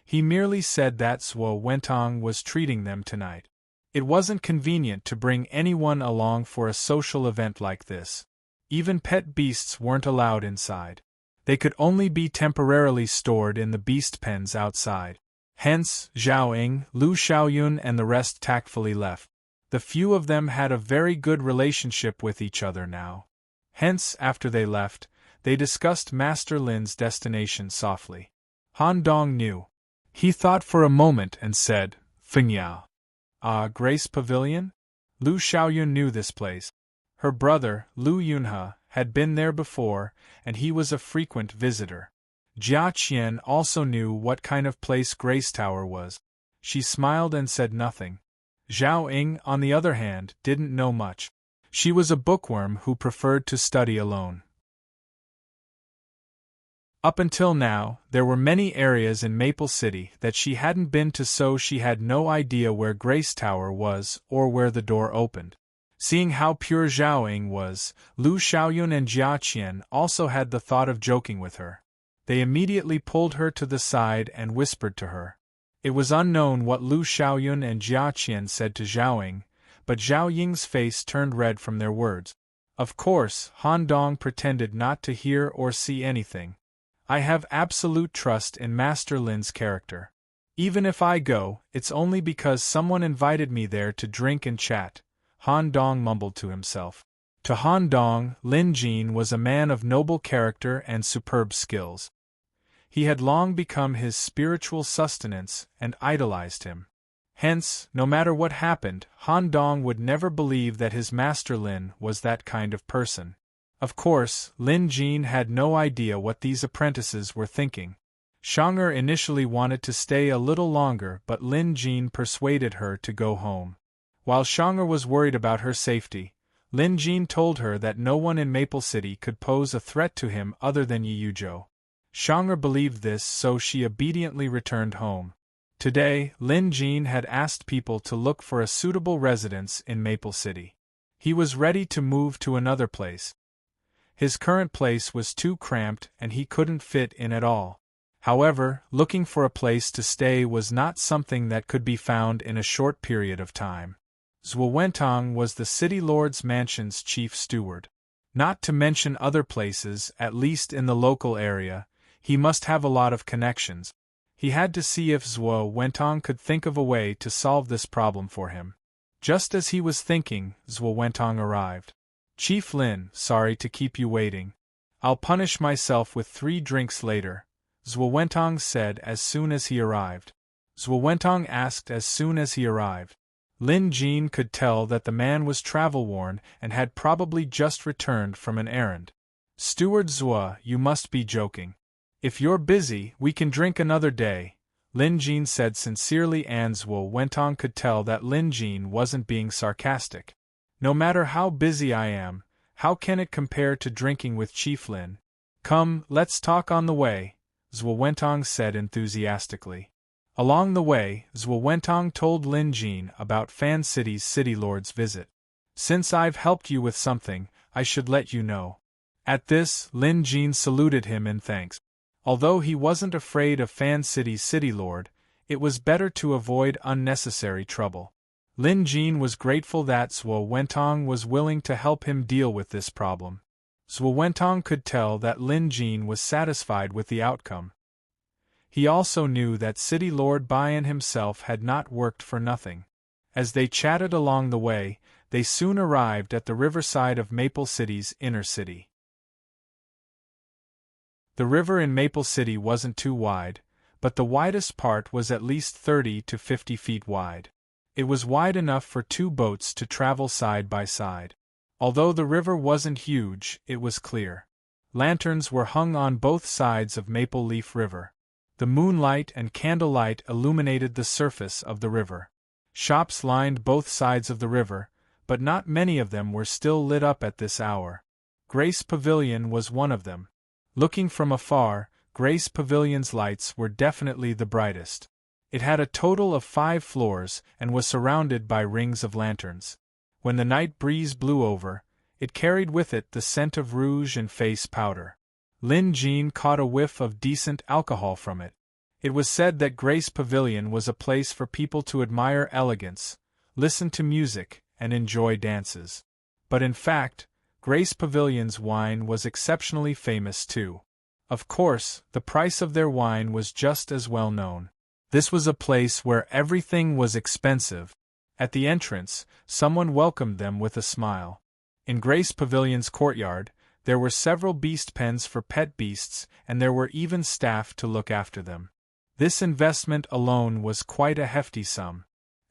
He merely said that Zhuo Wentong was treating them tonight. It wasn't convenient to bring anyone along for a social event like this. Even pet beasts weren't allowed inside. They could only be temporarily stored in the beast pens outside. Hence, Zhao Ying, Lu Xiaoyun and the rest tactfully left. The few of them had a very good relationship with each other now. Hence, after they left, they discussed Master Lin's destination softly. Han Dong knew. He thought for a moment and said, Fingyao. Ah, Grace Pavilion? Lu Xiaoyun knew this place. Her brother, Lu Yunhe, had been there before, and he was a frequent visitor. Jia Qian also knew what kind of place Grace Tower was. She smiled and said nothing. Zhao Ying, on the other hand, didn't know much. She was a bookworm who preferred to study alone. Up until now, there were many areas in Maple City that she hadn't been to, so she had no idea where Grace Tower was or where the door opened. Seeing how pure Zhao Ying was, Lu Xiaoyun and Jia Qian also had the thought of joking with her. They immediately pulled her to the side and whispered to her. It was unknown what Lu Xiaoyun and Jia Qian said to Zhao Ying, but Zhao Ying's face turned red from their words. Of course, Han Dong pretended not to hear or see anything. I have absolute trust in Master Lin's character. Even if I go, it's only because someone invited me there to drink and chat, Han Dong mumbled to himself. To Han Dong, Lin Jin was a man of noble character and superb skills. He had long become his spiritual sustenance and idolized him. Hence, no matter what happened, Han Dong would never believe that his master Lin was that kind of person. Of course, Lin Jin had no idea what these apprentices were thinking. Shang'er initially wanted to stay a little longer, but Lin Jin persuaded her to go home. While Shang'er was worried about her safety, Lin Jin told her that no one in Maple City could pose a threat to him other than Yi Yuzhou. Shang'er believed this, so she obediently returned home. Today, Lin Jin had asked people to look for a suitable residence in Maple City. He was ready to move to another place. His current place was too cramped and he couldn't fit in at all. However, looking for a place to stay was not something that could be found in a short period of time. Zhuo Wentong was the city lord's mansion's chief steward. Not to mention other places, at least in the local area, he must have a lot of connections. He had to see if Zhuo Wentong could think of a way to solve this problem for him. Just as he was thinking, Zhuo Wentong arrived. Chief Lin, sorry to keep you waiting. I'll punish myself with 3 drinks later, Zhuo Wentong said as soon as he arrived. Zhuo Wentong asked as soon as he arrived. Lin Jin could tell that the man was travel-worn and had probably just returned from an errand. Steward Zhuo, you must be joking. If you're busy, we can drink another day, Lin Jin said sincerely, and Zhuo Wentong could tell that Lin Jin wasn't being sarcastic. No matter how busy I am, how can it compare to drinking with Chief Lin? Come, let's talk on the way, Zhuo Wentong said enthusiastically. Along the way, Zhuo Wentong told Lin Jin about Fan City's city lord's visit. Since I've helped you with something, I should let you know. At this, Lin Jin saluted him in thanks. Although he wasn't afraid of Fan City's city lord, it was better to avoid unnecessary trouble. Lin Jin was grateful that Zhuo Wentong was willing to help him deal with this problem. Zhuo Wentong could tell that Lin Jin was satisfied with the outcome. He also knew that City Lord Bian himself had not worked for nothing. As they chatted along the way, they soon arrived at the riverside of Maple City's inner city. The river in Maple City wasn't too wide, but the widest part was at least 30 to 50 feet wide. It was wide enough for 2 boats to travel side by side. Although the river wasn't huge, it was clear. Lanterns were hung on both sides of Maple Leaf River. The moonlight and candlelight illuminated the surface of the river. Shops lined both sides of the river, but not many of them were still lit up at this hour. Grace Pavilion was one of them. Looking from afar, Grace Pavilion's lights were definitely the brightest. It had a total of 5 floors and was surrounded by rings of lanterns. When the night breeze blew over, it carried with it the scent of rouge and face powder. Lin Jin caught a whiff of decent alcohol from it. It was said that Grace Pavilion was a place for people to admire elegance, listen to music, and enjoy dances. But in fact, Grace Pavilion's wine was exceptionally famous too. Of course, the price of their wine was just as well known. This was a place where everything was expensive. At the entrance, someone welcomed them with a smile. In Grace Pavilion's courtyard, there were several beast pens for pet beasts, and there were even staff to look after them. This investment alone was quite a hefty sum.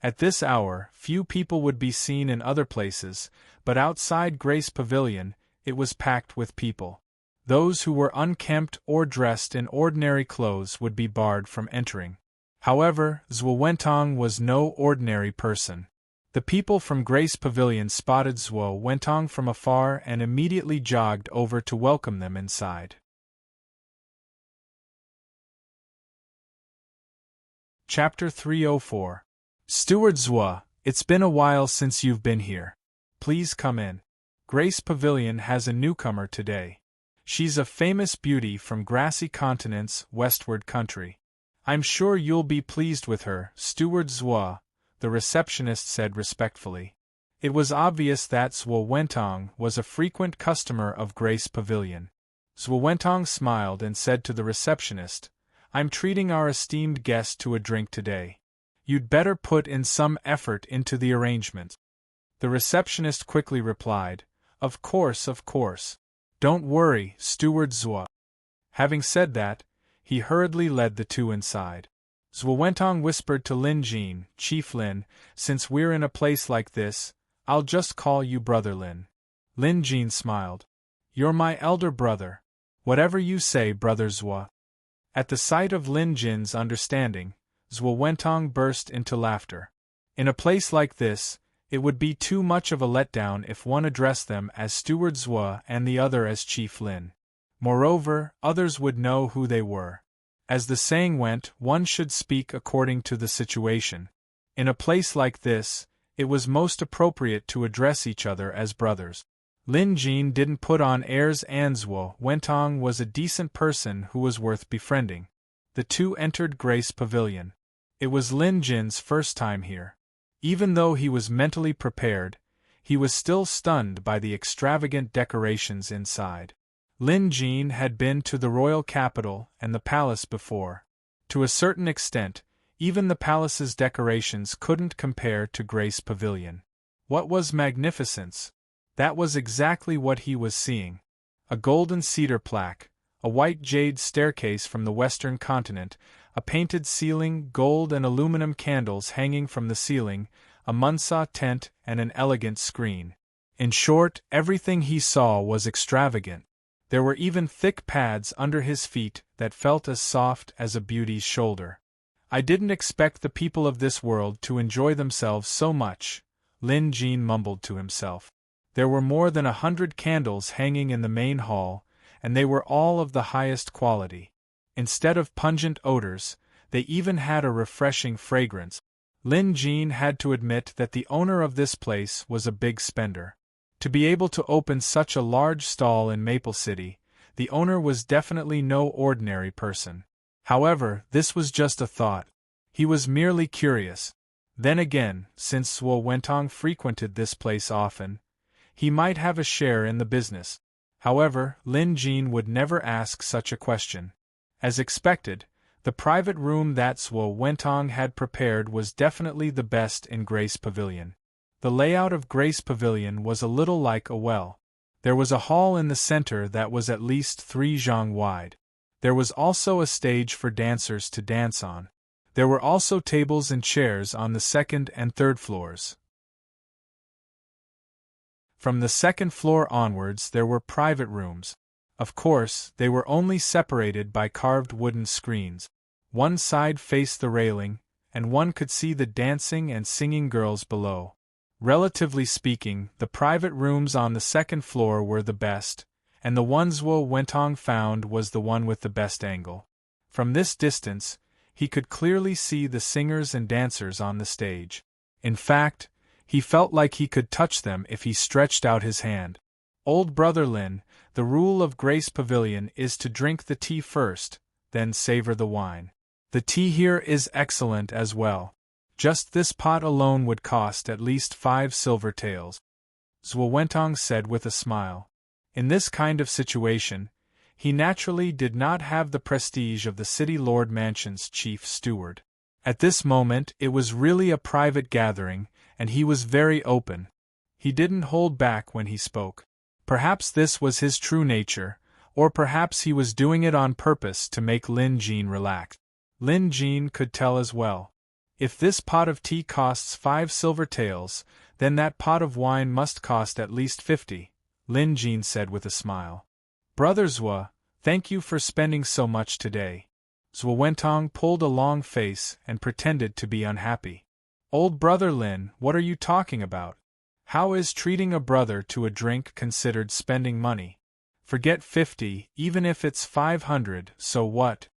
At this hour, few people would be seen in other places, but outside Grace Pavilion, it was packed with people. Those who were unkempt or dressed in ordinary clothes would be barred from entering. However, Zhuo Wentong was no ordinary person. The people from Grace Pavilion spotted Zhuo Wentong from afar and immediately jogged over to welcome them inside. Chapter 304. Steward Zhuo, it's been a while since you've been here. Please come in. Grace Pavilion has a newcomer today. She's a famous beauty from grassy continent's westward country. I'm sure you'll be pleased with her, Steward Zhuo, the receptionist said respectfully. It was obvious that Zhuo Wentong was a frequent customer of Grace Pavilion. Zhuo Wentong smiled and said to the receptionist, I'm treating our esteemed guest to a drink today. You'd better put in some effort into the arrangement. The receptionist quickly replied, Of course, of course. Don't worry, Steward Zhuo. Having said that, he hurriedly led the two inside. Zhuo Wentong whispered to Lin Jin, Chief Lin, since we're in a place like this, I'll just call you Brother Lin. Lin Jin smiled. You're my elder brother. Whatever you say, Brother Zhuo. At the sight of Lin Jin's understanding, Zhuo Wentong burst into laughter. In a place like this, it would be too much of a letdown if one addressed them as Steward Zhuo and the other as Chief Lin. Moreover, others would know who they were. As the saying went, one should speak according to the situation. In a place like this, it was most appropriate to address each other as brothers. Lin Jin didn't put on airs and Zhuo Wentong was a decent person who was worth befriending. The two entered Grace Pavilion. It was Lin Jin's first time here. Even though he was mentally prepared, he was still stunned by the extravagant decorations inside. Lin Jin had been to the royal capital and the palace before. To a certain extent, even the palace's decorations couldn't compare to Grace Pavilion. What was magnificence? That was exactly what he was seeing. A golden cedar plaque, a white jade staircase from the western continent, a painted ceiling, gold and aluminum candles hanging from the ceiling, a Munsa tent and an elegant screen. In short, everything he saw was extravagant. There were even thick pads under his feet that felt as soft as a beauty's shoulder. I didn't expect the people of this world to enjoy themselves so much, Lin Jin mumbled to himself. There were more than 100 candles hanging in the main hall, and they were all of the highest quality. Instead of pungent odors, they even had a refreshing fragrance. Lin Jin had to admit that the owner of this place was a big spender. To be able to open such a large stall in Maple City, the owner was definitely no ordinary person. However, this was just a thought. He was merely curious. Then again, since Zhuo Wentong frequented this place often, he might have a share in the business. However, Lin Jin would never ask such a question. As expected, the private room that Zhuo Wentong had prepared was definitely the best in Grace Pavilion. The layout of Grace Pavilion was a little like a well. There was a hall in the center that was at least 3 zhang wide. There was also a stage for dancers to dance on. There were also tables and chairs on the second and third floors. From the second floor onwards there were private rooms. Of course, they were only separated by carved wooden screens. One side faced the railing, and one could see the dancing and singing girls below. Relatively speaking, the private rooms on the second floor were the best, and the one Zhuo Wentong found was the one with the best angle. From this distance, he could clearly see the singers and dancers on the stage. In fact, he felt like he could touch them if he stretched out his hand. Old Brother Lin, the rule of Grace Pavilion is to drink the tea first, then savor the wine. The tea here is excellent as well. Just this pot alone would cost at least 5 silver taels, Zhuo Wentong said with a smile. In this kind of situation, he naturally did not have the prestige of the City Lord Mansion's chief steward. At this moment it was really a private gathering, and he was very open. He didn't hold back when he spoke. Perhaps this was his true nature, or perhaps he was doing it on purpose to make Lin Jin relax. Lin Jin could tell as well. If this pot of tea costs 5 silver taels, then that pot of wine must cost at least 50, Lin Jin said with a smile. Brother Zhou, thank you for spending so much today. Zhou Wentong pulled a long face and pretended to be unhappy. Old brother Lin, what are you talking about? How is treating a brother to a drink considered spending money? Forget 50, even if it's 500, so what?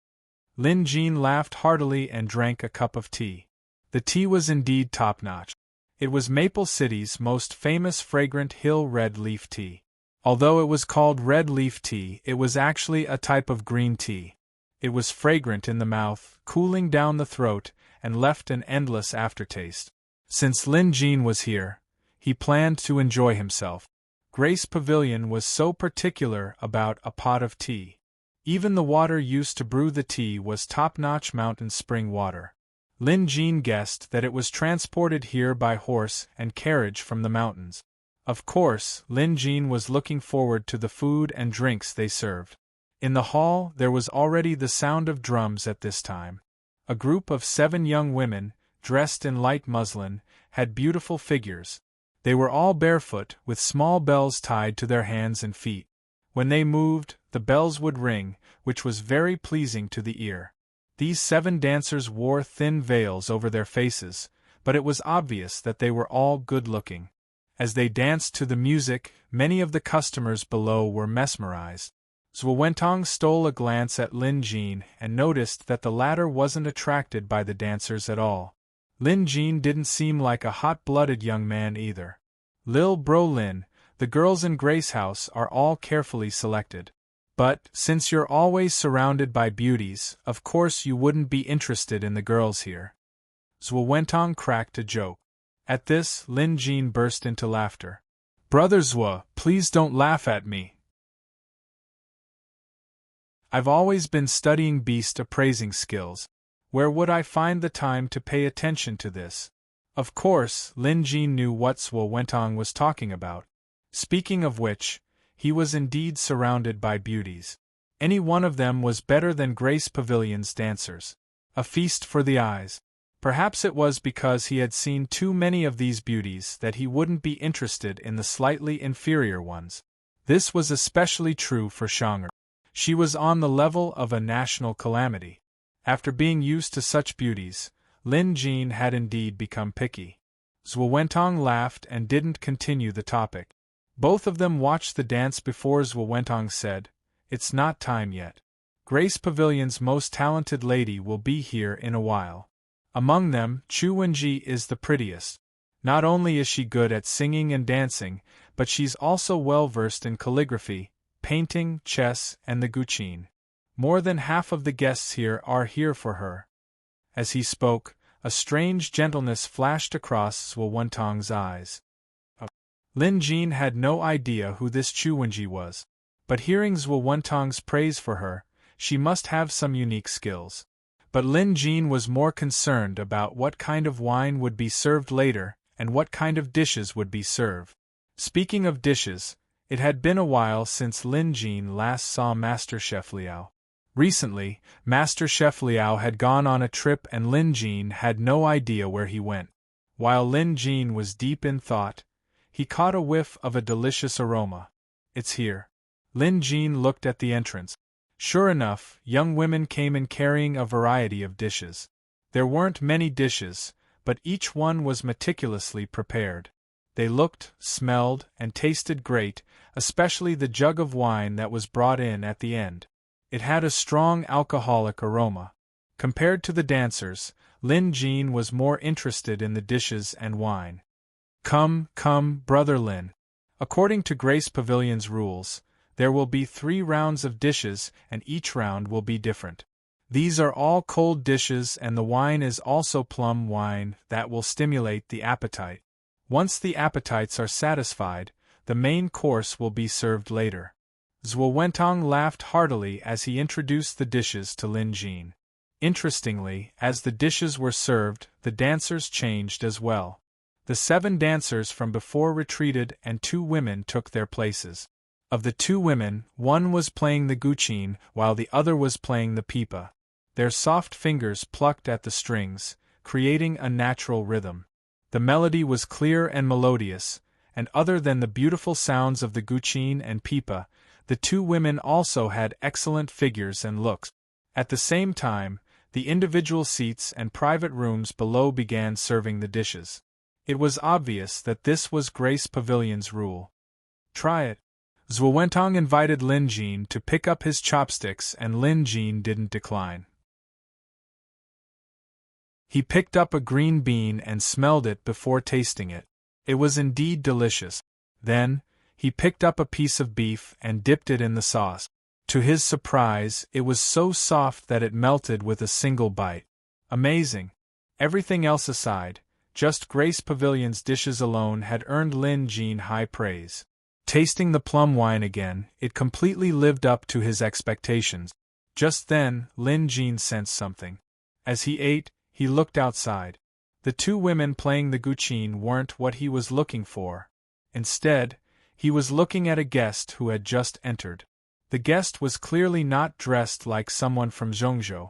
Lin Jin laughed heartily and drank a cup of tea. The tea was indeed top-notch. It was Maple City's most famous fragrant hill red leaf tea. Although it was called red leaf tea, it was actually a type of green tea. It was fragrant in the mouth, cooling down the throat, and left an endless aftertaste. Since Lin Jin was here, he planned to enjoy himself. Grace Pavilion was so particular about a pot of tea. Even the water used to brew the tea was top-notch mountain spring water. Lin Jin guessed that it was transported here by horse and carriage from the mountains. Of course, Lin Jin was looking forward to the food and drinks they served. In the hall there was already the sound of drums at this time. A group of 7 young women, dressed in light muslin, had beautiful figures. They were all barefoot, with small bells tied to their hands and feet. When they moved, the bells would ring, which was very pleasing to the ear. These 7 dancers wore thin veils over their faces, but it was obvious that they were all good-looking. As they danced to the music, many of the customers below were mesmerized. Zhou Wentong stole a glance at Lin Jin and noticed that the latter wasn't attracted by the dancers at all. Lin Jin didn't seem like a hot-blooded young man either. Lil Bro Lin, the girls in Grace House are all carefully selected. But, since you're always surrounded by beauties, of course you wouldn't be interested in the girls here. Zhou Wentong cracked a joke. At this, Lin Jin burst into laughter. Brother Zhou, please don't laugh at me. I've always been studying beast appraising skills. Where would I find the time to pay attention to this? Of course, Lin Jin knew what Zhou Wentong was talking about. Speaking of which, he was indeed surrounded by beauties. Any one of them was better than Grace Pavilion's dancers. A feast for the eyes. Perhaps it was because he had seen too many of these beauties that he wouldn't be interested in the slightly inferior ones. This was especially true for Shang'er. She was on the level of a national calamity. After being used to such beauties, Lin Jin had indeed become picky. Zhou Wentong laughed and didn't continue the topic. Both of them watched the dance before Zhou Wentong said, "It's not time yet. Grace Pavilion's most talented lady will be here in a while. Among them, Chu Wenji is the prettiest. Not only is she good at singing and dancing, but she's also well versed in calligraphy, painting, chess, and the guqin. More than half of the guests here are here for her." As he spoke, a strange gentleness flashed across Zhou Wentong's eyes. Lin Jin had no idea who this Chu Wenji was, but hearing Zhou Wentong's praise for her, she must have some unique skills. But Lin Jin was more concerned about what kind of wine would be served later and what kind of dishes would be served. Speaking of dishes, it had been a while since Lin Jin last saw Master Chef Liao. Recently, Master Chef Liao had gone on a trip and Lin Jin had no idea where he went. While Lin Jin was deep in thought, he caught a whiff of a delicious aroma. "It's here." Lin Jin looked at the entrance. Sure enough, young women came in carrying a variety of dishes. There weren't many dishes, but each one was meticulously prepared. They looked, smelled, and tasted great, especially the jug of wine that was brought in at the end. It had a strong alcoholic aroma. Compared to the dancers, Lin Jin was more interested in the dishes and wine. "Come, come, Brother Lin. According to Grace Pavilion's rules, there will be 3 rounds of dishes and each round will be different. These are all cold dishes and the wine is also plum wine that will stimulate the appetite. Once the appetites are satisfied, the main course will be served later." Zhou Wentong laughed heartily as he introduced the dishes to Lin Jin. Interestingly, as the dishes were served, the dancers changed as well. The 7 dancers from before retreated and 2 women took their places. Of the 2 women, one was playing the guqin while the other was playing the pipa. Their soft fingers plucked at the strings, creating a natural rhythm. The melody was clear and melodious, and other than the beautiful sounds of the guqin and pipa, the two women also had excellent figures and looks. At the same time, the individual seats and private rooms below began serving the dishes. It was obvious that this was Grace Pavilion's rule. Try it. Zhuo Wentong invited Lin Jin to pick up his chopsticks, and Lin Jin didn't decline. He picked up a green bean and smelled it before tasting it. It was indeed delicious. Then, he picked up a piece of beef and dipped it in the sauce. To his surprise, it was so soft that it melted with a single bite. Amazing. Everything else aside, just Grace Pavilion's dishes alone had earned Lin Jin high praise. Tasting the plum wine again, it completely lived up to his expectations. Just then, Lin Jin sensed something. As he ate, he looked outside. The two women playing the guqin weren't what he was looking for. Instead, he was looking at a guest who had just entered. The guest was clearly not dressed like someone from Zhongzhou.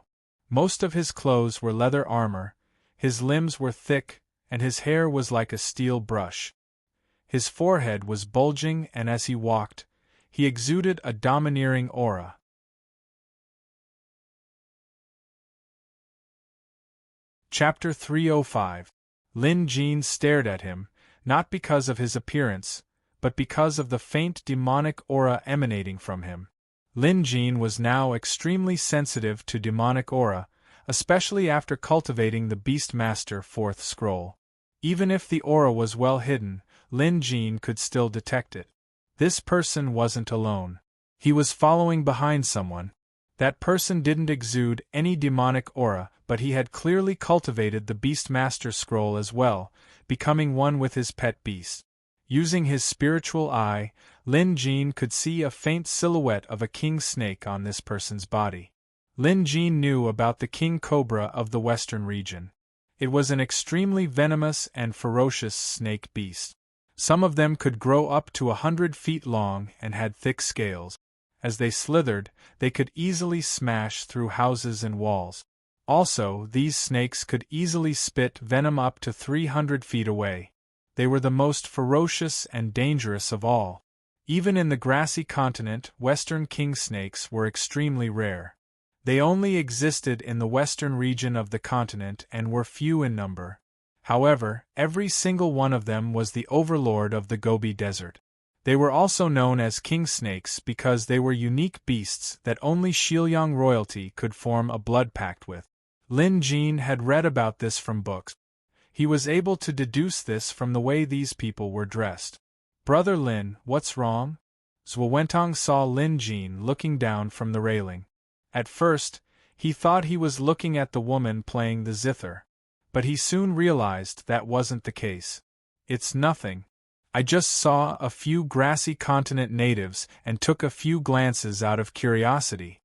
Most of his clothes were leather armor, his limbs were thick, and his hair was like a steel brush. His forehead was bulging, and as he walked, he exuded a domineering aura. Chapter 305. Lin Jin stared at him, not because of his appearance, but because of the faint demonic aura emanating from him. Lin Jin was now extremely sensitive to demonic aura, especially after cultivating the Beastmaster 4th scroll. Even if the aura was well hidden, Lin Jin could still detect it. This person wasn't alone. He was following behind someone. That person didn't exude any demonic aura, but he had clearly cultivated the Beastmaster scroll as well, becoming one with his pet beast. Using his spiritual eye, Lin Jin could see a faint silhouette of a king snake on this person's body. Lin Jin knew about the king cobra of the western region. It was an extremely venomous and ferocious snake beast. Some of them could grow up to 100 feet long and had thick scales. As they slithered, they could easily smash through houses and walls. Also, these snakes could easily spit venom up to 300 feet away. They were the most ferocious and dangerous of all. Even in the grassy continent, western king snakes were extremely rare. They only existed in the western region of the continent and were few in number. However, every single one of them was the overlord of the Gobi Desert. They were also known as king snakes because they were unique beasts that only Xiliang royalty could form a blood pact with. Lin Jin had read about this from books. He was able to deduce this from the way these people were dressed. "Brother Lin, what's wrong?" Zhuo Wentong saw Lin Jin looking down from the railing. At first, he thought he was looking at the woman playing the zither. But he soon realized that wasn't the case. "It's nothing. I just saw a few grassy continent natives and took a few glances out of curiosity."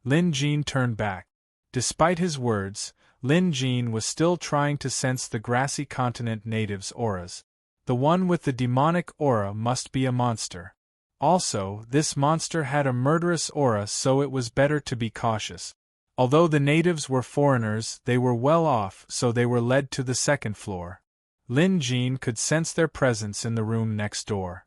Lin Jin turned back. Despite his words, Lin Jin was still trying to sense the grassy continent natives' auras. The one with the demonic aura must be a monster. Also, this monster had a murderous aura, so it was better to be cautious. Although the natives were foreigners, they were well off, so they were led to the second floor. Lin Jin could sense their presence in the room next door.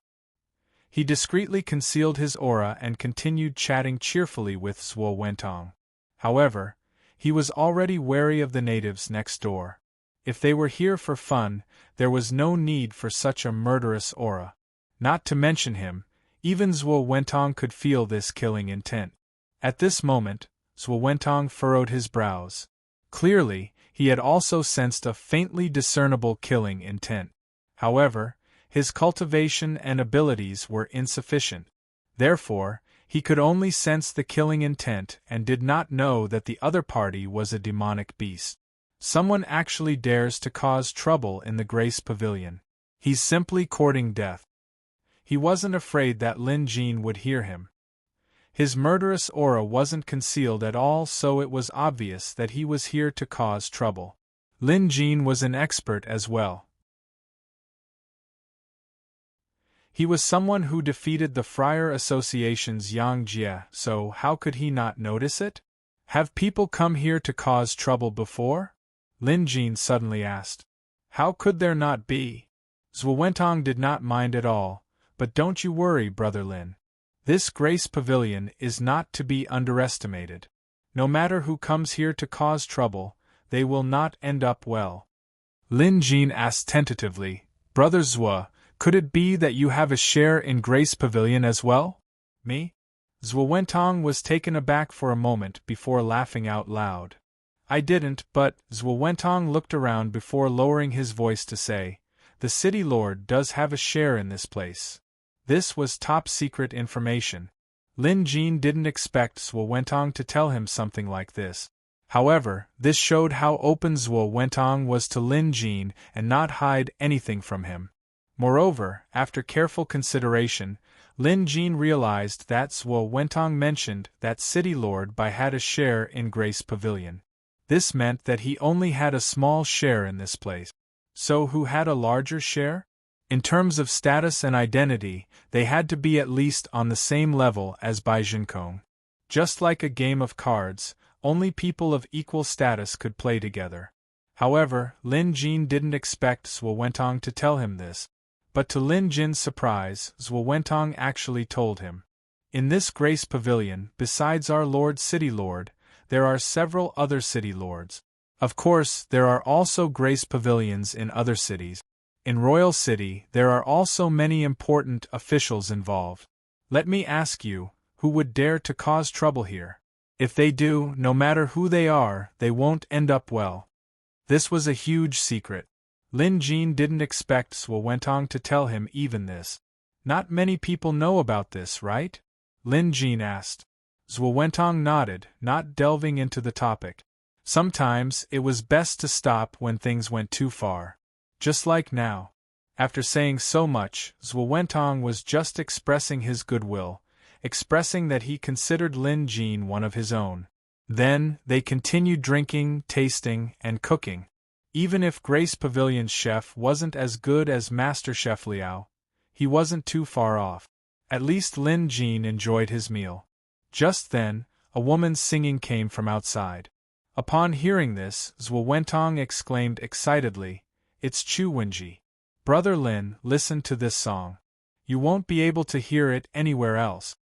He discreetly concealed his aura and continued chatting cheerfully with Zhuo Wentong. However, he was already wary of the natives next door. If they were here for fun, there was no need for such a murderous aura. Not to mention him, even Zhuo Wentong could feel this killing intent. At this moment, Zhuo Wentong furrowed his brows. Clearly, he had also sensed a faintly discernible killing intent. However, his cultivation and abilities were insufficient. Therefore, he could only sense the killing intent and did not know that the other party was a demonic beast. Someone actually dares to cause trouble in the Grace Pavilion. He's simply courting death. He wasn't afraid that Lin Jin would hear him. His murderous aura wasn't concealed at all, so it was obvious that he was here to cause trouble. Lin Jin was an expert as well. He was someone who defeated the Friar Association's Yang Jie, so how could he not notice it? Have people come here to cause trouble before? Lin Jin suddenly asked. How could there not be? Xuewentong did not mind at all, but don't you worry, Brother Lin. This Grace Pavilion is not to be underestimated. No matter who comes here to cause trouble, they will not end up well. Lin Jin asked tentatively, Brother Zue, could it be that you have a share in Grace Pavilion as well? Me? Xuewentong was taken aback for a moment before laughing out loud. I didn't, but Xuewentong looked around before lowering his voice to say, the city lord does have a share in this place. This was top-secret information. Lin Jin didn't expect Xuewentong to tell him something like this. However, this showed how open Xuewentong was to Lin Jin and not hide anything from him. Moreover, after careful consideration, Lin Jin realized that Xuewentong mentioned that City Lord Bai had a share in Grace Pavilion. This meant that he only had a small share in this place. So who had a larger share? In terms of status and identity, they had to be at least on the same level as Bai Jinkong. Just like a game of cards, only people of equal status could play together. However, Lin Jin didn't expect Xuewentong to tell him this. But to Lin Jin's surprise, Xuewentong actually told him. In this Grace Pavilion, besides our Lord City Lord, there are several other city lords. Of course, there are also Grace Pavilions in other cities. In Royal City, there are also many important officials involved. Let me ask you, who would dare to cause trouble here? If they do, no matter who they are, they won't end up well. This was a huge secret. Lin Jin didn't expect Xuewentong to tell him even this. Not many people know about this, right? Lin Jin asked. Xuewentong nodded, not delving into the topic. Sometimes, it was best to stop when things went too far. Just like now. After saying so much, Xuewentong was just expressing his goodwill, expressing that he considered Lin Jin one of his own. Then, they continued drinking, tasting, and cooking. Even if Grace Pavilion's chef wasn't as good as Master Chef Liao, he wasn't too far off. At least Lin Jin enjoyed his meal. Just then, a woman's singing came from outside. Upon hearing this, Xuewentong exclaimed excitedly, It's Chu Wenji. Brother Lin, listen to this song. You won't be able to hear it anywhere else.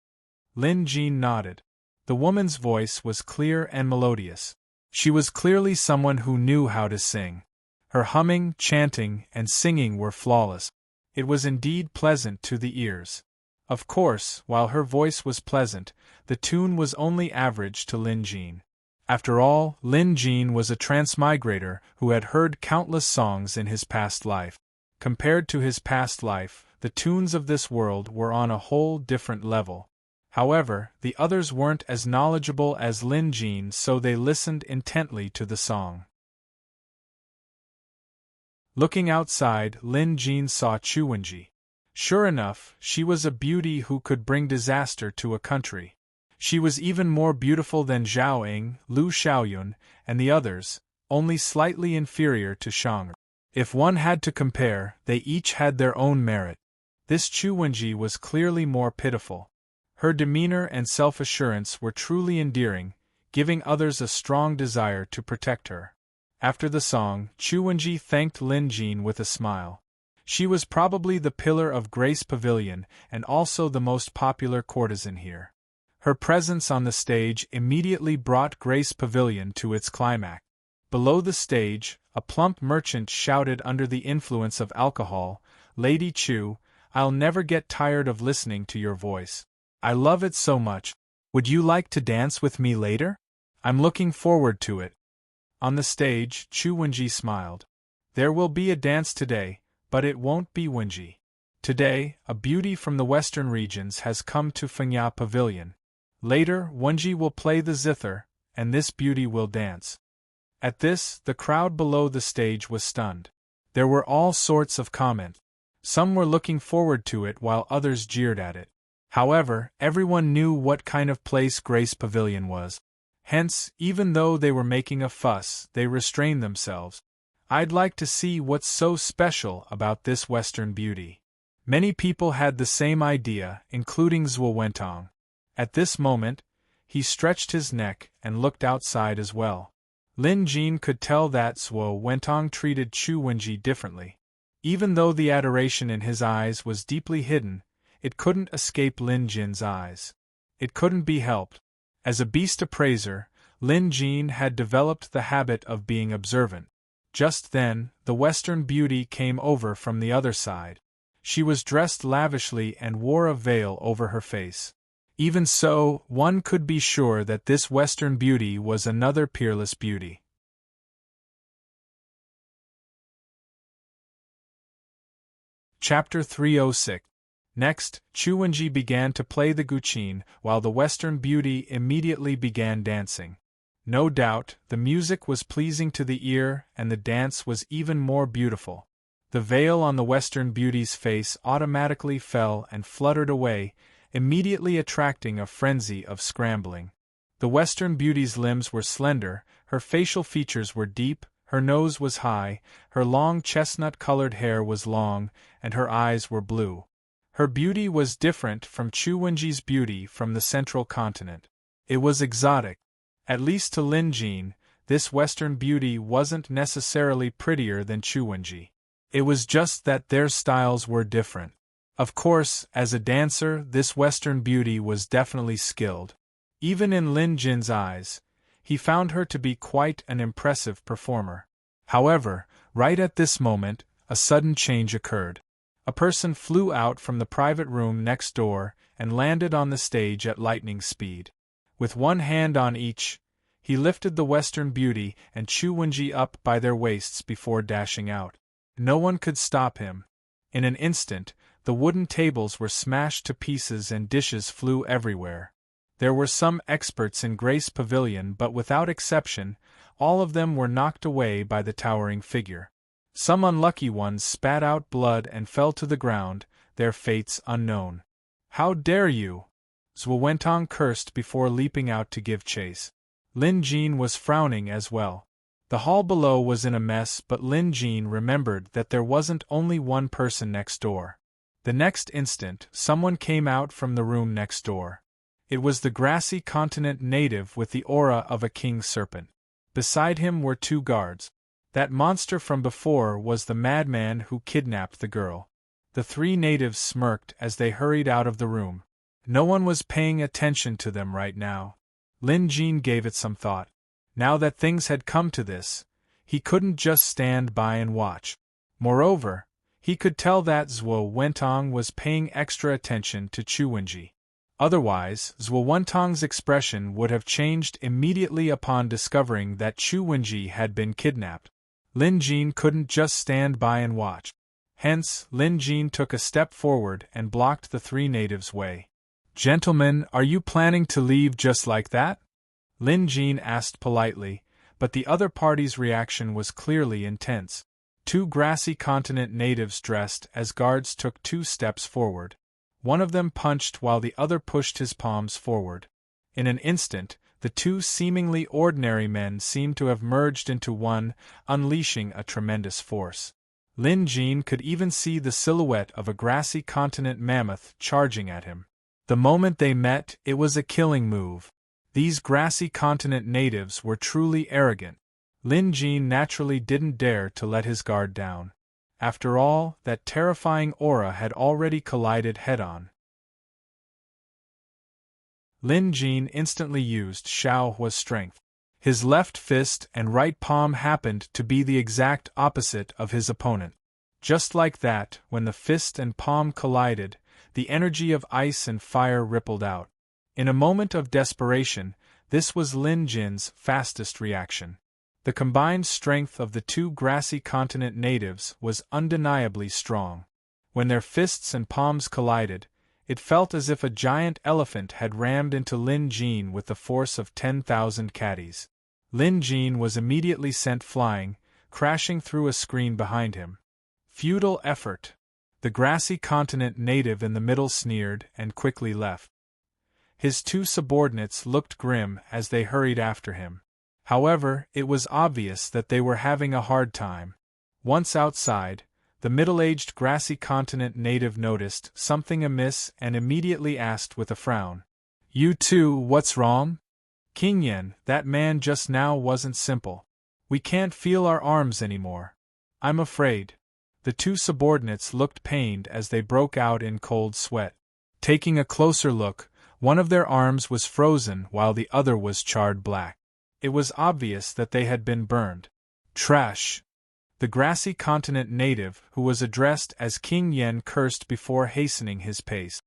Lin Jin nodded. The woman's voice was clear and melodious. She was clearly someone who knew how to sing. Her humming, chanting, and singing were flawless. It was indeed pleasant to the ears. Of course, while her voice was pleasant, the tune was only average to Lin Jin. After all, Lin Jin was a transmigrator who had heard countless songs in his past life. Compared to his past life, the tunes of this world were on a whole different level. However, the others weren't as knowledgeable as Lin Jin, so they listened intently to the song. Looking outside, Lin Jin saw Chu Wenji. Sure enough, she was a beauty who could bring disaster to a country. She was even more beautiful than Zhao Ying, Lu Xiaoyun, and the others, only slightly inferior to Shang. If one had to compare, they each had their own merit. This Chu Wenji was clearly more pitiful. Her demeanor and self-assurance were truly endearing, giving others a strong desire to protect her. After the song, Chu Wenji thanked Lin Jin with a smile. She was probably the pillar of Grace Pavilion and also the most popular courtesan here. Her presence on the stage immediately brought Grace Pavilion to its climax. Below the stage, a plump merchant shouted under the influence of alcohol, Lady Chu, I'll never get tired of listening to your voice. I love it so much. Would you like to dance with me later? I'm looking forward to it. On the stage, Chu Wenji smiled. There will be a dance today, but it won't be Wenji. Today, a beauty from the western regions has come to Fengya Pavilion. Later, Wenji will play the zither, and this beauty will dance. At this, the crowd below the stage was stunned. There were all sorts of comments. Some were looking forward to it while others jeered at it. However, everyone knew what kind of place Grace Pavilion was. Hence, even though they were making a fuss, they restrained themselves. I'd like to see what's so special about this Western beauty. Many people had the same idea, including Xuewentong. At this moment, he stretched his neck and looked outside as well. Lin Jin could tell that Zhuo Wentong treated Chu Wenji differently. Even though the adoration in his eyes was deeply hidden, it couldn't escape Lin Jin's eyes. It couldn't be helped. As a beast appraiser, Lin Jin had developed the habit of being observant. Just then, the Western beauty came over from the other side. She was dressed lavishly and wore a veil over her face. Even so, one could be sure that this Western beauty was another peerless beauty. Chapter 306. Next, Chu Wenji began to play the guqin, while the Western beauty immediately began dancing. No doubt, the music was pleasing to the ear, and the dance was even more beautiful. The veil on the Western beauty's face automatically fell and fluttered away, immediately attracting a frenzy of scrambling. The Western beauty's limbs were slender, her facial features were deep, her nose was high, her long chestnut-colored hair was long, and her eyes were blue. Her beauty was different from Chu Wenji's beauty from the central continent. It was exotic. At least to Lin Jin, this Western beauty wasn't necessarily prettier than Chu Wenji. It was just that their styles were different. Of course, as a dancer, this Western beauty was definitely skilled. Even in Lin Jin's eyes, he found her to be quite an impressive performer. However, right at this moment, a sudden change occurred. A person flew out from the private room next door and landed on the stage at lightning speed. With one hand on each, he lifted the Western beauty and Chu Wenji up by their waists before dashing out. No one could stop him. In an instant, the wooden tables were smashed to pieces and dishes flew everywhere. There were some experts in Grace Pavilion, but without exception, all of them were knocked away by the towering figure. Some unlucky ones spat out blood and fell to the ground, their fates unknown. "How dare you!" Zhuo Wentong cursed before leaping out to give chase. Lin Jin was frowning as well. The hall below was in a mess, but Lin Jin remembered that there wasn't only one person next door. The next instant, someone came out from the room next door. It was the grassy continent native with the aura of a king serpent. Beside him were two guards. That monster from before was the madman who kidnapped the girl. The three natives smirked as they hurried out of the room. No one was paying attention to them right now. Lin Jin gave it some thought. Now that things had come to this, he couldn't just stand by and watch. Moreover, he could tell that Zhuo Wentong was paying extra attention to Chu Wenji. Otherwise, Zhuo Wentong's expression would have changed immediately upon discovering that Chu Wenji had been kidnapped. Lin Jin couldn't just stand by and watch. Hence, Lin Jin took a step forward and blocked the three natives' way. "Gentlemen, are you planning to leave just like that?" Lin Jin asked politely, but the other party's reaction was clearly intense. Two grassy continent natives dressed as guards took 2 steps forward. One of them punched while the other pushed his palms forward. In an instant, the two seemingly ordinary men seemed to have merged into one, unleashing a tremendous force. Lin Jin could even see the silhouette of a grassy continent mammoth charging at him. The moment they met, it was a killing move. These grassy continent natives were truly arrogant. Lin Jin naturally didn't dare to let his guard down. After all, that terrifying aura had already collided head-on. Lin Jin instantly used Xiaohua's strength. His left fist and right palm happened to be the exact opposite of his opponent. Just like that, when the fist and palm collided, the energy of ice and fire rippled out. In a moment of desperation, this was Lin Jin's fastest reaction. The combined strength of the two grassy continent natives was undeniably strong. When their fists and palms collided, it felt as if a giant elephant had rammed into Lin Jin with the force of 10,000 caddies. Lin Jin was immediately sent flying, crashing through a screen behind him. Futile effort. The grassy continent native in the middle sneered and quickly left. His two subordinates looked grim as they hurried after him. However, it was obvious that they were having a hard time. Once outside, the middle-aged grassy continent native noticed something amiss and immediately asked with a frown, "You two, what's wrong?" "King Yen, that man just now wasn't simple. We can't feel our arms anymore. I'm afraid. The two subordinates looked pained as they broke out in cold sweat. Taking a closer look, one of their arms was frozen while the other was charred black. It was obvious that they had been burned. Trash! The grassy continent native who was addressed as King Yen cursed before hastening his pace.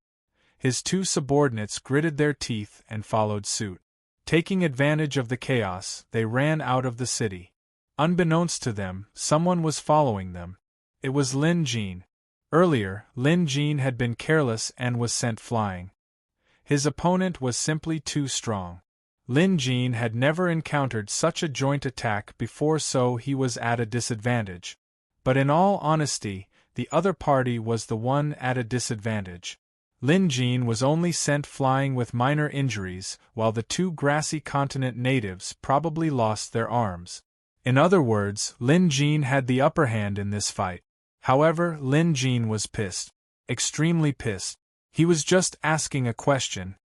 His two subordinates gritted their teeth and followed suit. Taking advantage of the chaos, they ran out of the city. Unbeknownst to them, someone was following them. It was Lin Jin. Earlier, Lin Jin had been careless and was sent flying. His opponent was simply too strong. Lin Jin had never encountered such a joint attack before, so he was at a disadvantage. But in all honesty, the other party was the one at a disadvantage. Lin Jin was only sent flying with minor injuries, while the two grassy continent natives probably lost their arms. In other words, Lin Jin had the upper hand in this fight. However, Lin Jin was pissed. Extremely pissed. He was just asking a question.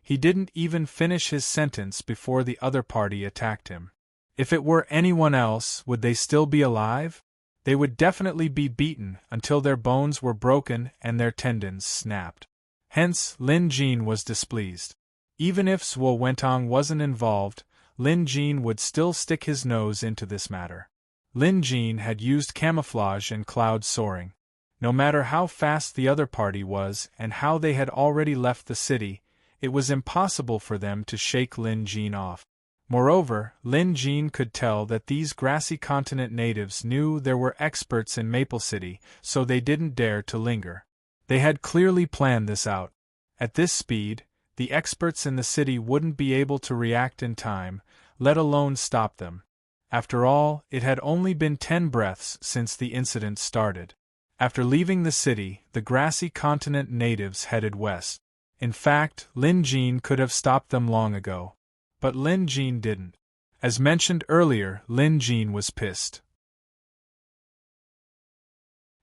He didn't even finish his sentence before the other party attacked him. If it were anyone else, would they still be alive? They would definitely be beaten until their bones were broken and their tendons snapped. Hence, Lin Jin was displeased. Even if Zhuo Wentong wasn't involved, Lin Jin would still stick his nose into this matter. Lin Jin had used camouflage and cloud soaring. No matter how fast the other party was and how they had already left the city, it was impossible for them to shake Lin Jin off. Moreover, Lin Jin could tell that these grassy continent natives knew there were experts in Maple City, so they didn't dare to linger. They had clearly planned this out. At this speed, the experts in the city wouldn't be able to react in time, let alone stop them. After all, it had only been 10 breaths since the incident started. After leaving the city, the grassy continent natives headed west. In fact, Lin Jin could have stopped them long ago. But Lin Jin didn't. As mentioned earlier, Lin Jin was pissed.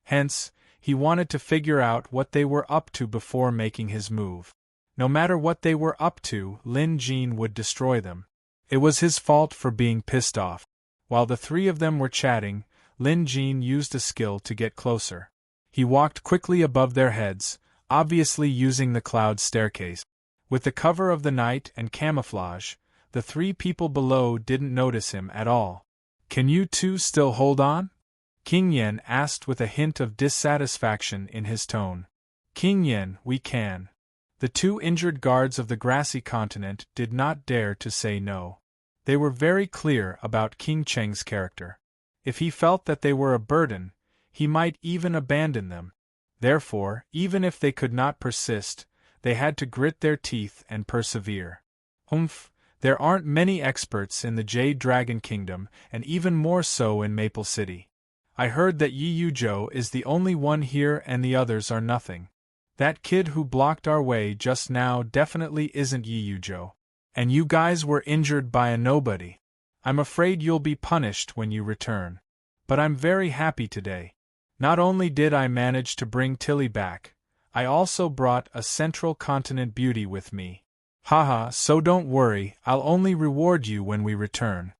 Hence, he wanted to figure out what they were up to before making his move. No matter what they were up to, Lin Jin would destroy them. It was his fault for being pissed off. While the three of them were chatting, Lin Jin used a skill to get closer. He walked quickly above their heads, obviously using the cloud staircase. With the cover of the night and camouflage, the three people below didn't notice him at all. "Can you two still hold on?" King Yen asked with a hint of dissatisfaction in his tone. "King Yen, we can." The two injured guards of the grassy continent did not dare to say no. They were very clear about King Cheng's character. If he felt that they were a burden, he might even abandon them. Therefore, even if they could not persist, they had to grit their teeth and persevere. There aren't many experts in the Jade Dragon Kingdom, and even more so in Maple City. I heard that Yi Yuzhou is the only one here and the others are nothing. That kid who blocked our way just now definitely isn't Yi Yuzhou. And you guys were injured by a nobody. I'm afraid you'll be punished when you return. But I'm very happy today. Not only did I manage to bring Tilly back, I also brought a Central Continent beauty with me. Haha, so don't worry, I'll only reward you when we return.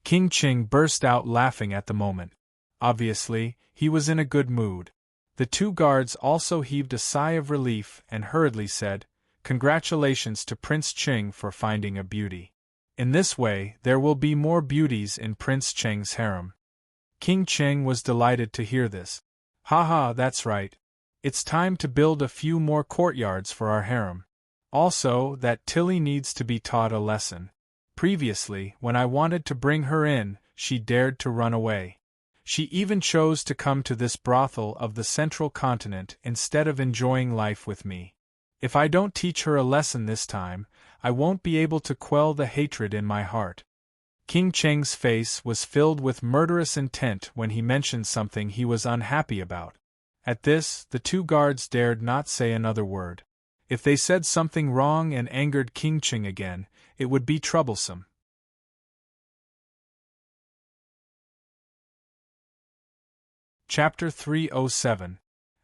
King Qing burst out laughing at the moment. Obviously, he was in a good mood. The two guards also heaved a sigh of relief and hurriedly said, "Congratulations to Prince Qing for finding a beauty. In this way, there will be more beauties in Prince Cheng's harem." King Qing was delighted to hear this. "Haha, that's right. It's time to build a few more courtyards for our harem. Also, that Tilly needs to be taught a lesson. Previously, when I wanted to bring her in, she dared to run away. She even chose to come to this brothel of the Central Continent instead of enjoying life with me. If I don't teach her a lesson this time, I won't be able to quell the hatred in my heart." King Cheng's face was filled with murderous intent when he mentioned something he was unhappy about. At this, the two guards dared not say another word. If they said something wrong and angered King Qing again, it would be troublesome. Chapter 307.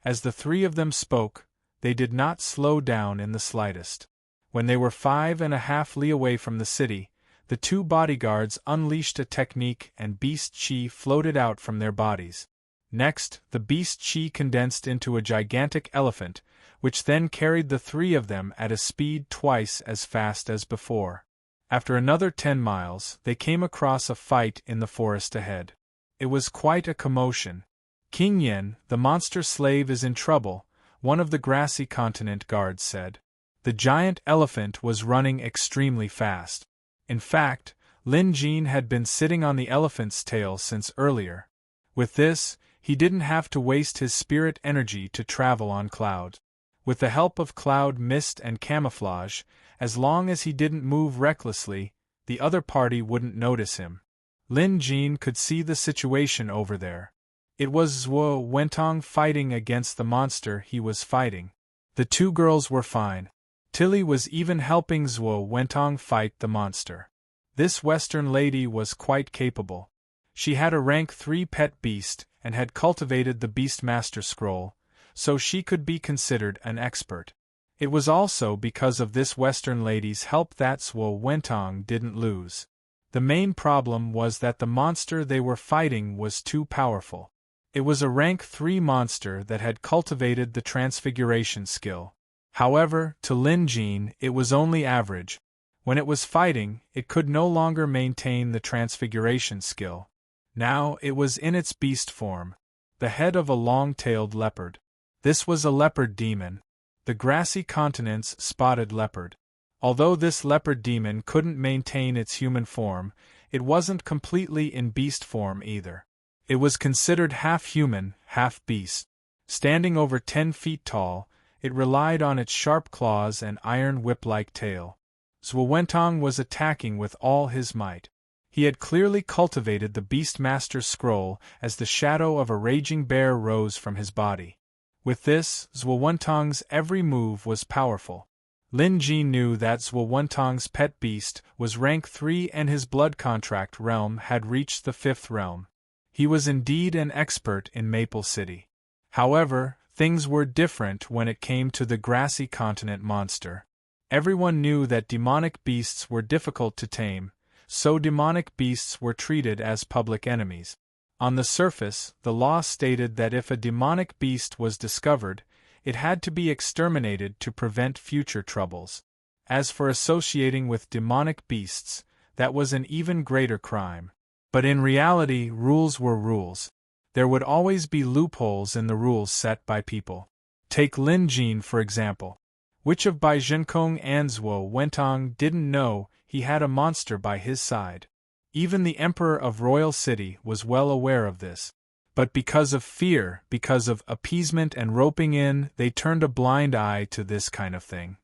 As the three of them spoke, they did not slow down in the slightest. When they were 5.5 li away from the city, The two bodyguards unleashed a technique and beast chi floated out from their bodies. Next, the beast chi condensed into a gigantic elephant, which then carried the three of them at a speed twice as fast as before. After another 10 miles, they came across a fight in the forest ahead. It was quite a commotion. "King Yen, the monster slave is in trouble," one of the grassy continent guards said. The giant elephant was running extremely fast. In fact, Lin Jin had been sitting on the elephant's tail since earlier. With this, he didn't have to waste his spirit energy to travel on cloud. With the help of cloud mist and camouflage, as long as he didn't move recklessly, the other party wouldn't notice him. Lin Jin could see the situation over there. It was Zhuo Wentong fighting against the monster he was fighting. The two girls were fine. Tilly was even helping Zhuo Wentong fight the monster. This Western lady was quite capable. She had a rank 3 pet beast and had cultivated the Beastmaster scroll, so she could be considered an expert. It was also because of this Western lady's help that Zhuo Wentong didn't lose. The main problem was that the monster they were fighting was too powerful. It was a rank 3 monster that had cultivated the transfiguration skill. However, to Lin Jin it was only average. When it was fighting, it could no longer maintain the transfiguration skill. Now it was in its beast form, the head of a long-tailed leopard. This was a leopard demon, the grassy continent's spotted leopard. Although this leopard demon couldn't maintain its human form, it wasn't completely in beast form either. It was considered half human, half beast. Standing over 10 feet tall, it relied on its sharp claws and iron whip-like tail. Zhuo Wentong was attacking with all his might. He had clearly cultivated the Beastmaster scroll as the shadow of a raging bear rose from his body. With this, Zhuo Wentong's every move was powerful. Lin Jin knew that Zhuo Wentong's pet beast was rank 3 and his blood contract realm had reached the 5th realm. He was indeed an expert in Maple City. However, things were different when it came to the grassy continent monster. Everyone knew that demonic beasts were difficult to tame, so demonic beasts were treated as public enemies. On the surface, the law stated that if a demonic beast was discovered, it had to be exterminated to prevent future troubles. As for associating with demonic beasts, that was an even greater crime. But in reality, rules were rules. There would always be loopholes in the rules set by people. Take Lin Jin for example. Which of Bai Zhenkong and Zhuo Wentong didn't know he had a monster by his side? Even the Emperor of Royal City was well aware of this. But because of fear, because of appeasement and roping in, they turned a blind eye to this kind of thing.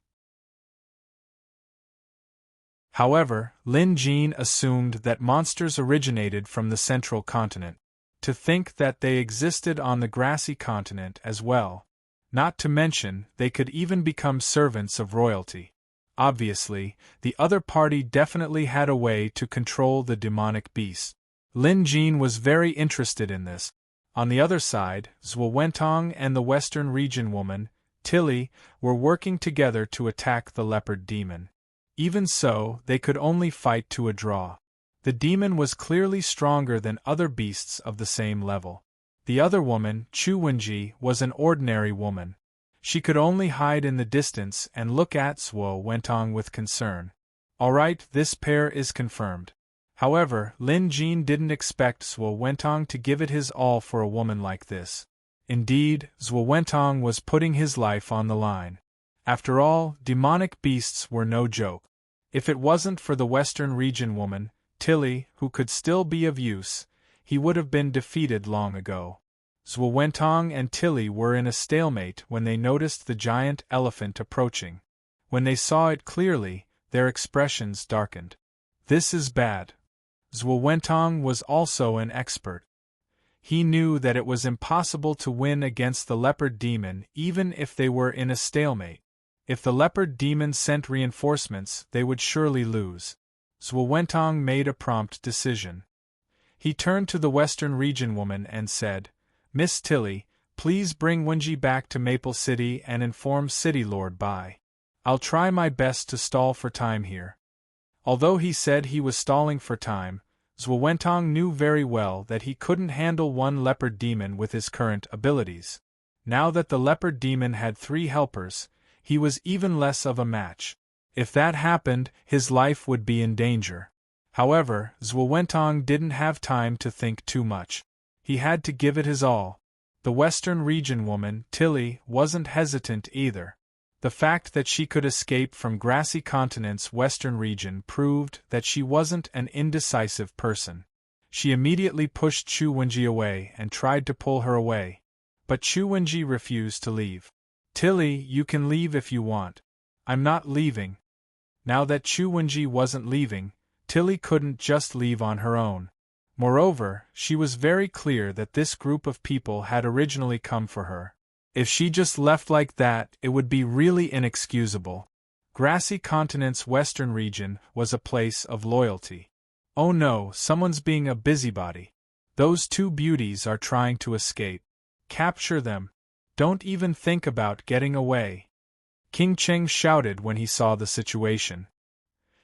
However, Lin Jin assumed that monsters originated from the central continent. To think that they existed on the grassy continent as well. Not to mention, they could even become servants of royalty. Obviously, the other party definitely had a way to control the demonic beast. Lin Jin was very interested in this. On the other side, Zhuo Wentong and the Western region woman, Tilly, were working together to attack the leopard demon. Even so, they could only fight to a draw. The demon was clearly stronger than other beasts of the same level. The other woman, Chu Wenji, was an ordinary woman. She could only hide in the distance and look at Zhuo Wentong with concern. Alright, this pair is confirmed. However, Lin Jin didn't expect Zhuo Wentong to give it his all for a woman like this. Indeed, Zhuo Wentong was putting his life on the line. After all, demonic beasts were no joke. If it wasn't for the Western region woman, Tilly, who could still be of use, he would have been defeated long ago. Zhuo Wentong and Tilly were in a stalemate when they noticed the giant elephant approaching. When they saw it clearly, their expressions darkened. This is bad. Zhuo Wentong was also an expert. He knew that it was impossible to win against the leopard demon even if they were in a stalemate. If the leopard demon sent reinforcements, they would surely lose. Zhuo Wentong made a prompt decision. He turned to the Western region woman and said, "Miss Tilly, please bring Wenji back to Maple City and inform City Lord Bai. I'll try my best to stall for time here." Although he said he was stalling for time, Zhuo knew very well that he couldn't handle one leopard demon with his current abilities. Now that the leopard demon had 3 helpers, he was even less of a match. If that happened, his life would be in danger. However, Zhuo didn't have time to think too much. He had to give it his all. The Western region woman, Tilly, wasn't hesitant either. The fact that she could escape from Grassy Continent's western region proved that she wasn't an indecisive person. She immediately pushed Chu Wenji away and tried to pull her away. But Chu Wenji refused to leave. "Tilly, you can leave if you want. I'm not leaving." Now that Chu Wenji wasn't leaving, Tilly couldn't just leave on her own. Moreover, she was very clear that this group of people had originally come for her. If she just left like that, it would be really inexcusable. Grassy Continent's western region was a place of loyalty. Oh no, someone's being a busybody. Those 2 beauties are trying to escape. Capture them. Don't even think about getting away. King Cheng shouted when he saw the situation.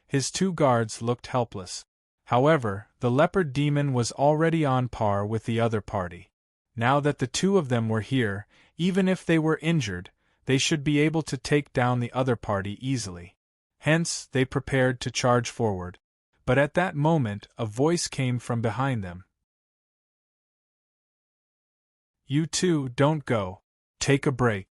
His 2 guards looked helpless. However, the leopard demon was already on par with the other party. Now that the 2 of them were here, even if they were injured, they should be able to take down the other party easily. Hence, they prepared to charge forward. But at that moment, a voice came from behind them. "You 2, don't go. Take a break."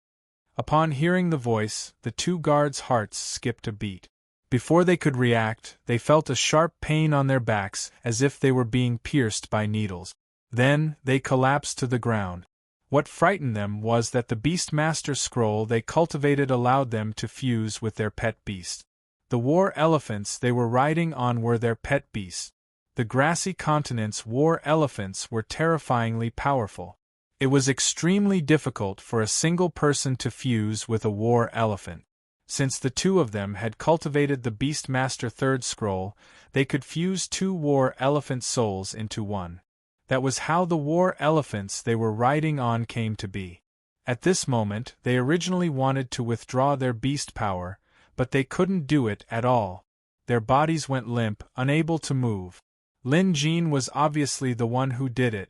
Upon hearing the voice, the 2 guards' hearts skipped a beat. Before they could react, they felt a sharp pain on their backs as if they were being pierced by needles. Then, they collapsed to the ground. What frightened them was that the Beastmaster scroll they cultivated allowed them to fuse with their pet beast. The war elephants they were riding on were their pet beasts. The Grassy Continent's war elephants were terrifyingly powerful. It was extremely difficult for a single person to fuse with a war elephant. Since the 2 of them had cultivated the Beastmaster 3rd scroll, they could fuse 2 war elephant souls into one. That was how the war elephants they were riding on came to be. At this moment, they originally wanted to withdraw their beast power, but they couldn't do it at all. Their bodies went limp, unable to move. Lin Jin was obviously the one who did it.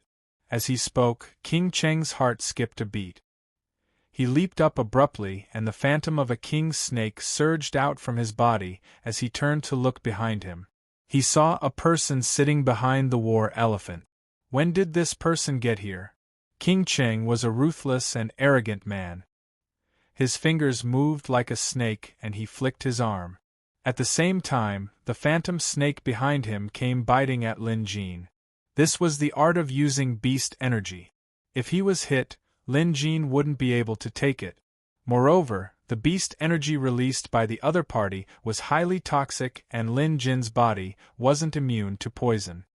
As he spoke, King Cheng's heart skipped a beat. He leaped up abruptly, and the phantom of a king's snake surged out from his body as he turned to look behind him. He saw a person sitting behind the war elephant. When did this person get here? King Cheng was a ruthless and arrogant man. His fingers moved like a snake and he flicked his arm. At the same time, the phantom snake behind him came biting at Lin Jin. This was the art of using beast energy. If he was hit, Lin Jin wouldn't be able to take it. Moreover, the beast energy released by the other party was highly toxic and Lin Jin's body wasn't immune to poison.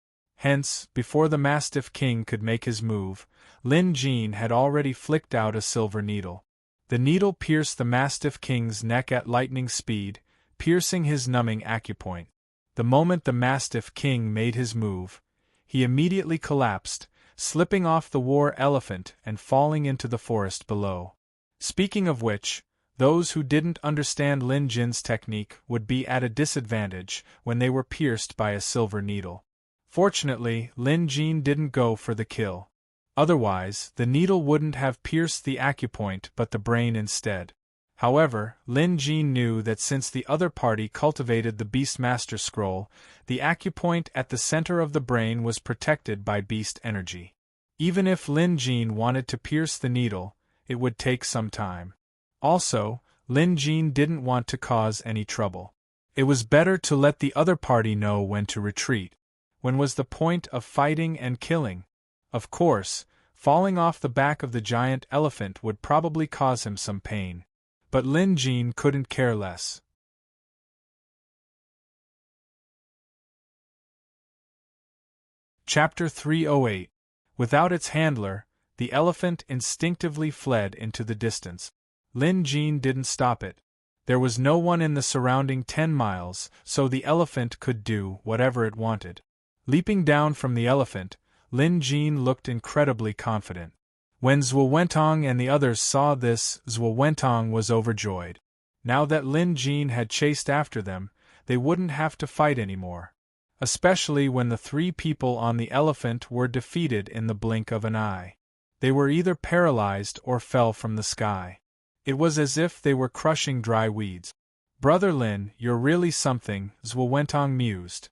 Hence, before the Mastiff King could make his move, Lin Jin had already flicked out a silver needle. The needle pierced the Mastiff King's neck at lightning speed, piercing his numbing acupoint. The moment the Mastiff King made his move, he immediately collapsed, slipping off the war elephant and falling into the forest below. Speaking of which, those who didn't understand Lin Jin's technique would be at a disadvantage when they were pierced by a silver needle. Fortunately, Lin Jin didn't go for the kill. Otherwise, the needle wouldn't have pierced the acupoint but the brain instead. However, Lin Jin knew that since the other party cultivated the Beastmaster scroll, the acupoint at the center of the brain was protected by beast energy. Even if Lin Jin wanted to pierce the needle, it would take some time. Also, Lin Jin didn't want to cause any trouble. It was better to let the other party know when to retreat. When was the point of fighting and killing? Of course, falling off the back of the giant elephant would probably cause him some pain. But Lin Jin couldn't care less. Chapter 308. Without its handler, the elephant instinctively fled into the distance. Lin Jin didn't stop it. There was no one in the surrounding 10 miles, so the elephant could do whatever it wanted. Leaping down from the elephant, Lin Jin looked incredibly confident. When Zhuo and the others saw this, Zhuo was overjoyed. Now that Lin Jin had chased after them, they wouldn't have to fight anymore. Especially when the 3 people on the elephant were defeated in the blink of an eye. They were either paralyzed or fell from the sky. It was as if they were crushing dry weeds. "Brother Lin, you're really something," Zhuo Wentong mused.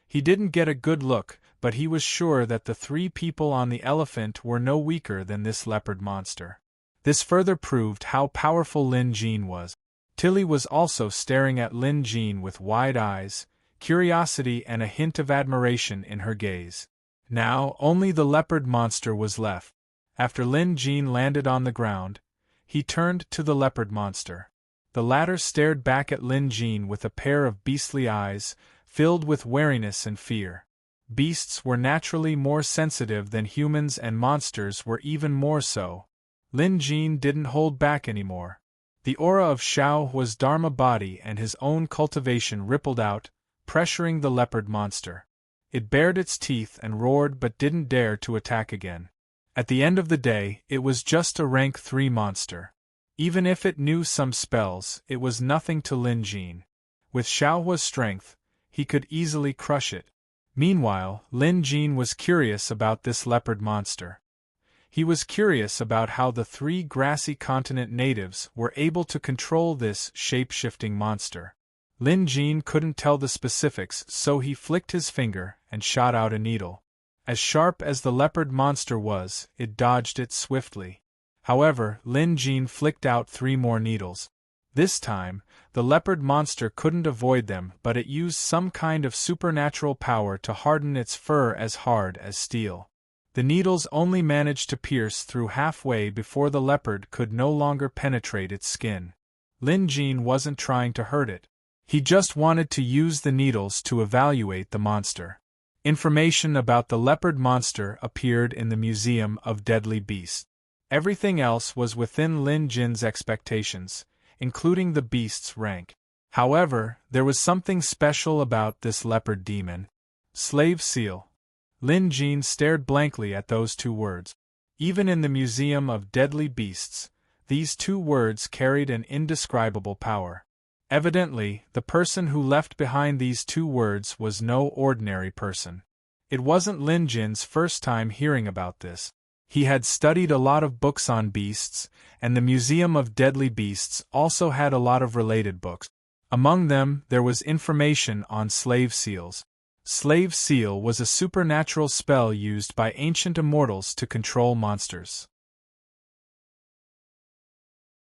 He didn't get a good look, but he was sure that the 3 people on the elephant were no weaker than this leopard monster. This further proved how powerful Lin Jin was. Tilly was also staring at Lin Jin with wide eyes, curiosity and a hint of admiration in her gaze. Now only the leopard monster was left. After Lin Jin landed on the ground, he turned to the leopard monster. The latter stared back at Lin Jin with a pair of beastly eyes, filled with wariness and fear. Beasts were naturally more sensitive than humans, and monsters were even more so. Lin Jin didn't hold back anymore. The aura of Xiao Hua's Dharma body and his own cultivation rippled out, pressuring the leopard monster. It bared its teeth and roared but didn't dare to attack again. At the end of the day, it was just a rank 3 monster. Even if it knew some spells, it was nothing to Lin Jin. With Xiao Hua's strength, he could easily crush it. Meanwhile, Lin Jin was curious about this leopard monster. He was curious about how the 3 grassy continent natives were able to control this shape-shifting monster. Lin Jin couldn't tell the specifics, so he flicked his finger and shot out a needle. As sharp as the leopard monster was, it dodged it swiftly. However, Lin Jin flicked out 3 more needles. This time, the leopard monster couldn't avoid them, but it used some kind of supernatural power to harden its fur as hard as steel. The needles only managed to pierce through halfway before the leopard could no longer penetrate its skin. Lin Jin wasn't trying to hurt it. He just wanted to use the needles to evaluate the monster. Information about the leopard monster appeared in the Museum of Deadly Beasts. Everything else was within Lin Jin's expectations, including the beast's rank. However, there was something special about this leopard demon. Slave seal. Lin Jin stared blankly at those 2 words. Even in the Museum of Deadly Beasts, these 2 words carried an indescribable power. Evidently, the person who left behind these 2 words was no ordinary person. It wasn't Lin Jin's first time hearing about this. He had studied a lot of books on beasts, and the Museum of Deadly Beasts also had a lot of related books. Among them, there was information on slave seals. Slave seal was a supernatural spell used by ancient immortals to control monsters.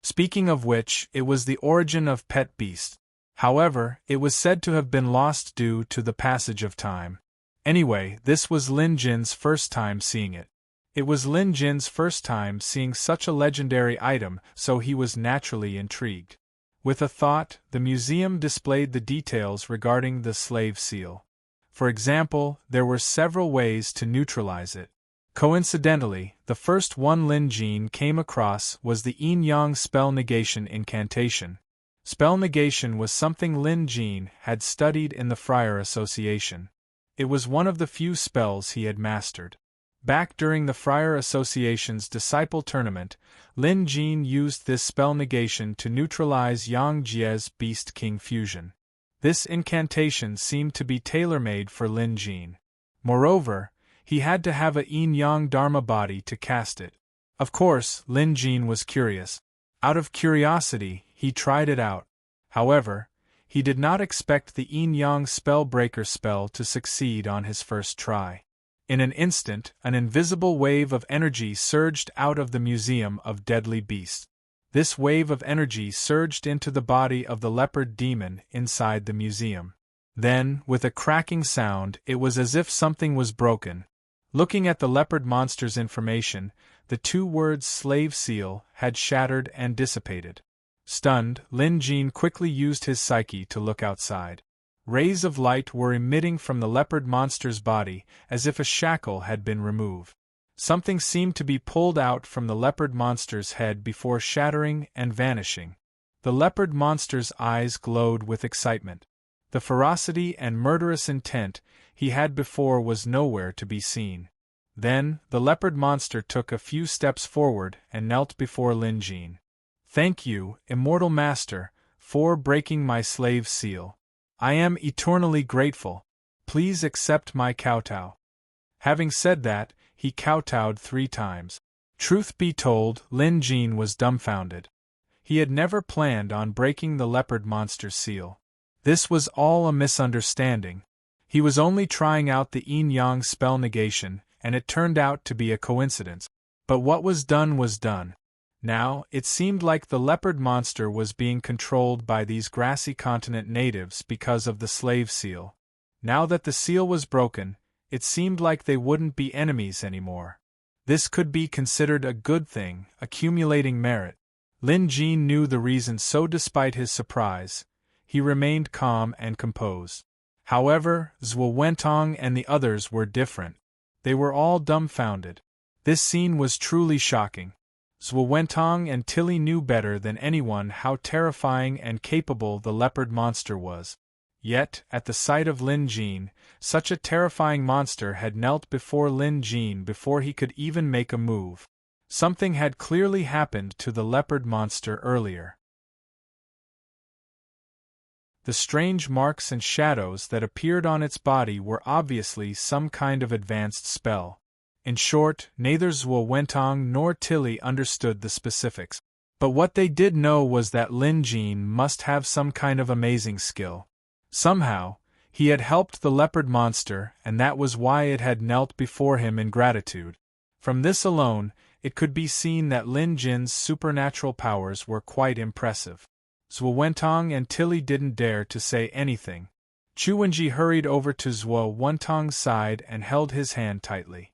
Speaking of which, it was the origin of pet beast. However, it was said to have been lost due to the passage of time. Anyway, this was Lin Jin's first time seeing it. It was Lin Jin's first time seeing such a legendary item, so he was naturally intrigued. With a thought, the museum displayed the details regarding the slave seal. For example, there were several ways to neutralize it. Coincidentally, the first one Lin Jin came across was the yin-yang spell negation incantation. Spell negation was something Lin Jin had studied in the Friar Association. It was one of the few spells he had mastered. Back during the Friar Association's Disciple Tournament, Lin Jin used this spell negation to neutralize Yang Jie's Beast King fusion. This incantation seemed to be tailor-made for Lin Jin. Moreover, he had to have a yin-yang dharma body to cast it. Of course, Lin Jin was curious. Out of curiosity, he tried it out. However, he did not expect the yin-yang spellbreaker spell to succeed on his first try. In an instant, an invisible wave of energy surged out of the Museum of Deadly Beasts. This wave of energy surged into the body of the leopard demon inside the museum. Then, with a cracking sound, it was as if something was broken. Looking at the leopard monster's information, the 2 words slave seal had shattered and dissipated. Stunned, Lin Jin quickly used his psyche to look outside. Rays of light were emitting from the leopard monster's body, as if a shackle had been removed. Something seemed to be pulled out from the leopard monster's head before shattering and vanishing. The leopard monster's eyes glowed with excitement. The ferocity and murderous intent he had before was nowhere to be seen. Then, the leopard monster took a few steps forward and knelt before Lin Jin. "Thank you, immortal master, for breaking my slave seal. I am eternally grateful. Please accept my kowtow. Having said that, he kowtowed 3 times. Truth be told, Lin Jin was dumbfounded. He had never planned on breaking the leopard monster's seal. This was all a misunderstanding. He was only trying out the yin-yang spell negation, and it turned out to be a coincidence. But what was done. Now, it seemed like the leopard monster was being controlled by these grassy continent natives because of the slave seal. Now that the seal was broken, it seemed like they wouldn't be enemies anymore. This could be considered a good thing, accumulating merit. Lin Jin knew the reason, so despite his surprise, he remained calm and composed. However, Zhuo Wentong and the others were different. They were all dumbfounded. This scene was truly shocking. Zhuo Wentong and Tilly knew better than anyone how terrifying and capable the leopard monster was. Yet, at the sight of Lin Jin, such a terrifying monster had knelt before Lin Jin before he could even make a move. Something had clearly happened to the leopard monster earlier. The strange marks and shadows that appeared on its body were obviously some kind of advanced spell. In short, neither Zhuo Wentong nor Tilly understood the specifics. But what they did know was that Lin Jin must have some kind of amazing skill. Somehow, he had helped the leopard monster, and that was why it had knelt before him in gratitude. From this alone, it could be seen that Lin Jin's supernatural powers were quite impressive. Zhuo Wentong and Tilly didn't dare to say anything. Chu Wenji hurried over to Zhuo Wentong's side and held his hand tightly.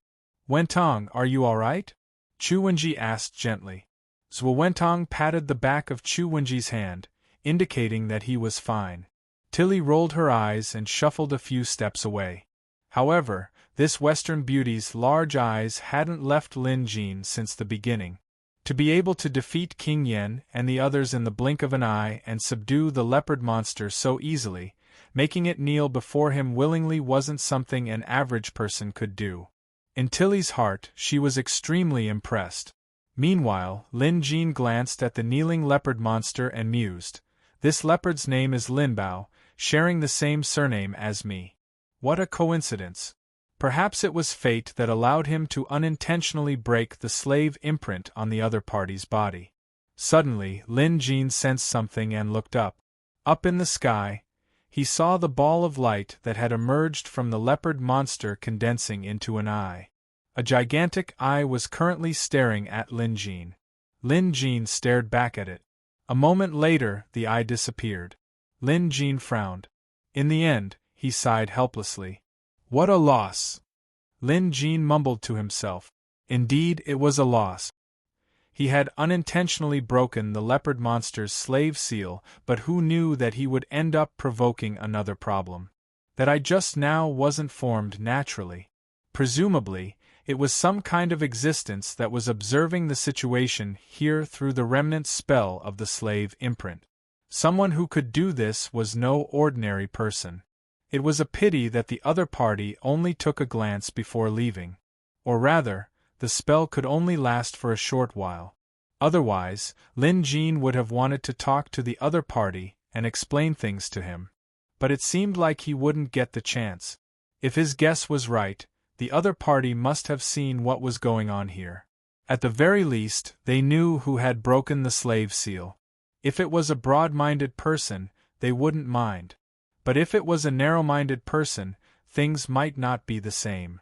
"Wentong, are you all right?" Chu Wenji asked gently. Zhuo Wentong patted the back of Chu Wenji's hand, indicating that he was fine. Tilly rolled her eyes and shuffled a few steps away. However, this Western beauty's large eyes hadn't left Lin Jin since the beginning. To be able to defeat King Yen and the others in the blink of an eye and subdue the leopard monster so easily, making it kneel before him willingly wasn't something an average person could do. In Tilly's heart, she was extremely impressed. Meanwhile, Lin Jin glanced at the kneeling leopard monster and mused, "This leopard's name is Linbao, sharing the same surname as me. What a coincidence. Perhaps it was fate that allowed him to unintentionally break the slave imprint on the other party's body." Suddenly, Lin Jin sensed something and looked up. Up in the sky, he saw the ball of light that had emerged from the leopard monster condensing into an eye. A gigantic eye was currently staring at Lin Jin. Lin Jin stared back at it. A moment later, the eye disappeared. Lin Jin frowned. In the end, he sighed helplessly. What a loss! Lin Jin mumbled to himself. Indeed, it was a loss. He had unintentionally broken the leopard monster's slave seal, but who knew that he would end up provoking another problem? That eye just now wasn't formed naturally. Presumably, it was some kind of existence that was observing the situation here through the remnant spell of the slave imprint. Someone who could do this was no ordinary person. It was a pity that the other party only took a glance before leaving. Or rather, the spell could only last for a short while. Otherwise, Lin Jin would have wanted to talk to the other party and explain things to him. But it seemed like he wouldn't get the chance. If his guess was right, the other party must have seen what was going on here. At the very least, they knew who had broken the slave seal. If it was a broad-minded person, they wouldn't mind. But if it was a narrow-minded person, things might not be the same.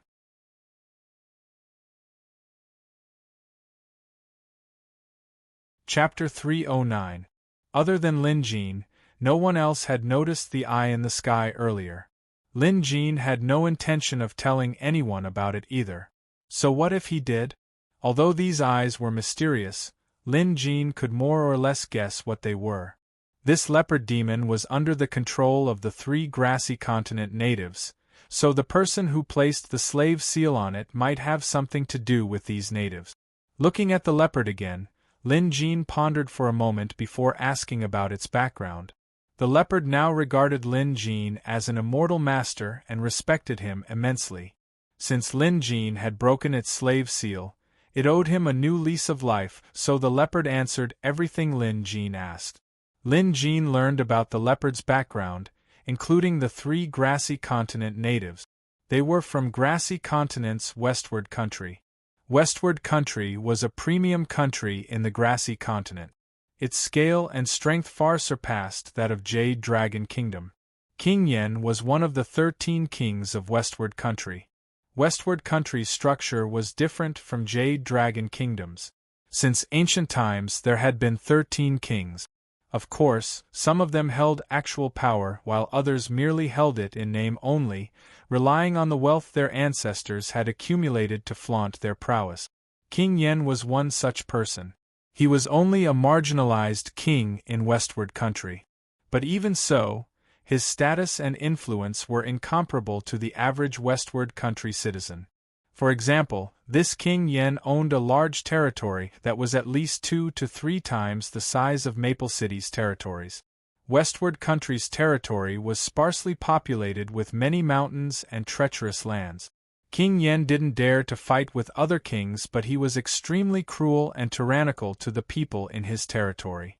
Chapter 309. Other than Lin Jin, no one else had noticed the eye in the sky earlier. Lin Jin had no intention of telling anyone about it either. So what if he did? Although these eyes were mysterious, Lin Jin could more or less guess what they were. This leopard demon was under the control of the 3 grassy continent natives, so the person who placed the slave seal on it might have something to do with these natives. Looking at the leopard again, Lin Jin pondered for a moment before asking about its background. The leopard now regarded Lin Jin as an immortal master and respected him immensely. Since Lin Jin had broken its slave seal, it owed him a new lease of life, so the leopard answered everything Lin Jin asked. Lin Jin learned about the leopard's background, including the 3 grassy continent natives. They were from grassy continent's westward country. Westward country was a premium country in the grassy continent. Its scale and strength far surpassed that of Jade Dragon Kingdom. King Yen was one of the 13 kings of Westward country. Westward country's structure was different from Jade Dragon Kingdom's. Since ancient times there had been 13 kings. Of course, some of them held actual power while others merely held it in name only, relying on the wealth their ancestors had accumulated to flaunt their prowess. King Yen was one such person. He was only a marginalized king in Westward country. But even so, his status and influence were incomparable to the average Westward country citizen. For example, this King Yen owned a large territory that was at least 2 to 3 times the size of Maple City's territories. Westward country's territory was sparsely populated with many mountains and treacherous lands. King Yen didn't dare to fight with other kings, but he was extremely cruel and tyrannical to the people in his territory.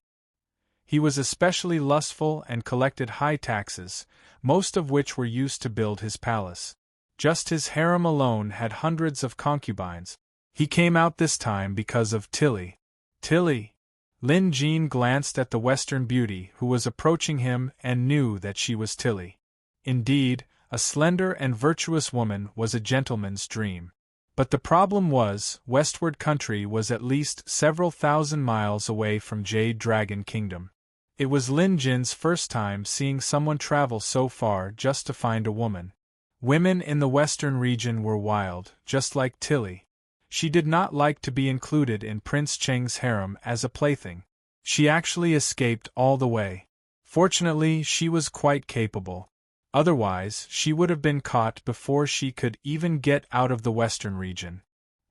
He was especially lustful and collected high taxes, most of which were used to build his palace. Just his harem alone had hundreds of concubines. He came out this time because of Tilly. Tilly! Lin Jin glanced at the Western beauty who was approaching him and knew that she was Tilly. Indeed, a slender and virtuous woman was a gentleman's dream. But the problem was, Westward country was at least several thousand miles away from Jade Dragon Kingdom. It was Lin Jin's first time seeing someone travel so far just to find a woman. Women in the western region were wild, just like Tilly. She did not like to be included in Prince Cheng's harem as a plaything. She actually escaped all the way. Fortunately, she was quite capable. Otherwise, she would have been caught before she could even get out of the western region.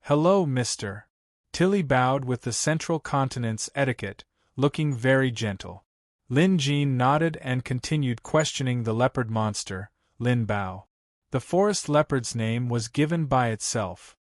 "Hello, mister." Tilly bowed with the central continent's etiquette, looking very gentle. Lin Jin nodded and continued questioning the leopard monster, Lin Bao. The forest leopard's name was given by itself.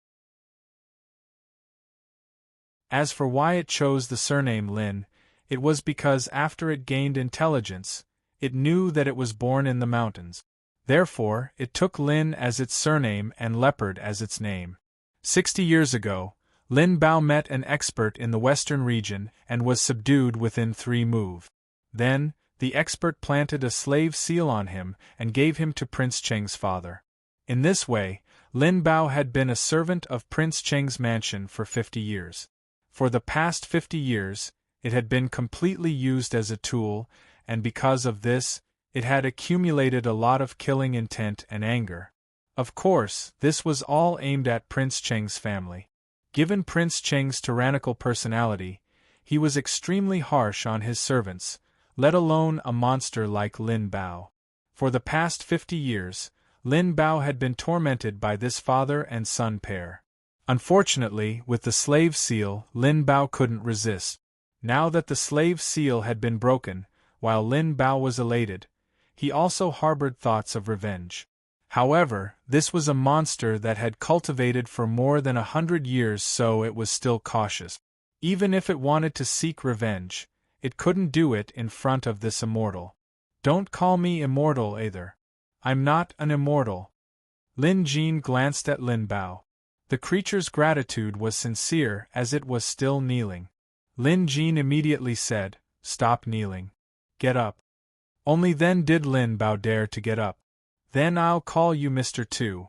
As for why it chose the surname Lin, it was because after it gained intelligence, it knew that it was born in the mountains. Therefore, it took Lin as its surname and leopard as its name. 60 years ago, Lin Bao met an expert in the western region and was subdued within 3 moves. Then, the expert planted a slave seal on him and gave him to Prince Cheng's father. In this way, Lin Bao had been a servant of Prince Cheng's mansion for 50 years. For the past 50 years, it had been completely used as a tool, and because of this, it had accumulated a lot of killing intent and anger. Of course, this was all aimed at Prince Cheng's family. Given Prince Cheng's tyrannical personality, he was extremely harsh on his servants, let alone a monster like Lin Bao. For the past 50 years, Lin Bao had been tormented by this father and son pair. Unfortunately, with the slave seal, Lin Bao couldn't resist. Now that the slave seal had been broken, while Lin Bao was elated, he also harbored thoughts of revenge. However, this was a monster that had cultivated for more than 100 years, so it was still cautious. Even if it wanted to seek revenge, it couldn't do it in front of this immortal. "Don't call me immortal either. I'm not an immortal." Lin Jin glanced at Lin Bao. The creature's gratitude was sincere as it was still kneeling. Lin Jin immediately said, "Stop kneeling. Get up." Only then did Lin Bao dare to get up. "Then I'll call you Mr. too."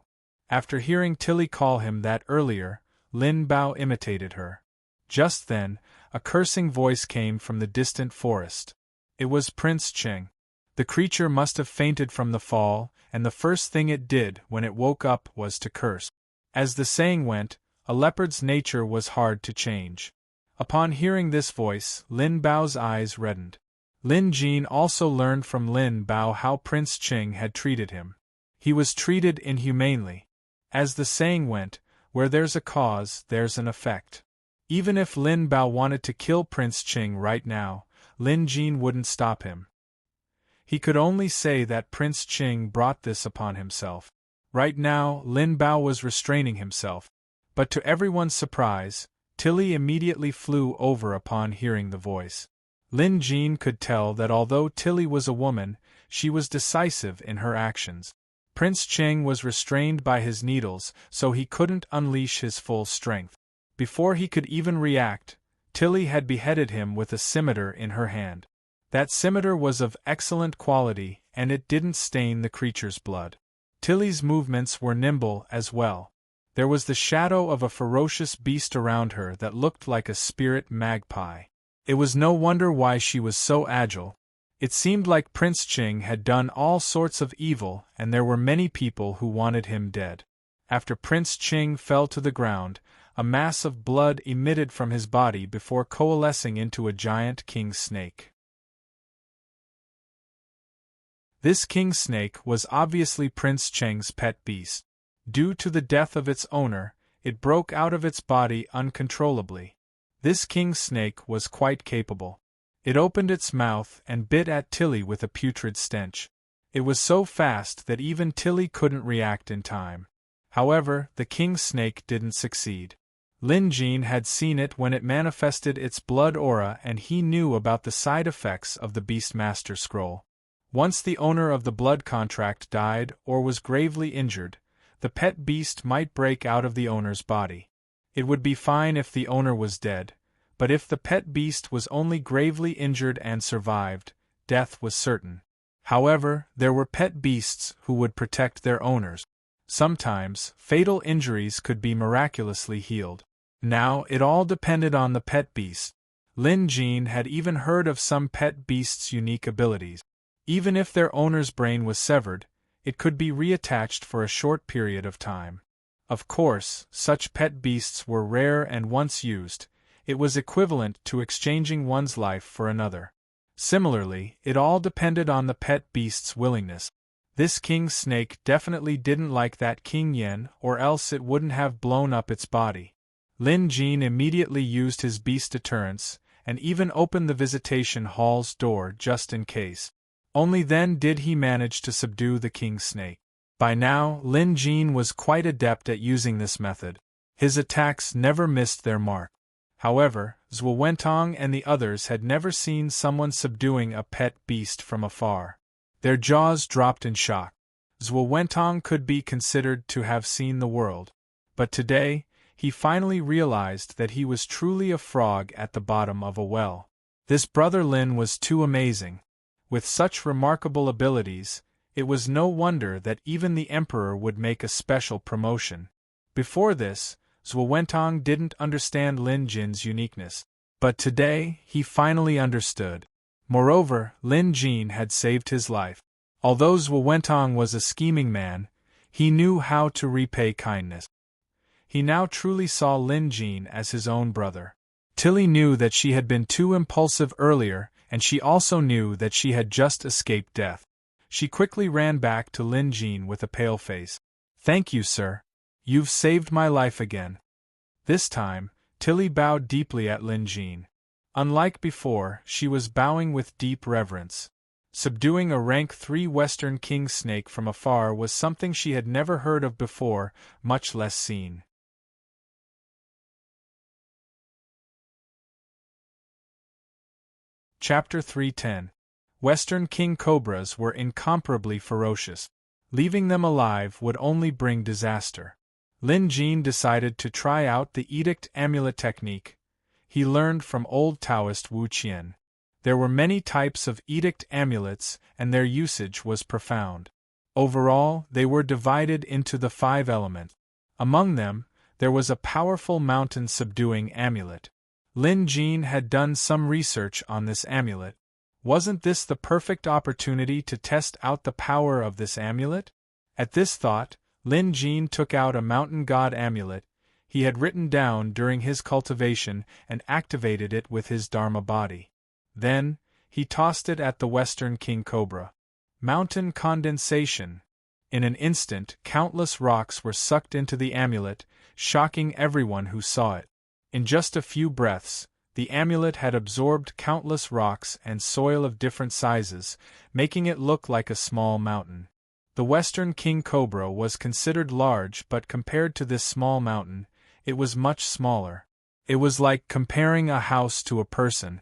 After hearing Tilly call him that earlier, Lin Bao imitated her. Just then, a cursing voice came from the distant forest. It was Prince Cheng. The creature must have fainted from the fall, and the first thing it did when it woke up was to curse. As the saying went, a leopard's nature was hard to change. Upon hearing this voice, Lin Bao's eyes reddened. Lin Jin also learned from Lin Bao how Prince Cheng had treated him. He was treated inhumanely. As the saying went, where there's a cause, there's an effect. Even if Lin Bao wanted to kill Prince Cheng right now, Lin Jin wouldn't stop him. He could only say that Prince Cheng brought this upon himself. Right now, Lin Bao was restraining himself. But to everyone's surprise, Tilly immediately flew over upon hearing the voice. Lin Jin could tell that although Tilly was a woman, she was decisive in her actions. Prince Cheng was restrained by his needles, so he couldn't unleash his full strength. Before he could even react, Tilly had beheaded him with a scimitar in her hand. That scimitar was of excellent quality, and it didn't stain the creature's blood. Tilly's movements were nimble as well. There was the shadow of a ferocious beast around her that looked like a spirit magpie. It was no wonder why she was so agile. It seemed like Prince Cheng had done all sorts of evil, and there were many people who wanted him dead. After Prince Cheng fell to the ground, a mass of blood emitted from his body before coalescing into a giant king snake. This king snake was obviously Prince Cheng's pet beast. Due to the death of its owner, it broke out of its body uncontrollably. This king snake was quite capable. It opened its mouth and bit at Tilly with a putrid stench. It was so fast that even Tilly couldn't react in time. However, the king snake didn't succeed. Lin Jin had seen it when it manifested its blood aura, and he knew about the side effects of the Beastmaster scroll. Once the owner of the blood contract died or was gravely injured, the pet beast might break out of the owner's body. It would be fine if the owner was dead, but if the pet beast was only gravely injured and survived, death was certain. However, there were pet beasts who would protect their owners. Sometimes, fatal injuries could be miraculously healed. Now, it all depended on the pet beast. Lin Jin had even heard of some pet beasts' unique abilities. Even if their owner's brain was severed, it could be reattached for a short period of time. Of course, such pet beasts were rare, and once used, it was equivalent to exchanging one's life for another. Similarly, it all depended on the pet beast's willingness. This king snake definitely didn't like that king yen, or else it wouldn't have blown up its body. Lin Jin immediately used his beast deterrence, and even opened the visitation hall's door just in case. Only then did he manage to subdue the king snake. By now, Lin Jin was quite adept at using this method. His attacks never missed their mark. However, Zhuo Wentong and the others had never seen someone subduing a pet beast from afar. Their jaws dropped in shock. Zhuo Wentong could be considered to have seen the world. But today, he finally realized that he was truly a frog at the bottom of a well. This brother Lin was too amazing. With such remarkable abilities, it was no wonder that even the emperor would make a special promotion. Before this, Zhuo Wentong didn't understand Lin Jin's uniqueness. But today, he finally understood. Moreover, Lin Jin had saved his life. Although Zhuo Wentong was a scheming man, he knew how to repay kindness. He now truly saw Lin Jin as his own brother. Tilly knew that she had been too impulsive earlier, and she also knew that she had just escaped death. She quickly ran back to Lin Jin with a pale face. "Thank you, sir. You've saved my life again." This time, Tilly bowed deeply at Lin Jin. Unlike before, she was bowing with deep reverence. Subduing a rank 3 Western king snake from afar was something she had never heard of before, much less seen. Chapter 310. Western king cobras were incomparably ferocious. Leaving them alive would only bring disaster. Lin Jin decided to try out the Edict Amulet technique he learned from old Taoist Wu Qian. There were many types of Edict Amulets, and their usage was profound. Overall, they were divided into the 5 elements. Among them, there was a powerful mountain-subduing amulet. Lin Jin had done some research on this amulet. Wasn't this the perfect opportunity to test out the power of this amulet? At this thought, Lin Jin took out a mountain god amulet he had written down during his cultivation and activated it with his Dharma body. Then, he tossed it at the Western king cobra. Mountain condensation. In an instant, countless rocks were sucked into the amulet, shocking everyone who saw it. In just a few breaths, the amulet had absorbed countless rocks and soil of different sizes, making it look like a small mountain. The Western king cobra was considered large, but compared to this small mountain, it was much smaller. It was like comparing a house to a person.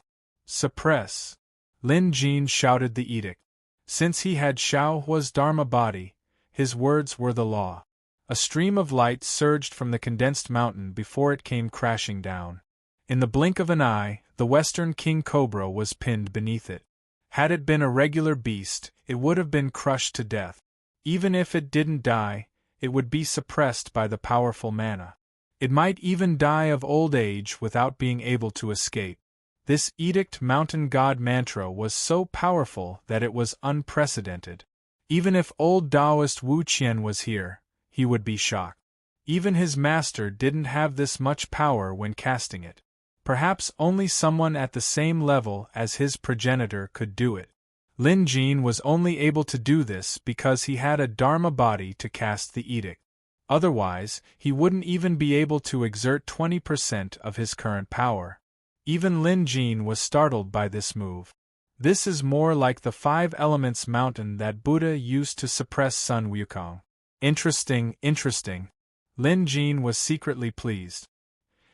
Suppress! Lin Jin shouted the edict. Since he had Xiao Hua's Dharma body, his words were the law. A stream of light surged from the condensed mountain before it came crashing down. In the blink of an eye, the Western King Cobra was pinned beneath it. Had it been a regular beast, it would have been crushed to death. Even if it didn't die, it would be suppressed by the powerful mana. It might even die of old age without being able to escape. This Edict Mountain God mantra was so powerful that it was unprecedented. Even if old Taoist Wu Qian was here, he would be shocked. Even his master didn't have this much power when casting it. Perhaps only someone at the same level as his progenitor could do it. Lin Jin was only able to do this because he had a Dharma body to cast the edict. Otherwise, he wouldn't even be able to exert 20% of his current power. Even Lin Jin was startled by this move. This is more like the 5 elements mountain that Buddha used to suppress Sun Wukong. Interesting. Lin Jin was secretly pleased.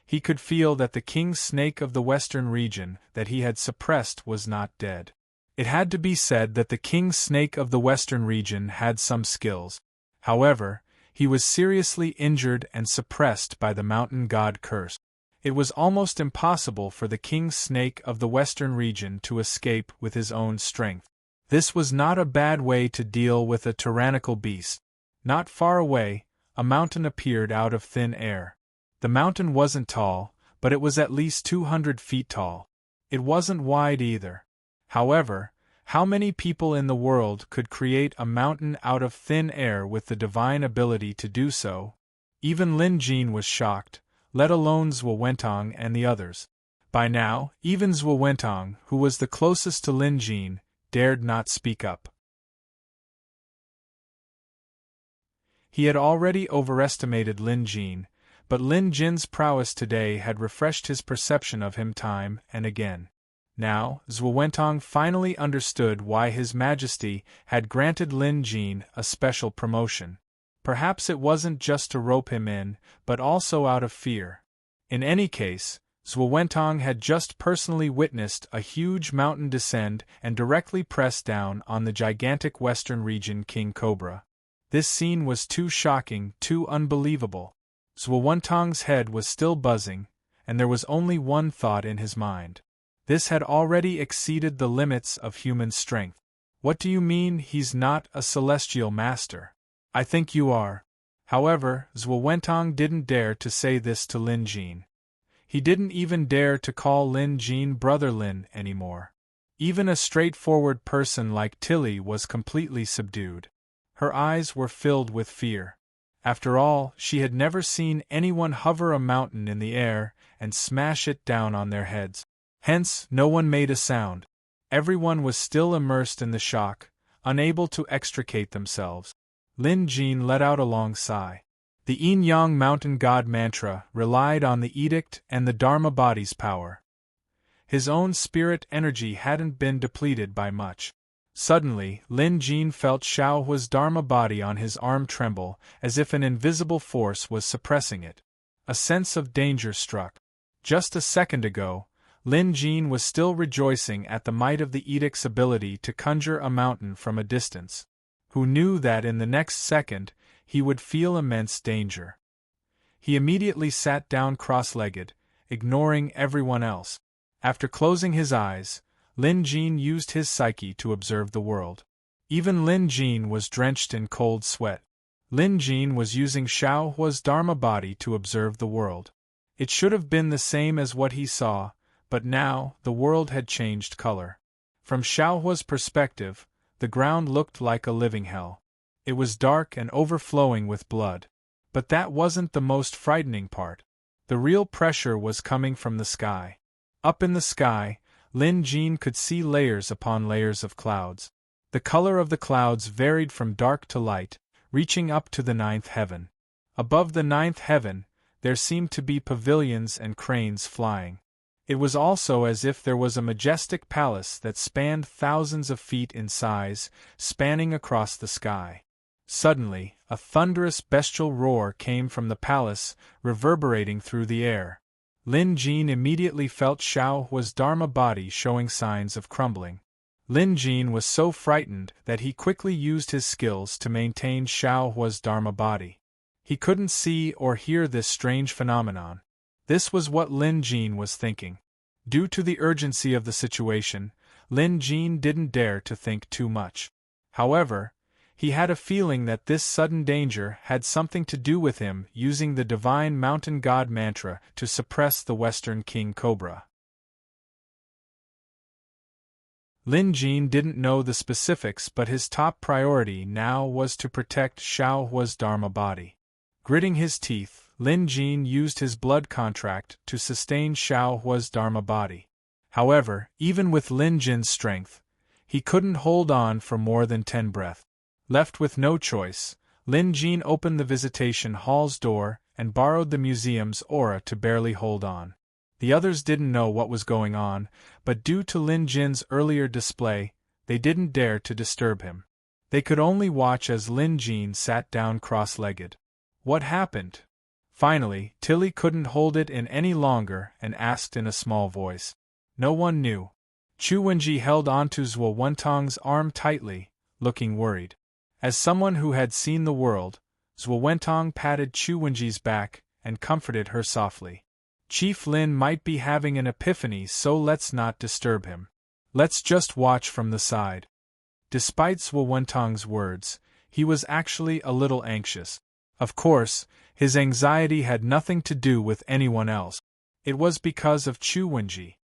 He could feel that the king snake of the western region that he had suppressed was not dead. It had to be said that the king snake of the western region had some skills. However, he was seriously injured and suppressed by the mountain god curse. It was almost impossible for the king snake of the western region to escape with his own strength. This was not a bad way to deal with a tyrannical beast. Not far away, a mountain appeared out of thin air. The mountain wasn't tall, but it was at least 200 feet tall. It wasn't wide either. However, how many people in the world could create a mountain out of thin air with the divine ability to do so? Even Lin Jin was shocked, let alone Zhuo Wentong and the others. By now, even Zhuo Wentong, who was the closest to Lin Jin, dared not speak up. He had already overestimated Lin Jin, but Lin Jin's prowess today had refreshed his perception of him time and again. Now, Zhuo Wentong finally understood why His Majesty had granted Lin Jin a special promotion. Perhaps it wasn't just to rope him in, but also out of fear. In any case, Zhuo Wentong had just personally witnessed a huge mountain descend and directly press down on the gigantic western region King Cobra. This scene was too shocking, too unbelievable. Zhuo Wentong's head was still buzzing, and there was only one thought in his mind. This had already exceeded the limits of human strength. What do you mean he's not a celestial master? I think you are. However, Zhuo Wentong didn't dare to say this to Lin Jin. He didn't even dare to call Lin Jin Brother Lin anymore. Even a straightforward person like Tilly was completely subdued. Her eyes were filled with fear. After all, she had never seen anyone hover a mountain in the air and smash it down on their heads. Hence, no one made a sound. Everyone was still immersed in the shock, unable to extricate themselves. Lin Jin let out a long sigh. The Yin-Yang Mountain God mantra relied on the edict and the Dharma body's power. His own spirit energy hadn't been depleted by much. Suddenly, Lin Jin felt Xiao Hua's Dharma body on his arm tremble, as if an invisible force was suppressing it. A sense of danger struck. Just a second ago, Lin Jin was still rejoicing at the might of the edict's ability to conjure a mountain from a distance. Who knew that in the next second, he would feel immense danger. He immediately sat down cross-legged, ignoring everyone else. After closing his eyes, Lin Jin used his psyche to observe the world. Even Lin Jin was drenched in cold sweat. Lin Jin was using Xiao Hua's Dharma body to observe the world. It should have been the same as what he saw, but now the world had changed color. From Xiao Hua's perspective, the ground looked like a living hell. It was dark and overflowing with blood. But that wasn't the most frightening part. The real pressure was coming from the sky. Up in the sky, Lin Jin could see layers upon layers of clouds. The color of the clouds varied from dark to light, reaching up to the 9th heaven. Above the 9th heaven, there seemed to be pavilions and cranes flying. It was also as if there was a majestic palace that spanned thousands of feet in size, spanning across the sky. Suddenly, a thunderous bestial roar came from the palace, reverberating through the air. Lin Jin immediately felt Xiao Hua's Dharma body showing signs of crumbling. Lin Jin was so frightened that he quickly used his skills to maintain Xiao Hua's Dharma body. He couldn't see or hear this strange phenomenon. This was what Lin Jin was thinking. Due to the urgency of the situation, Lin Jin didn't dare to think too much. However, he had a feeling that this sudden danger had something to do with him using the divine mountain god mantra to suppress the Western King Cobra. Lin Jin didn't know the specifics, but his top priority now was to protect Xiao Hua's Dharma body. Gritting his teeth, Lin Jin used his blood contract to sustain Xiao Hua's Dharma body. However, even with Lin Jin's strength, he couldn't hold on for more than 10 breaths. Left with no choice, Lin Jin opened the visitation hall's door and borrowed the museum's aura to barely hold on. The others didn't know what was going on, but due to Lin Jin's earlier display, they didn't dare to disturb him. They could only watch as Lin Jin sat down cross-legged. What happened? Finally, Tilly couldn't hold it in any longer and asked in a small voice. No one knew. Chu Wenji held onto Zhuo Wentong's arm tightly, looking worried. As someone who had seen the world, Zhuo Wentong patted Chu Wenji's back and comforted her softly. Chief Lin might be having an epiphany, so let's not disturb him. Let's just watch from the side. Despite Zhuo Wentong's words, he was actually a little anxious. Of course, his anxiety had nothing to do with anyone else. It was because of Chu Wenji.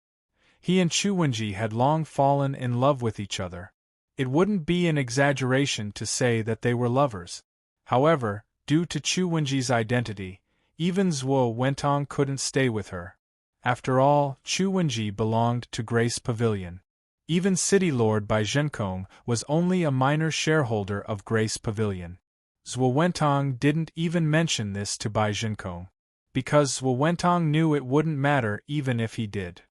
He and Chu Wenji had long fallen in love with each other. It wouldn't be an exaggeration to say that they were lovers. However, due to Chu Wenji's identity, even Zhuo Wentong couldn't stay with her. After all, Chu Wenji belonged to Grace Pavilion. Even City Lord Bai Zhenkong was only a minor shareholder of Grace Pavilion. Zhuo Wentong didn't even mention this to Bai Zhenkong, because Zhuo Wentong knew it wouldn't matter even if he did.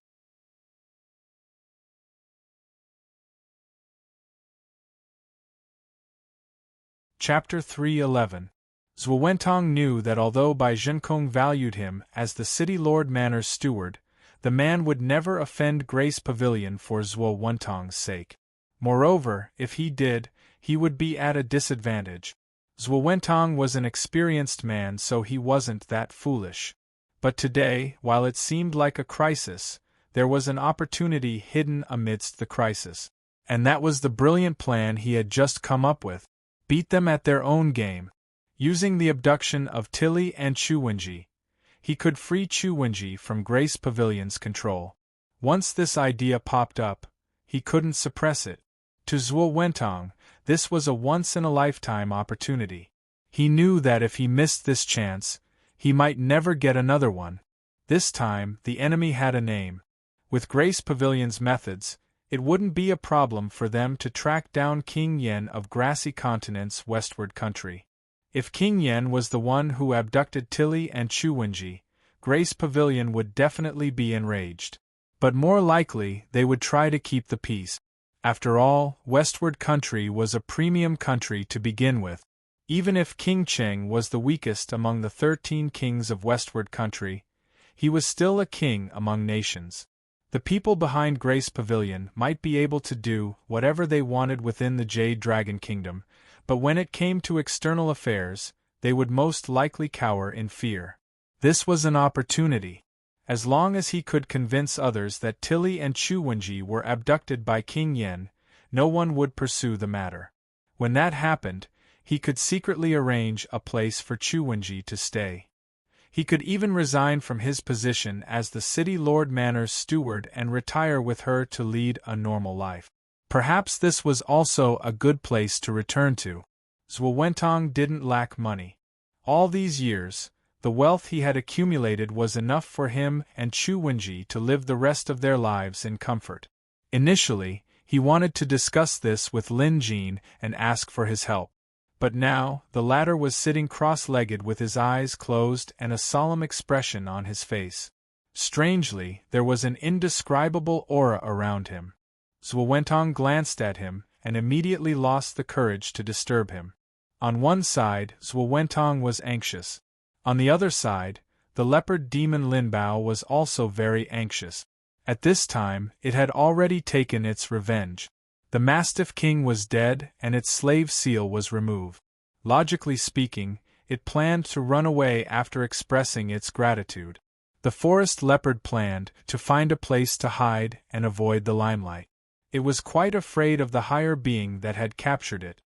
Chapter 3:11. Zhuo Wentong knew that although Bai Zhenkong valued him as the City Lord Manor's steward, the man would never offend Grace Pavilion for Zhuo Wentong's sake. Moreover, if he did, he would be at a disadvantage. Zhuo Wentong was an experienced man, so he wasn't that foolish. But today, while it seemed like a crisis, there was an opportunity hidden amidst the crisis. And that was the brilliant plan he had just come up with. Beat them at their own game. Using the abduction of Tilly and Chu Wenji, he could free Chu Wenji from Grace Pavilion's control. Once this idea popped up, he couldn't suppress it. To Zhuo Wentong, this was a once-in-a-lifetime opportunity. He knew that if he missed this chance, he might never get another one. This time, the enemy had a name. With Grace Pavilion's methods, it wouldn't be a problem for them to track down King Yen of Grassy Continent's westward country. If King Yen was the one who abducted Tilly and Chu Wenji, Grace Pavilion would definitely be enraged. But more likely, they would try to keep the peace. After all, westward country was a premium country to begin with. Even if King Cheng was the weakest among the 13 kings of westward country, he was still a king among nations. The people behind Grace Pavilion might be able to do whatever they wanted within the Jade Dragon Kingdom, but when it came to external affairs, they would most likely cower in fear. This was an opportunity. As long as he could convince others that Tilly and Chu Wenji were abducted by King Yen, no one would pursue the matter. When that happened, he could secretly arrange a place for Chu Wenji to stay. He could even resign from his position as the City Lord Manor's steward and retire with her to lead a normal life. Perhaps this was also a good place to return to. Zhuo Wentong didn't lack money. All these years, the wealth he had accumulated was enough for him and Chu Wenji to live the rest of their lives in comfort. Initially, he wanted to discuss this with Lin Jin and ask for his help. But now, the latter was sitting cross-legged with his eyes closed and a solemn expression on his face. Strangely, there was an indescribable aura around him. Zhuo Wentong glanced at him and immediately lost the courage to disturb him. On one side, Zhuo Wentong was anxious. On the other side, the leopard demon Linbao was also very anxious. At this time, it had already taken its revenge. The Mastiff King was dead and its slave seal was removed. Logically speaking, it planned to run away after expressing its gratitude. The forest leopard planned to find a place to hide and avoid the limelight. It was quite afraid of the higher being that had captured it.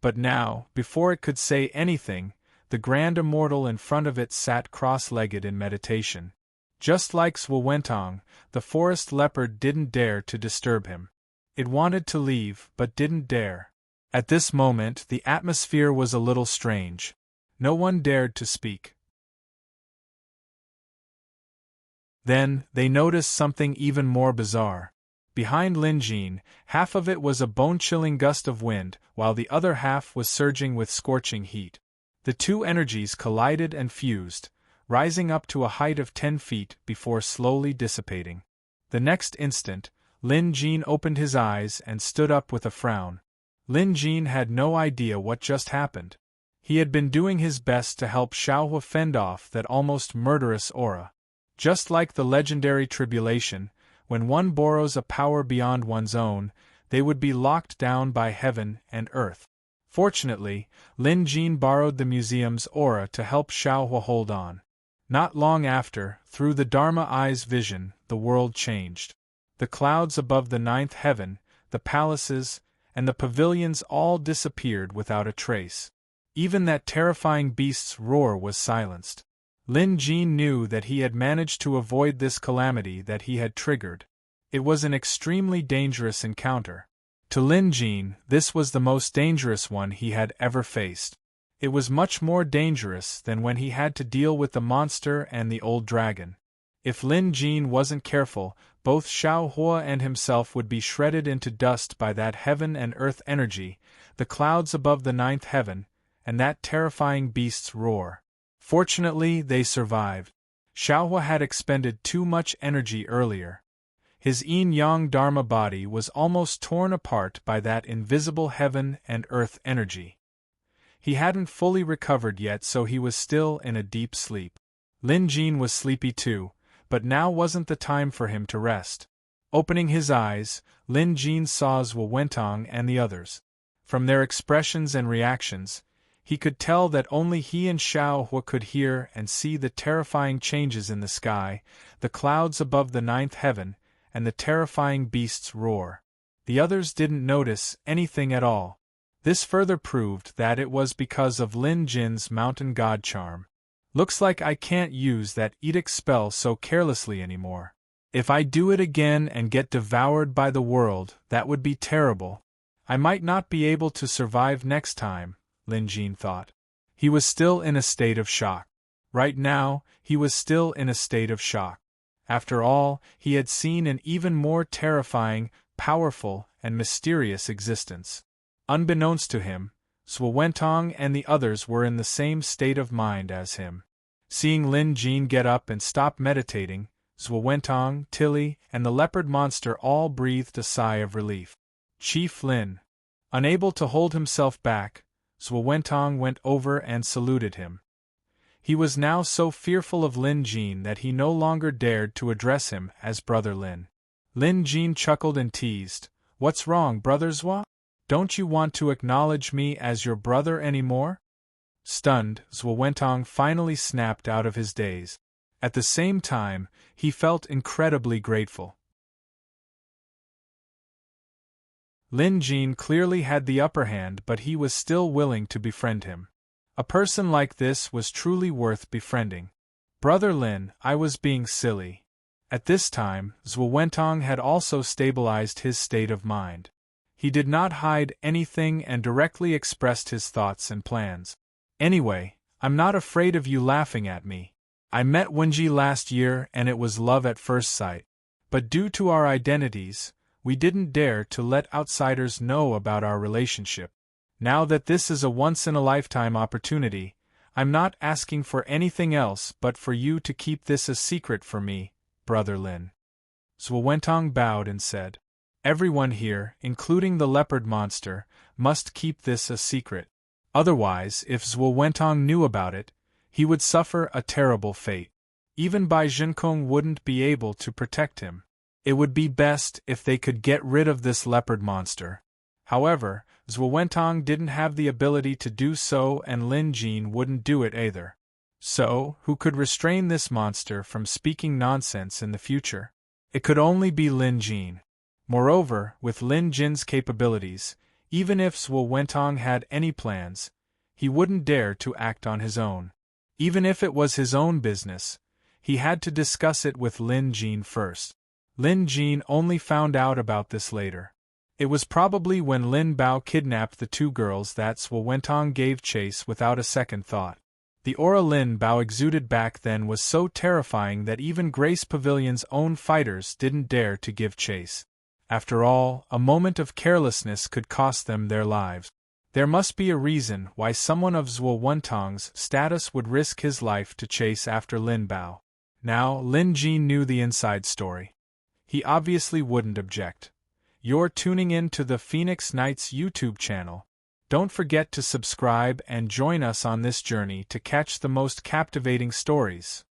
But now, before it could say anything, the grand immortal in front of it sat cross-legged in meditation. Just like Zwentong, the forest leopard didn't dare to disturb him. It wanted to leave, but didn't dare. At this moment, the atmosphere was a little strange. No one dared to speak. Then, they noticed something even more bizarre. Behind Lin Jin, half of it was a bone-chilling gust of wind, while the other half was surging with scorching heat. The two energies collided and fused, rising up to a height of 10 feet before slowly dissipating. The next instant, Lin Jin opened his eyes and stood up with a frown. Lin Jin had no idea what just happened. He had been doing his best to help Xiaohua fend off that almost murderous aura. Just like the legendary tribulation, when one borrows a power beyond one's own, they would be locked down by heaven and earth. Fortunately, Lin Jin borrowed the museum's aura to help Xiaohua hold on. Not long after, through the Dharma Eye's vision, the world changed. The clouds above the ninth heaven, the palaces, and the pavilions all disappeared without a trace. Even that terrifying beast's roar was silenced. Lin Jin knew that he had managed to avoid this calamity that he had triggered. It was an extremely dangerous encounter. To Lin Jin, this was the most dangerous one he had ever faced. It was much more dangerous than when he had to deal with the monster and the old dragon. If Lin Jin wasn't careful, both Xiaohua and himself would be shredded into dust by that heaven and earth energy, the clouds above the ninth heaven, and that terrifying beast's roar. Fortunately, they survived. Xiaohua had expended too much energy earlier. His yin-yang dharma body was almost torn apart by that invisible heaven and earth energy. He hadn't fully recovered yet, so he was still in a deep sleep. Lin Jin was sleepy too, but now wasn't the time for him to rest. Opening his eyes, Lin Jin saw Zwentong and the others. From their expressions and reactions, he could tell that only he and Xiaohua could hear and see the terrifying changes in the sky, the clouds above the ninth heaven, and the terrifying beast's roar. The others didn't notice anything at all. This further proved that it was because of Lin Jin's mountain god charm. Looks like I can't use that edict spell so carelessly anymore. If I do it again and get devoured by the world, that would be terrible. I might not be able to survive next time, Lin Jin thought. He was still in a state of shock. Right now, he was still in a state of shock. After all, he had seen an even more terrifying, powerful, and mysterious existence. Unbeknownst to him, Zwentong and the others were in the same state of mind as him. Seeing Lin Jin get up and stop meditating, Zwentong, Tilly, and the leopard monster all breathed a sigh of relief. Chief Lin. Unable to hold himself back, Zwentong went over and saluted him. He was now so fearful of Lin Jin that he no longer dared to address him as Brother Lin. Lin Jin chuckled and teased, "What's wrong, Brother Zwa? Don't you want to acknowledge me as your brother anymore?" Stunned, Zwentong finally snapped out of his daze. At the same time, he felt incredibly grateful. Lin Jin clearly had the upper hand, but he was still willing to befriend him. A person like this was truly worth befriending. "Brother Lin, I was being silly." At this time, Zwentong had also stabilized his state of mind. He did not hide anything and directly expressed his thoughts and plans. "Anyway, I'm not afraid of you laughing at me. I met Wenji last year and it was love at first sight. But due to our identities, we didn't dare to let outsiders know about our relationship. Now that this is a once-in-a-lifetime opportunity, I'm not asking for anything else but for you to keep this a secret for me, Brother Lin." Zwentong bowed and said, "Everyone here, including the leopard monster, must keep this a secret. Otherwise, if Zwentong knew about it, he would suffer a terrible fate." Even Bai Jinkong wouldn't be able to protect him. It would be best if they could get rid of this leopard monster. However, Zhuo Wentong didn't have the ability to do so, and Lin Jin wouldn't do it either. So, who could restrain this monster from speaking nonsense in the future? It could only be Lin Jin. Moreover, with Lin Jin's capabilities, even if Zhuo Wentong had any plans, he wouldn't dare to act on his own. Even if it was his own business, he had to discuss it with Lin Jin first. Lin Jin only found out about this later. It was probably when Lin Bao kidnapped the two girls that Zhuo Wentong gave chase without a second thought. The aura Lin Bao exuded back then was so terrifying that even Grace Pavilion's own fighters didn't dare to give chase. After all, a moment of carelessness could cost them their lives. There must be a reason why someone of Zhuo Wentong's status would risk his life to chase after Lin Bao. Now, Lin Jin knew the inside story. He obviously wouldn't object. You're tuning in to the Phoenix Knights YouTube channel. Don't forget to subscribe and join us on this journey to catch the most captivating stories.